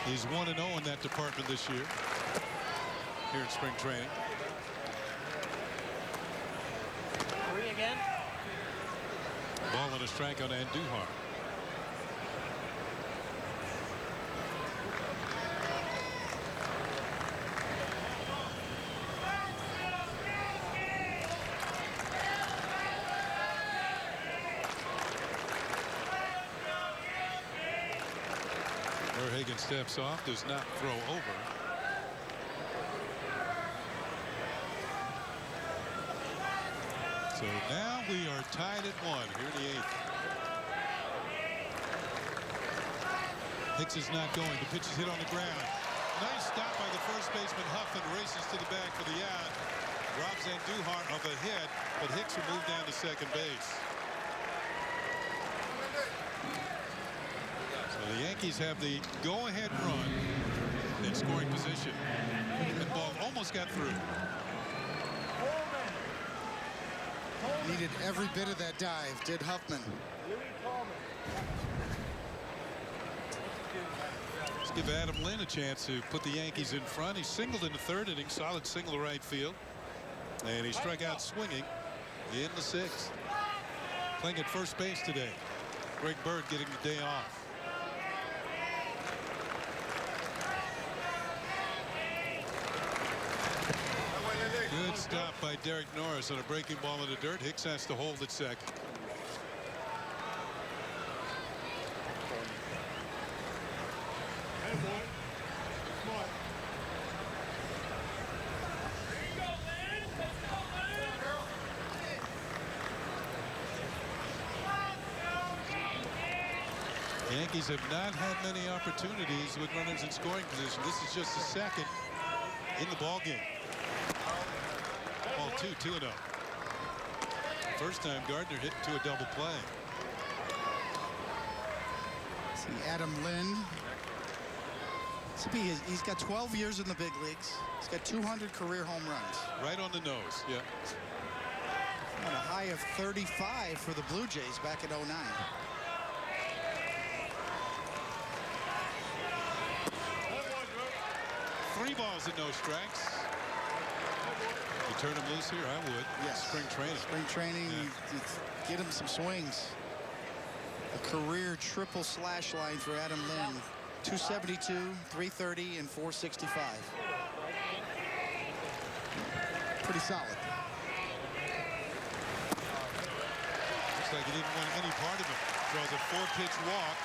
He's 1-0 in that department this year here in spring training. 3 again. Ball and a strike on Andujar. Verhagen steps off, does not throw over. So now we are tied at 1 here in the 8th. Hicks is not going. The pitch is hit on the ground. Nice stop by the first baseman. Huffman races to the bag for the out. Robs Andujar of a hit, but Hicks will move down to second base. So the Yankees have the go-ahead run in scoring position. That ball almost got through. Needed every bit of that dive, did Huffman. Let's give Adam Lynn a chance to put the Yankees in front. He singled in the 3rd inning, solid single to right field. And he struck out swinging in the 6th. Playing at first base today. Greg Bird getting the day off. Good stop by Derek Norris on a breaking ball in the dirt. Hicks has to hold at second. The Yankees have not had many opportunities with runners in scoring position. This is just the second in the ball game. Ball 2-0. First time Gardner hit to a double play. See Adam Lind He's got 12 years in the big leagues. He's got 200 career home runs. Right on the nose, yeah. And a high of 35 for the Blue Jays back in '09. 3 balls and no strikes. You turn him loose here, I would. Yes. Spring training. Spring training, Yeah. you get him some swings. A career triple slash line for Adam Lynn. 272, 330, and 465. Pretty solid. Looks like he didn't want any part of it. Draws a 4-pitch walk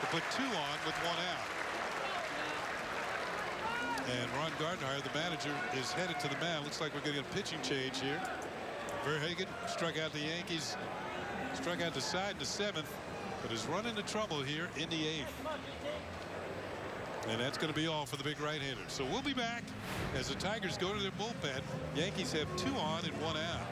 to put 2 on with 1 out. And Ron Gardner, the manager, is headed to the mound. Looks like we're getting a pitching change here. Verhagen struck out the Yankees, struck out the side in the 7th, but is run into trouble here in the 8th. And that's going to be all for the big right-hander. So we'll be back as the Tigers go to their bullpen. Yankees have 2 on and 1 out.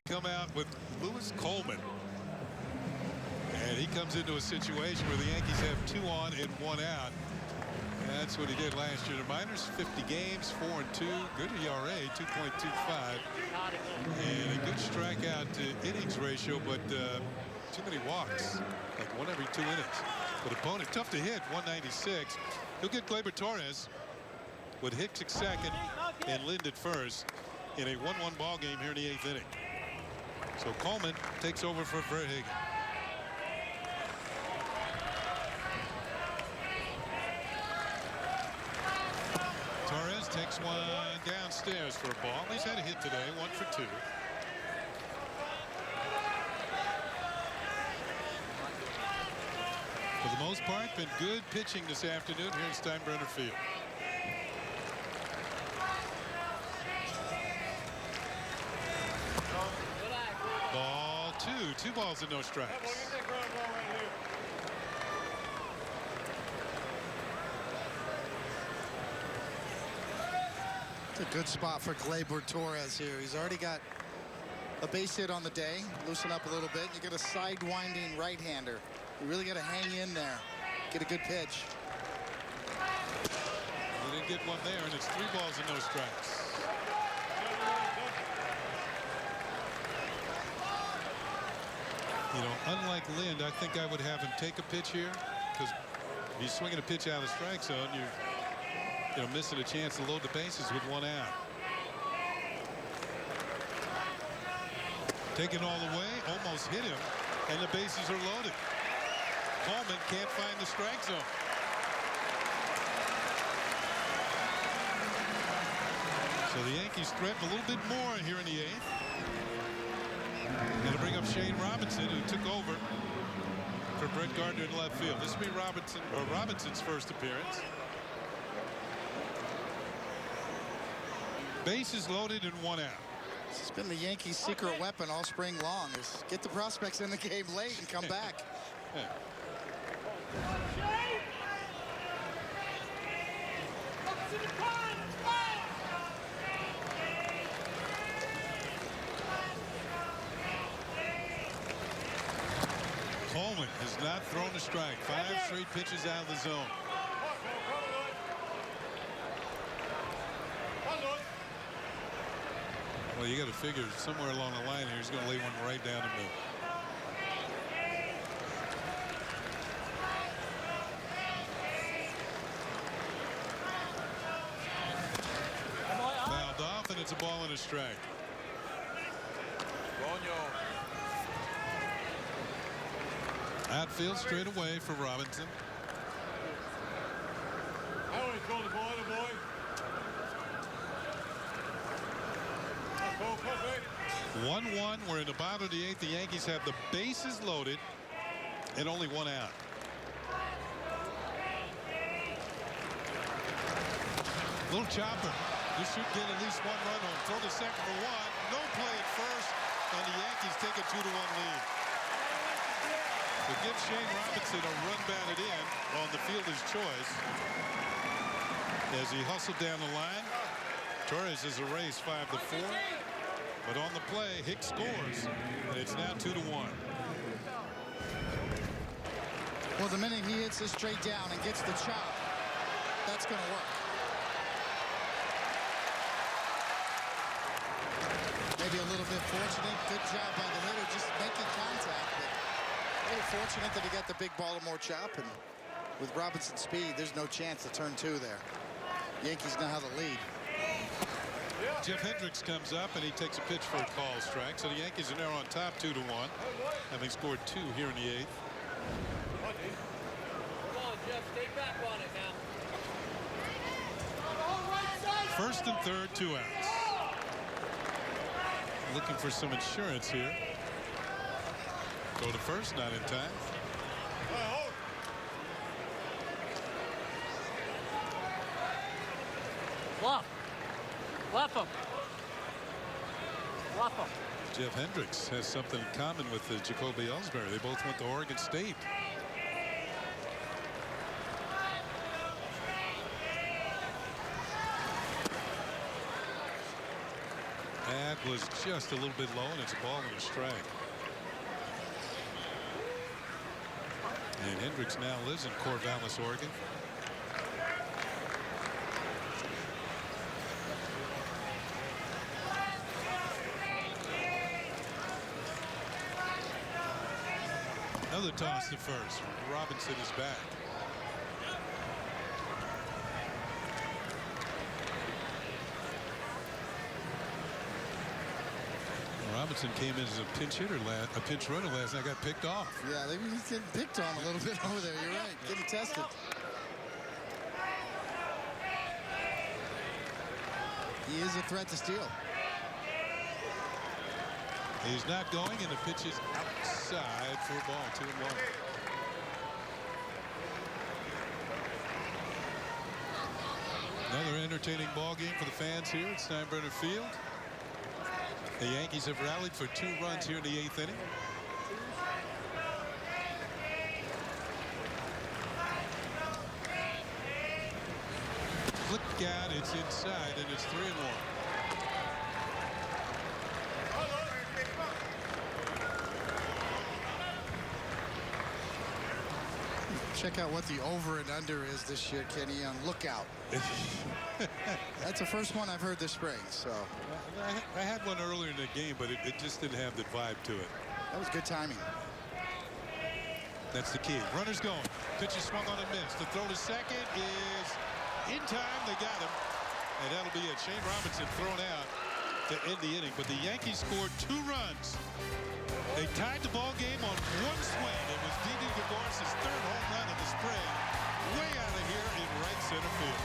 Come out with Lewis Coleman. And he comes into a situation where the Yankees have 2 on and 1 out. That's what he did last year. The minors, 50 games, 4-2, good ERA, 2.25, and a good strikeout to innings ratio, but too many walks, like 1 every 2 innings. But opponent tough to hit, 196. He'll get Gleyber Torres with Hicks at second and Lind at first in a 1-1 ball game here in the 8th inning. So Coleman takes over for Verhagen. Torres takes one downstairs for a ball. He's had a hit today, 1 for 2. For the most part, been good pitching this afternoon here in Steinbrenner Field. Ball 2 balls and no strikes. It's a good spot for Gleyber Torres here. He's already got a base hit on the day. Loosen up a little bit. You get a side-winding right-hander. You really got to hang in there. Get a good pitch. He didn't get one there, and it's 3 balls and no strikes. You know, unlike Lind, I think I would have him take a pitch here, because if he's swinging a pitch out of the strike zone, you're missing a chance to load the bases with 1 out. Taken all the way, almost hit him, and the bases are loaded. Coleman can't find the strike zone. So the Yankees threaten a little bit more here in the 8th. Going to bring up Shane Robinson, who took over for Brett Gardner in left field. This will be Robinson's first appearance. Bases loaded and 1 out. It's been the Yankees' secret weapon all spring long, is get the prospects in the game late and come back. Coleman has not thrown a strike. 5 straight pitches out of the zone. Well, you got to figure somewhere along the line here he's going to lay one right down the middle. Fouled off, and it's a ball and a strike. Outfield straight away for Robinson. I want to throw the ball, the boy. 1-1. We're in the bottom of the 8th. The Yankees have the bases loaded and only 1 out. Little chopper. This should get at least 1 run home. Throw the second for 1. No play at first, and the Yankees take a 2-1 lead. To give Shane Robinson a run batted in on the fielder's choice as he hustled down the line. Torres is erased 5-4. But on the play, Hicks scores, and it's now 2-1. Well, the minute he hits this straight down and gets the chop, that's going to work. Maybe a little bit fortunate. Good job by the hitter, just making contact. But a little fortunate that he got the big Baltimore chop, and with Robinson's speed, there's no chance to turn 2 there. Yankees now have the lead. Jeff Hendricks comes up, and he takes a pitch for a call strike. So the Yankees are now on top 2-1, having scored 2 here in the 8th. Come on, Jeff, stay back on it now. First and third, 2 outs. Looking for some insurance here. Go to first, not in time. Bluff. Bluff him. Bluff him. Jeff Hendricks has something in common with Jacoby Ellsbury. They both went to Oregon State. That was just a little bit low, and it's a ball and a strike. And Hendricks now lives in Corvallis, Oregon. Another toss to first. Robinson is back. Robinson came in as a pinch runner last night. Got picked off. Yeah, he's getting picked on a little bit over there. You're right. Getting tested. He is a threat to steal. He's not going, and the pitch is outside for a ball. 2-1. Another entertaining ball game for the fans here at Steinbrenner Field. The Yankees have rallied for 2 runs here in the 8th inning. Flipped out, it's inside, and it's 3-1. Check out what the over and under is this year, Kenny, on Lookout. That's the first one I've heard this spring. So I had one earlier in the game, but it just didn't have the vibe to it. That was good timing. That's the key. Runners going. Pitch is swung on and missed. The throw to second is in time. They got him. And that'll be it. Shane Robinson thrown out to end the inning. But the Yankees scored 2 runs. They tied the ball game on 1 swing. It was Didi Gregorius' 3rd home run of the spring. Way out of here in right center field.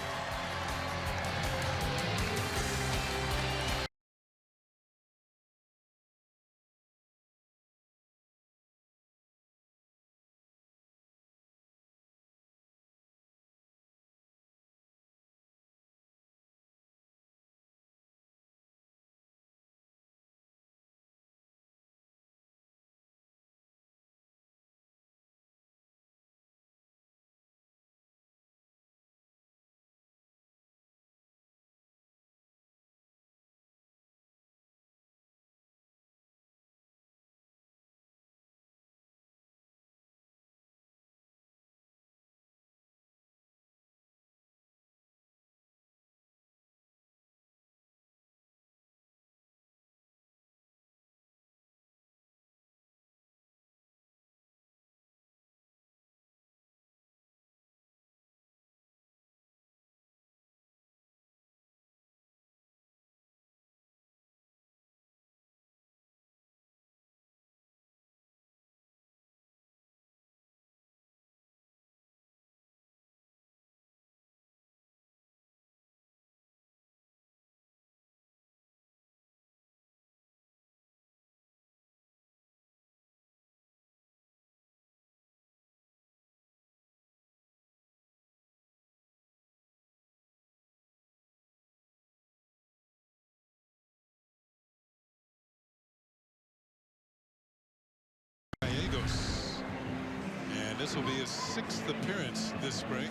And this will be his 6th appearance this spring.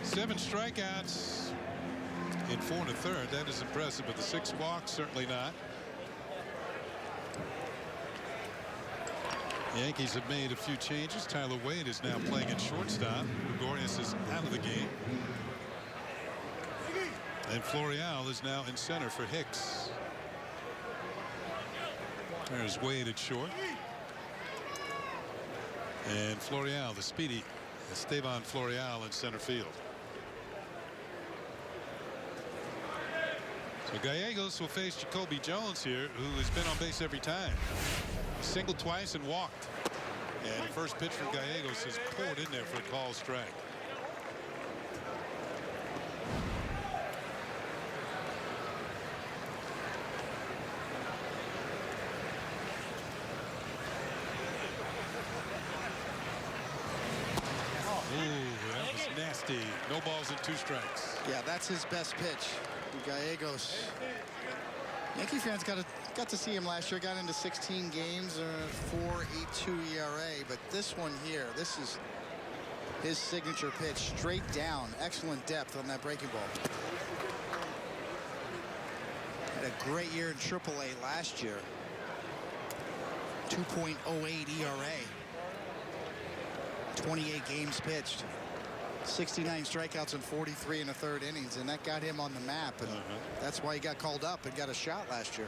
7 strikeouts in 4 1/3. That is impressive, but the 6 walks certainly not. The Yankees have made a few changes. Tyler Wade is now playing at shortstop. Gregorius is out of the game. And Florial is now in center for Hicks. There's Wade at short. And Florial, the speedy Esteban Florial in center field. So Gallegos will face Jacoby Jones here, who has been on base every time. Singled twice and walked. And the first pitch from Gallegos is pulled in there for a call strike. Ooh, that was nasty. No balls and 2 strikes. Yeah, that's his best pitch. Gallegos. Yankee fans got to see him last year. Got into 16 games, 4.82 ERA. But this one here, this is his signature pitch, straight down. Excellent depth on that breaking ball. Had a great year in AAA last year. 2.08 ERA. 28 games pitched. 69 strikeouts in 43 1/3 innings, and that got him on the map, and that's why he got called up and got a shot last year.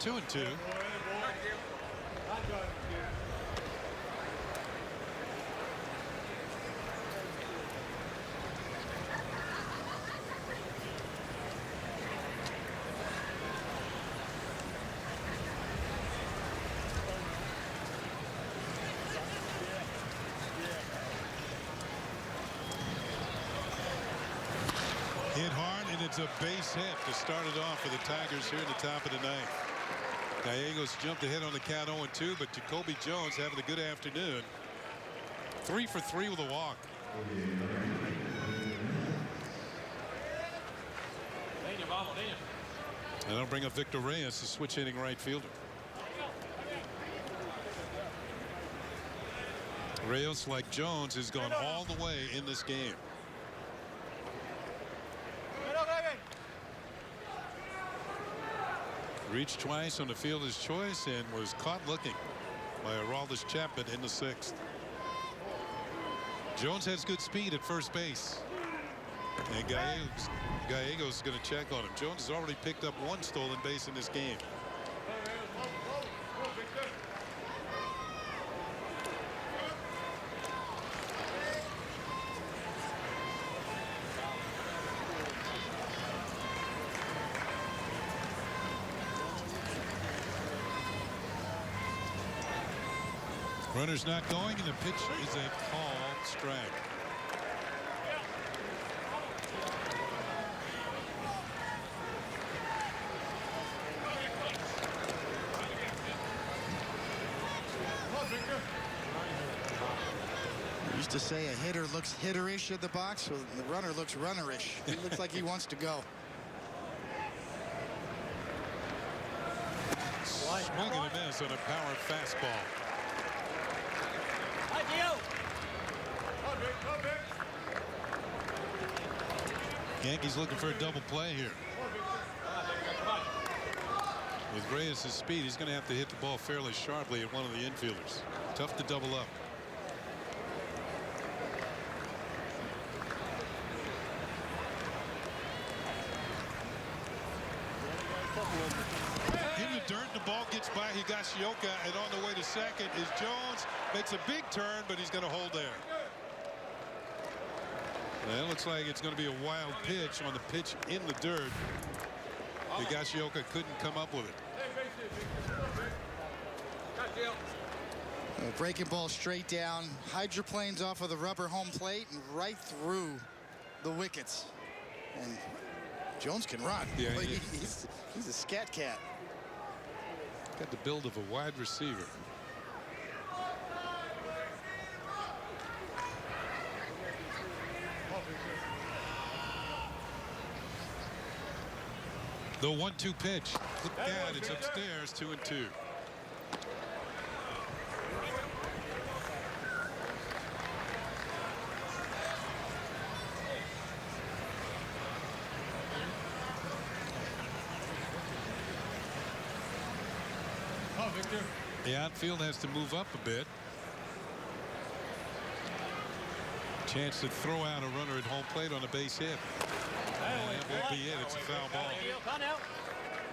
Two and two. Hit hard, and it's a base hit to start it off for the Tigers here in the top of the 9th. Gallegos jumped ahead on the count 0-2, but Jacoby Jones having a good afternoon. 3 for 3 with a walk. And that'll bring up Victor Reyes, the switch hitting right fielder. Reyes, like Jones, has gone all the way in this game. Reached twice on the fielder's choice and was caught looking by Aroldis Chapman in the 6th. Jones has good speed at first base. And Gallegos is going to check on him. Jones has already picked up 1 stolen base in this game. Runner's not going, and the pitch is a called strike. We used to say a hitter looks hitterish at the box. Well, the runner looks runnerish. He looks like he wants to go. Swung and a miss on a power fastball. Yankees looking for a double play here. With Reyes' speed, he's going to have to hit the ball fairly sharply at one of the infielders. Tough to double up. In the dirt, the ball gets by Higashioka, and on the way to second is Jones. Makes a big turn, but he's going to hold there. And it looks like it's going to be a wild pitch on the pitch in the dirt. Higashioka couldn't come up with it. Breaking ball straight down, hydroplanes off of the rubber home plate and right through the wickets. And Jones can run. Yeah, he's a scat cat. Got the build of a wide receiver. The 1-2 pitch. Look at it's upstairs. 2-2. Oh, Victor. The outfield has to move up a bit. Chance to throw out a runner at home plate on a base hit. And that won't be it. It's a foul ball.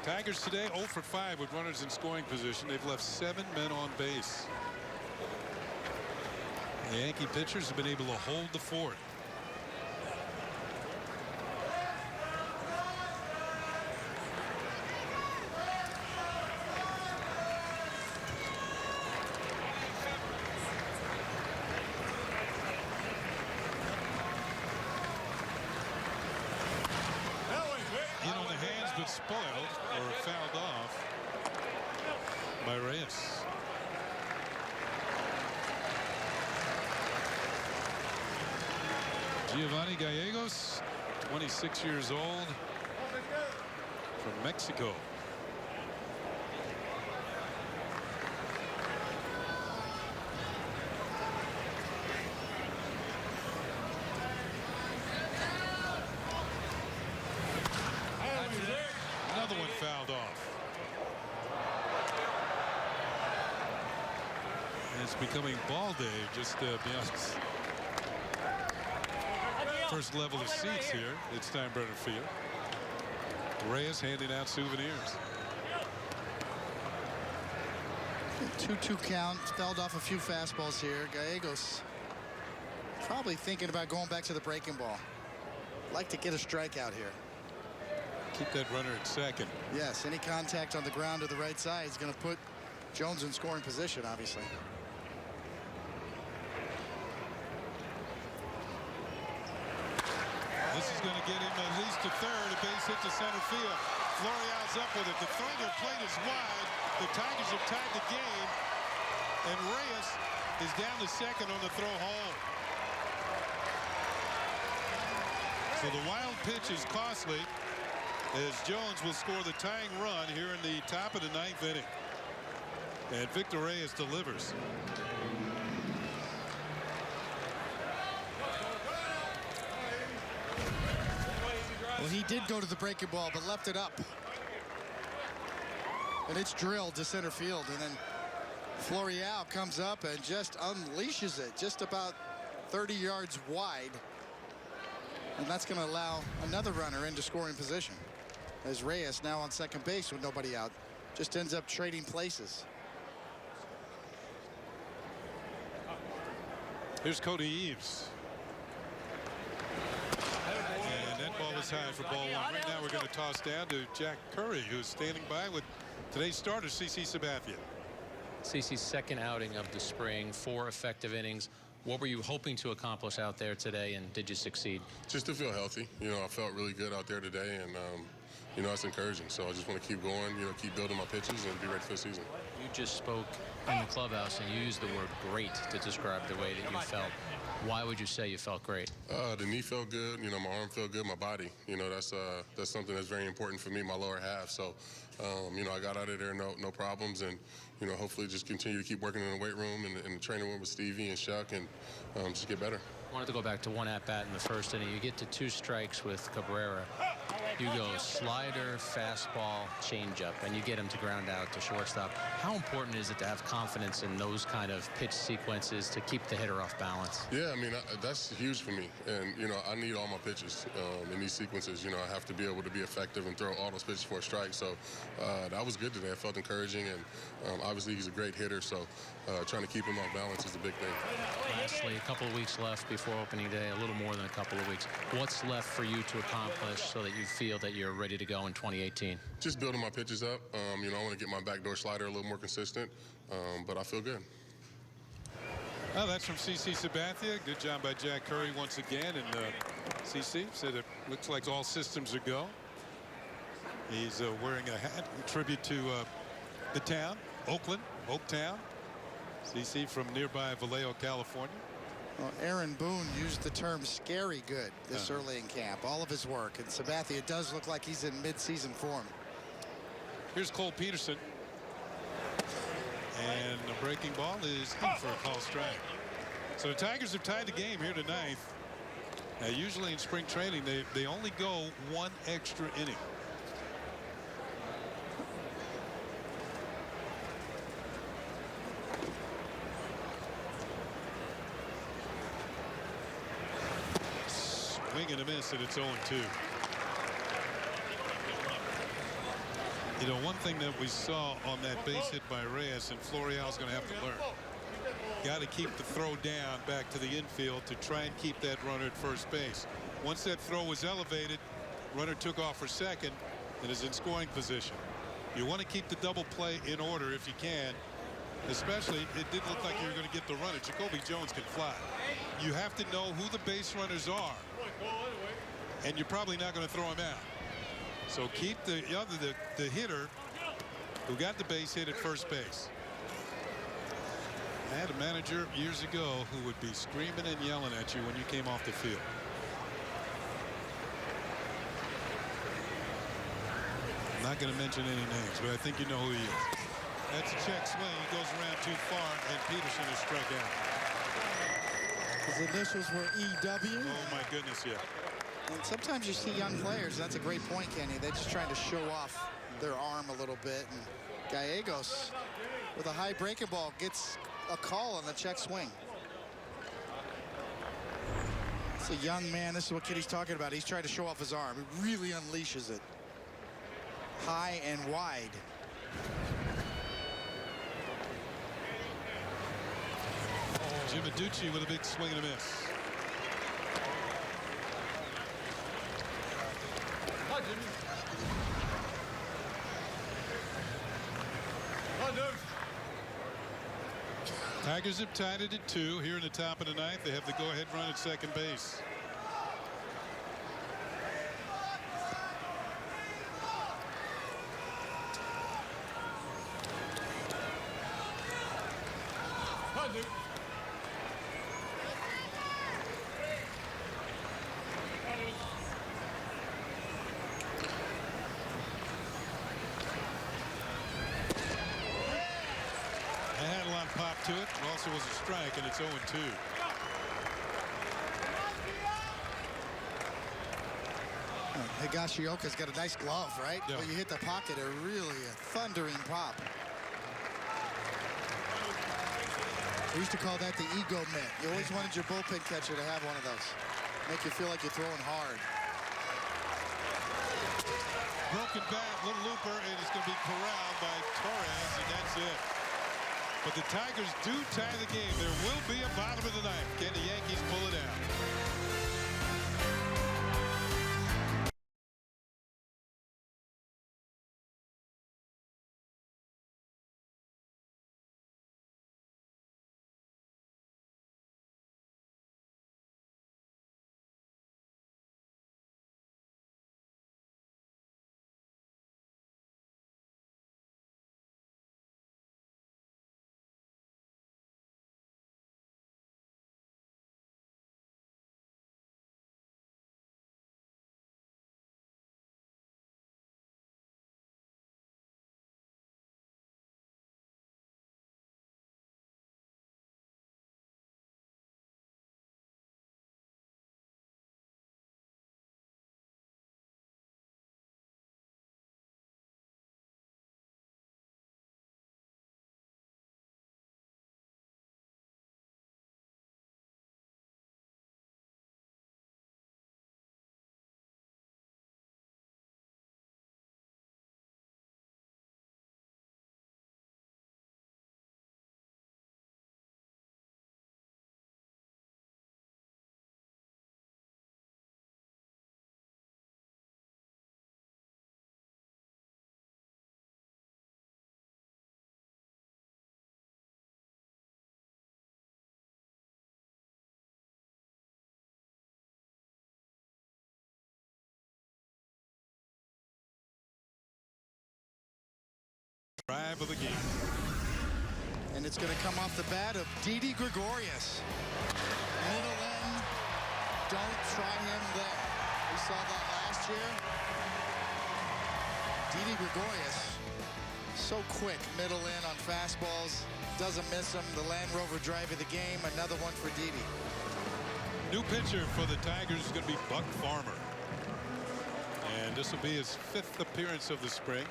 Tigers today 0 for 5 with runners in scoring position. They've left 7 men on base. The Yankee pitchers have been able to hold the fort. Spoiled or fouled off by Reyes. Giovanni Gallegos, 26 years old, from Mexico. Fouled off. And it's becoming ball day, just beyond first level of seats here at Steinbrenner Field. Reyes handing out souvenirs. 2-2 count. Fouled off a few fastballs here. Gallegos probably thinking about going back to the breaking ball. Like to get a strikeout here. Keep that runner at second. Yes, any contact on the ground to the right side is going to put Jones in scoring position, obviously. This is going to get him at least to third. A base hit to center field. Florial's up with it. The throw to the plate is wide. The Tigers have tied the game. And Reyes is down to second on the throw home. So the wild pitch is costly, as Jones will score the tying run here in the top of the 9th inning. And Victor Reyes delivers. Well, he did go to the breaking ball, but left it up. And it's drilled to center field. And then Florial comes up and just unleashes it just about 30 yards wide. And that's going to allow another runner into scoring position, as Reyes, now on second base with nobody out, just ends up trading places. Here's Cody Eaves. And that ball is high for ball one. Right now we're going to toss down to Jack Curry, who's standing by with today's starter, CC Sabathia. CC's second outing of the spring, 4 effective innings. What were you hoping to accomplish out there today, and did you succeed? Just to feel healthy. You know, I felt really good out there today, and you know, it's encouraging. So I just want to keep going, you know, keep building my pitches and be ready for the season. You just spoke in the clubhouse and you used the word great to describe the way that you felt. Why would you say you felt great? The knee felt good. You know, my arm felt good. My body. You know, that's something that's very important for me, my lower half. So, you know, I got out of there no problems, and you know, hopefully just continue to keep working in the weight room and in the training room with Stevie and Shuck, and just get better. I wanted to go back to one at-bat in the first inning. You get to 2 strikes with Cabrera. You go slider, fastball, changeup, and you get him to ground out to shortstop. How important is it to have confidence in those kind of pitch sequences to keep the hitter off balance? Yeah, I mean, that's huge for me. And, you know, I need all my pitches in these sequences. You know, I have to be able to be effective and throw all those pitches for a strike. So that was good today. I felt encouraging, and obviously he's a great hitter. So trying to keep him off balance is a big thing. Lastly, a couple of weeks left before opening day, a little more than a couple of weeks. What's left for you to accomplish so that you feel that you're ready to go in 2018? Just building my pitches up. You know, I want to get my backdoor slider a little more consistent, but I feel good. Well, that's from CC Sabathia. Good job by Jack Curry once again. And CC said it looks like all systems are go. He's wearing a hat in tribute to the town, Oakland, Oaktown. CC from nearby Vallejo, California. Well, Aaron Boone used the term scary good this early in camp. All of his work. And Sabathia, it does look like he's in mid-season form. Here's Cole Peterson. And the breaking ball is in for a call strike. So the Tigers have tied the game here tonight. Usually in spring training, they only go one extra inning. Swing and a miss, and it's 0-2. You know, one thing that we saw on that base hit by Reyes, and Florial's going to have to learn. Got to keep the throw down back to the infield to try and keep that runner at first base. Once that throw was elevated, runner took off for second and is in scoring position. You want to keep the double play in order if you can. Especially, it didn't look like you were going to get the runner. Jacoby Jones can fly. You have to know who the base runners are, and you're probably not going to throw him out. So keep the hitter who got the base hit at first base. I had a manager years ago who would be screaming and yelling at you when you came off the field. I'm not going to mention any names, but I think you know who he is. That's a check swing. He goes around too far, and Peterson is struck out. His initials were EW. Oh, my goodness, yeah. And sometimes you see young players. That's a great point, Kenny. They're just trying to show off their arm a little bit. And Gallegos, with a high breaking ball, gets a call on the check swing. It's a young man. This is what Kenny's talking about. He's trying to show off his arm. He really unleashes it. High and wide. Jim Aducci with a big swing and a miss. Hi, Jimmy. Hi, dude. Tigers have tied it at 2 here in the top of the ninth. They have the go-ahead run at second base. Hi, dude. Pop to it. It also was a strike, and it's 0-2. Higashioka's got a nice glove, right? Yeah. When you hit the pocket, a thundering pop. We used to call that the ego mitt. You always wanted your bullpen catcher to have one of those. Make you feel like you're throwing hard. Broken bat, little looper, and it's going to be corralled by Torres, and that's it. But the Tigers do tie the game. There will be a bottom of the ninth. Can the Yankees pull it out? Drive of the game. And it's going to come off the bat of Didi Gregorius. don't try him there. We saw that last year. Didi Gregorius, so quick, middle in on fastballs. Doesn't miss him. The Land Rover drive of the game. Another one for Didi. New pitcher for the Tigers is going to be Buck Farmer. And this will be his 5th appearance of the spring.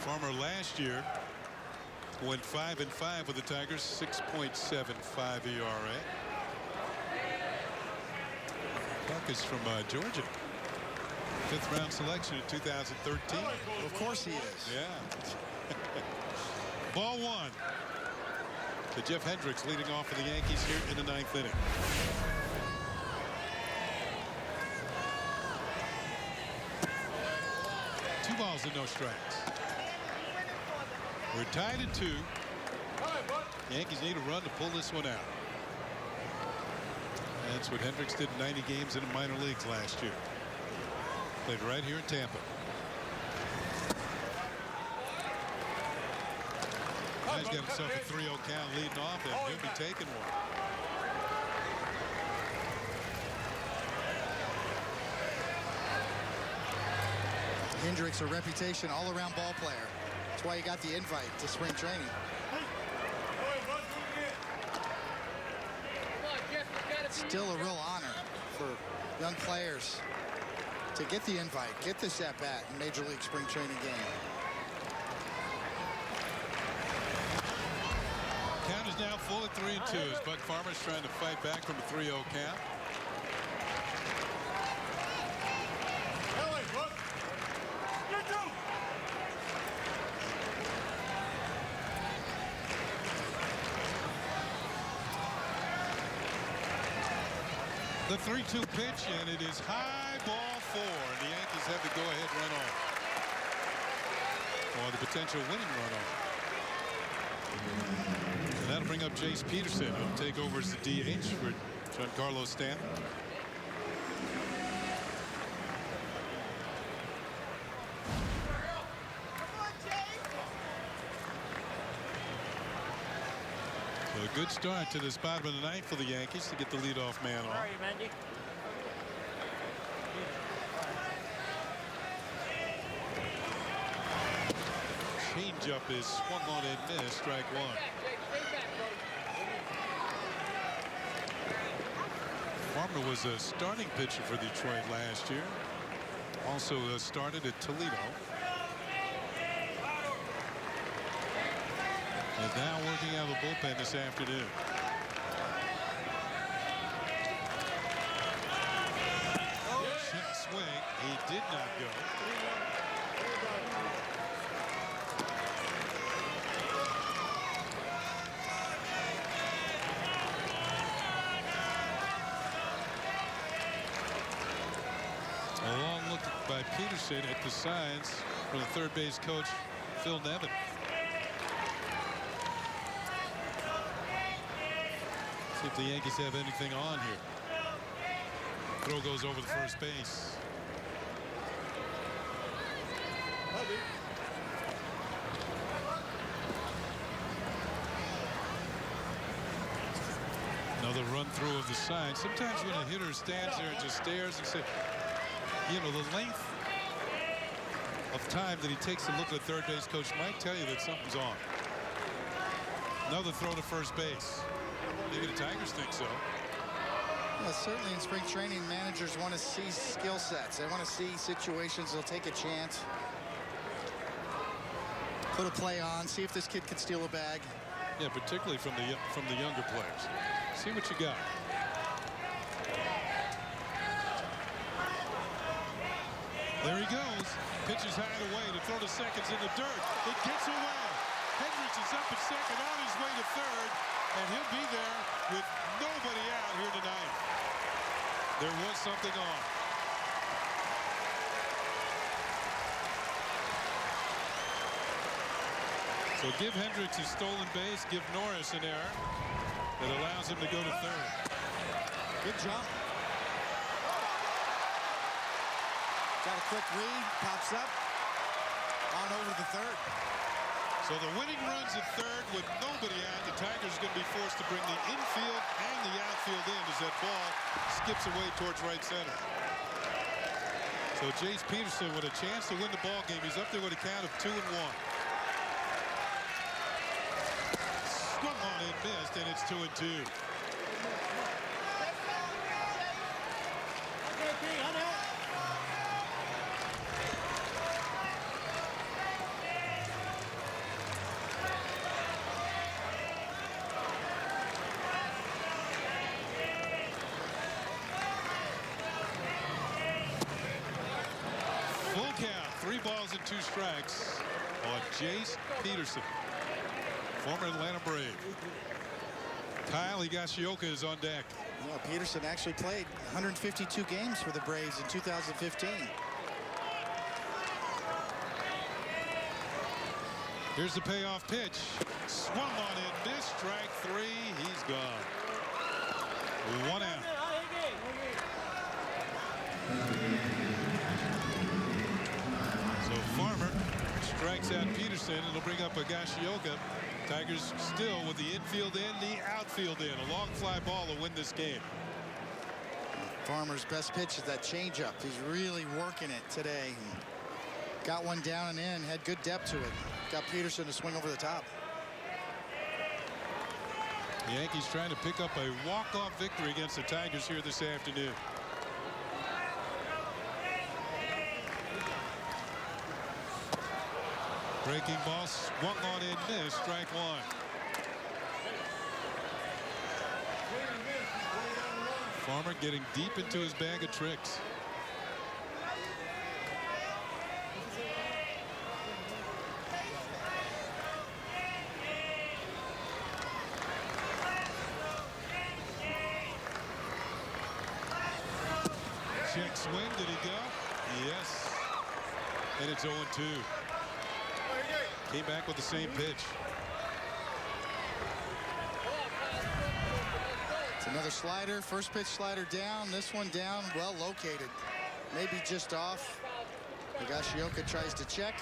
Farmer last year went 5-5 with the Tigers, 6.75 ERA. Buck is from Georgia. 5th round selection in 2013. Well, of course he is. Yeah. Ball 1. To Jeff Hendricks leading off for the Yankees here in the 9th inning. Two balls and no strikes. We're tied at 2. Yankees need a run to pull this one out. That's what Hendricks did in 90 games in the minor leagues last year. Played right here in Tampa. He's got himself a 3-0 count leading off, and he'll be taking one. Hendricks, a reputation all-around ball player. That's why he got the invite to spring training. Still a real honor for young players to get the invite, get this at-bat in Major League spring training game. Count is now full at 3-2 as Buck Farmer's trying to fight back from a 3-0 count. The 3-2 pitch, and it is high ball 4. And the Yankees have the go-ahead runoff, or the potential winning runoff. And that'll bring up Jace Peterson, who'll take over as the DH for Giancarlo Stanton. So a good start to this bottom of the 9th for the Yankees to get the leadoff man on. Changeup is swung on and missed, strike 1. Farmer was a starting pitcher for Detroit last year. Also started at Toledo. And now working out of the bullpen this afternoon. Swing. He did not go. A long look by Peterson at the signs for the third base coach, Phil Nevin. See if the Yankees have anything on here. Throw goes over the first base. Another run through of the sign. Sometimes when a hitter stands there and just stares and says, you know, the length of time that he takes to look at the third base coach might tell you that something's on. Another throw to first base. Maybe the Tigers think so. Well, certainly in spring training, managers want to see skill sets. They want to see situations they'll take a chance, put a play on, see if this kid can steal a bag. Yeah, particularly from the younger players. See what you got. There he goes. Pitches high and away to throw to seconds in the dirt. It gets away. Hendricks is up at second, on his way to third, and he'll be there with nobody out here tonight. There was something on. So give Hendricks a stolen base, give Norris an error that allows him to go to third. Good jump. Got a quick read, pops up, on over to third. So the winning runs at third with nobody out. The Tigers are going to be forced to bring the infield and the that ball skips away towards right center. So Jace Peterson with a chance to win the ball game. He's up there with a count of 2-1. Swung on and missed, and it's 2-2. Full count, 3 balls and 2 strikes on Jace Peterson, former Atlanta Brave. Kyle Higashioka is on deck. Well, Peterson actually played 152 games for the Braves in 2015. Here's the payoff pitch. Swung on and missed. Strike 3. He's gone. 1 out. So Farmer strikes out Peterson, and it'll bring up Higashioka. Tigers still with the infield in, the outfield in. A long fly ball to win this game. Farmer's best pitch is that changeup. He's really working it today. Got one down and in, had good depth to it. Got Peterson to swing over the top. The Yankees trying to pick up a walk-off victory against the Tigers here this afternoon. Breaking ball swung on and missed. Strike 1. Farmer getting deep into his bag of tricks. Check swing. Did he go? Yes. And it's 0-2. Came back with the same pitch. It's another slider. First pitch slider down. This one down. Well located. Maybe just off. Higashioka tries to check.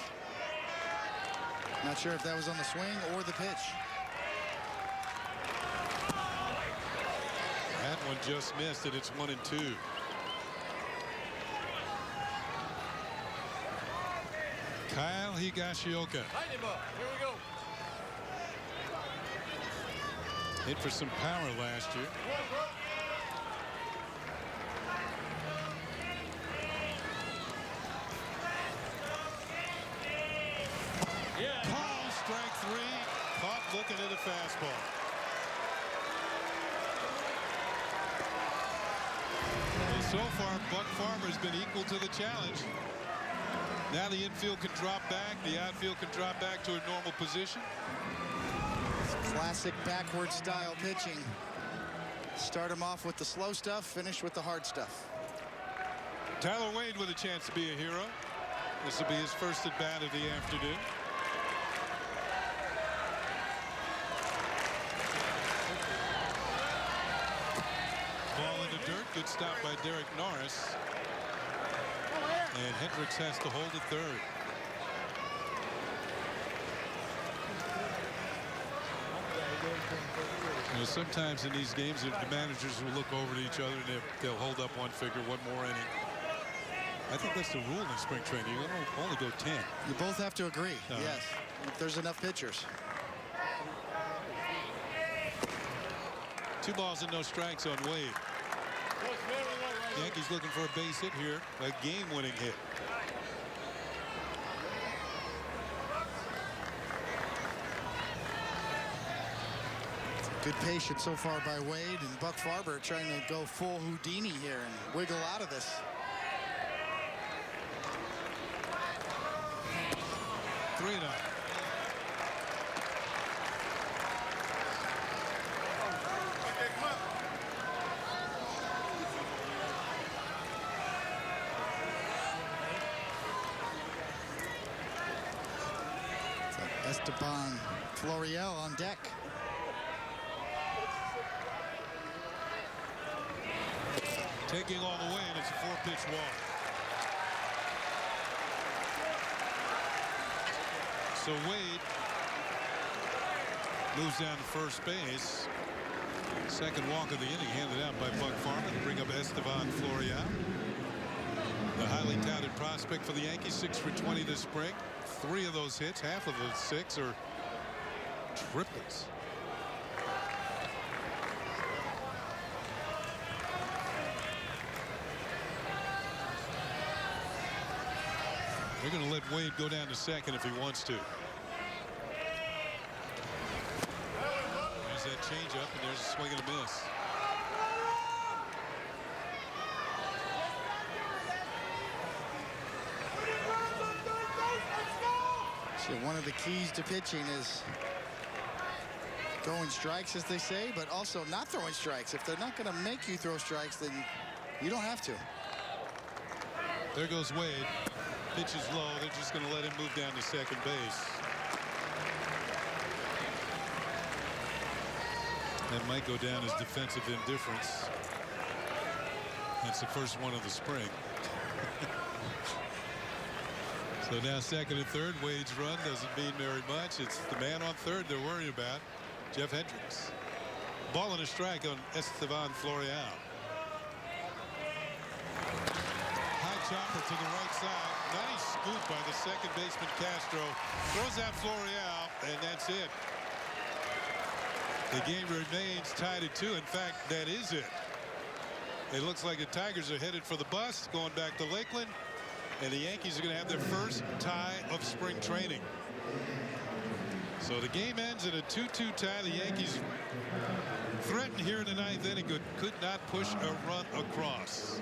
Not sure if that was on the swing or the pitch. That one just missed, and it's 1-2. Kyle Higashioka. Here we go. Hit for some power last year. Yeah. Call strike 3. Caught looking at a fastball. Well, so far, Buck Farmer's been equal to the challenge. Now the infield can drop back. The outfield can drop back to a normal position. Classic backward style pitching. Start him off with the slow stuff, finish with the hard stuff. Tyler Wade with a chance to be a hero. This will be his first at bat of the afternoon. Ball in the dirt. Good stop by Derek Norris. And Hendricks has to hold at third. You know, sometimes in these games, the managers will look over to each other and they'll hold up one figure, one more inning. I think that's the rule in spring training. You don't only go 10. You both have to agree. Yes, if there's enough pitchers. 2 balls and no strikes on Wade. Yankees looking for a base hit here, a game-winning hit. Good patience so far by Wade, and Buck Farmer trying to go full Houdini here and wiggle out of this. 3-0. Esteban Florial on deck. Taking all the way, and it's a 4-pitch walk. So Wade moves down to first base. Second walk of the inning handed out by Buck Farmer to bring up Estevan Florial. The highly touted prospect for the Yankees, 6 for 20 this spring. 3 of those hits, half of the 6 are triples. They're going to let Wade go down to second if he wants to. There's that changeup, and there's a swing and a miss. So one of the keys to pitching is throwing strikes, as they say, but also not throwing strikes. If they're not going to make you throw strikes, then you don't have to. There goes Wade. Pitch is low. They're just going to let him move down to second base. That might go down as defensive indifference. That's the first one of the spring. So now second and third. Wade's run doesn't mean very much. It's the man on third they're worried about, Jeff Hendricks. Ball and a strike on Estevan Florial. High chopper to the right side. Nice scoop by the second baseman Castro. Throws out Florial, and that's it. The game remains tied at 2. In fact, that is it. It looks like the Tigers are headed for the bus, going back to Lakeland. And the Yankees are going to have their first tie of spring training. So the game ends in a 2-2 tie. The Yankees threatened here in the 9th inning, could not push a run across.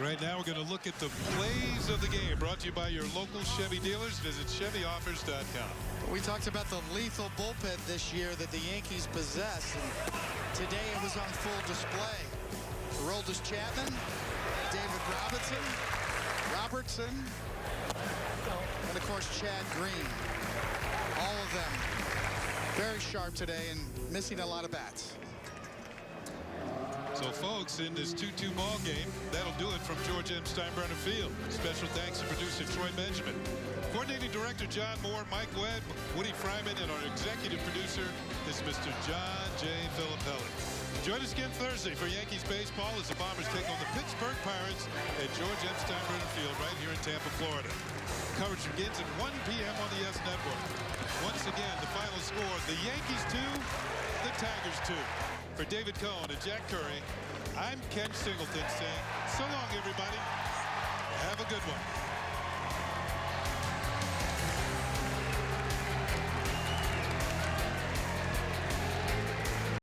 Right now, we're going to look at the plays of the game, brought to you by your local Chevy dealers. Visit ChevyOffers.com. We talked about the lethal bullpen this year that the Yankees possess, and today it was on full display. Aroldis Chapman, David Robertson, and of course Chad Green. All of them very sharp today and missing a lot of bats. So, folks, in this 2-2 ball game, that'll do it from George M. Steinbrenner Field. Special thanks to producer Troy Benjamin, coordinating director John Moore, Mike Webb, Woody Fryman, and our executive producer is Mr. John J. Filippelli. Join us again Thursday for Yankees baseball as the Bombers take on the Pittsburgh Pirates at George M. Steinbrenner Field right here in Tampa, Florida. Coverage begins at 1 p.m. on the YES Network. Once again, the final score, the Yankees 2, the Tigers 2. For David Cohn and Jack Curry, I'm Ken Singleton saying so long, everybody. Have a good one.